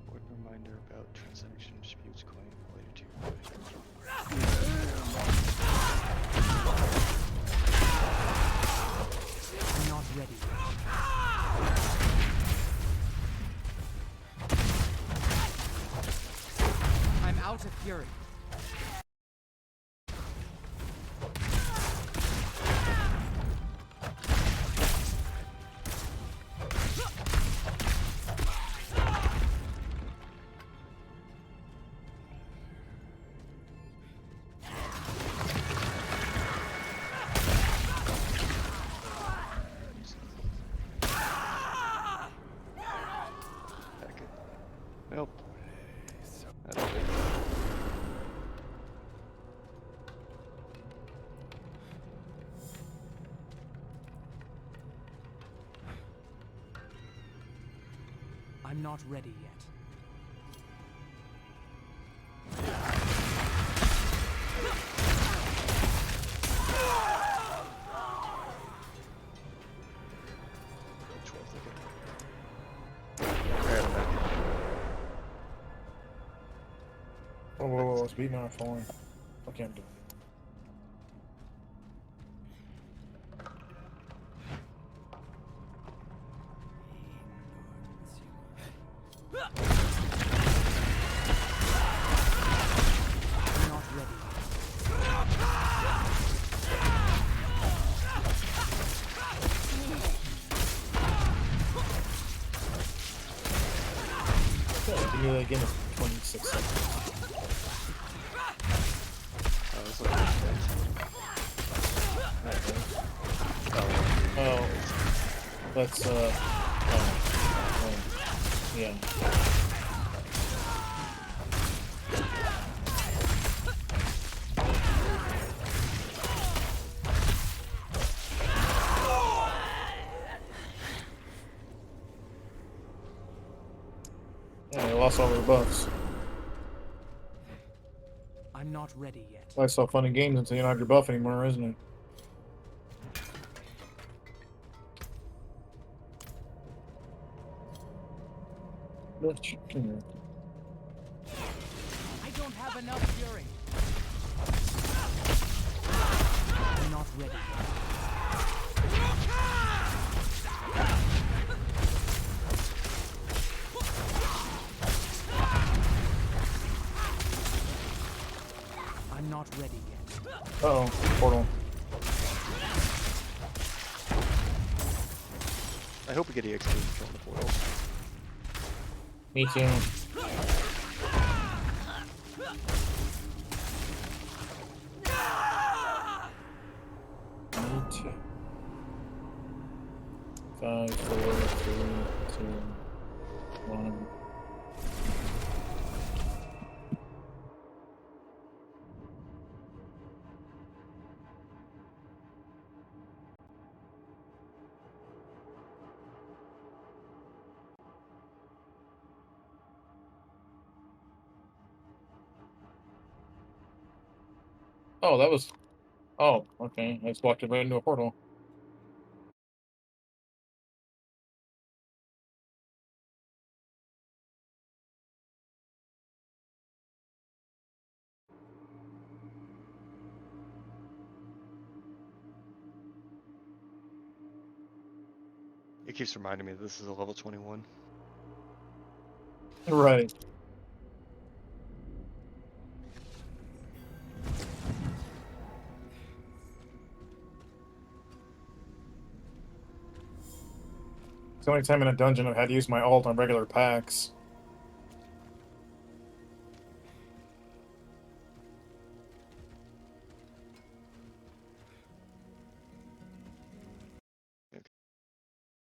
What reminder about transaction disputes claim related to I'm not ready. I'm out of fury. Nope. I don't think. I'm not ready yet. Which one's looking? Alright, I'm back. Whoa, it's beating my phone. I can't do it. I'm not ready yet. Yeah, give me that again in 26 seconds. Oh, this looks like Oh, let's, yeah. Yeah, they lost all their buffs. I'm not ready yet. That's so fun in games until you don't have your buff anymore, isn't it? The chicken. I don't have enough fury. I'm not ready yet. I'm not ready yet. Uh-oh, portal. I hope we get EXP from the portal. Me too. Me too. 5, 4, 3, 2, 1. Oh, that was. Oh, okay. I just walked right into a portal. It keeps reminding me that this is a level 21. Right. It's the only time in a dungeon I've had to use my ult on regular packs.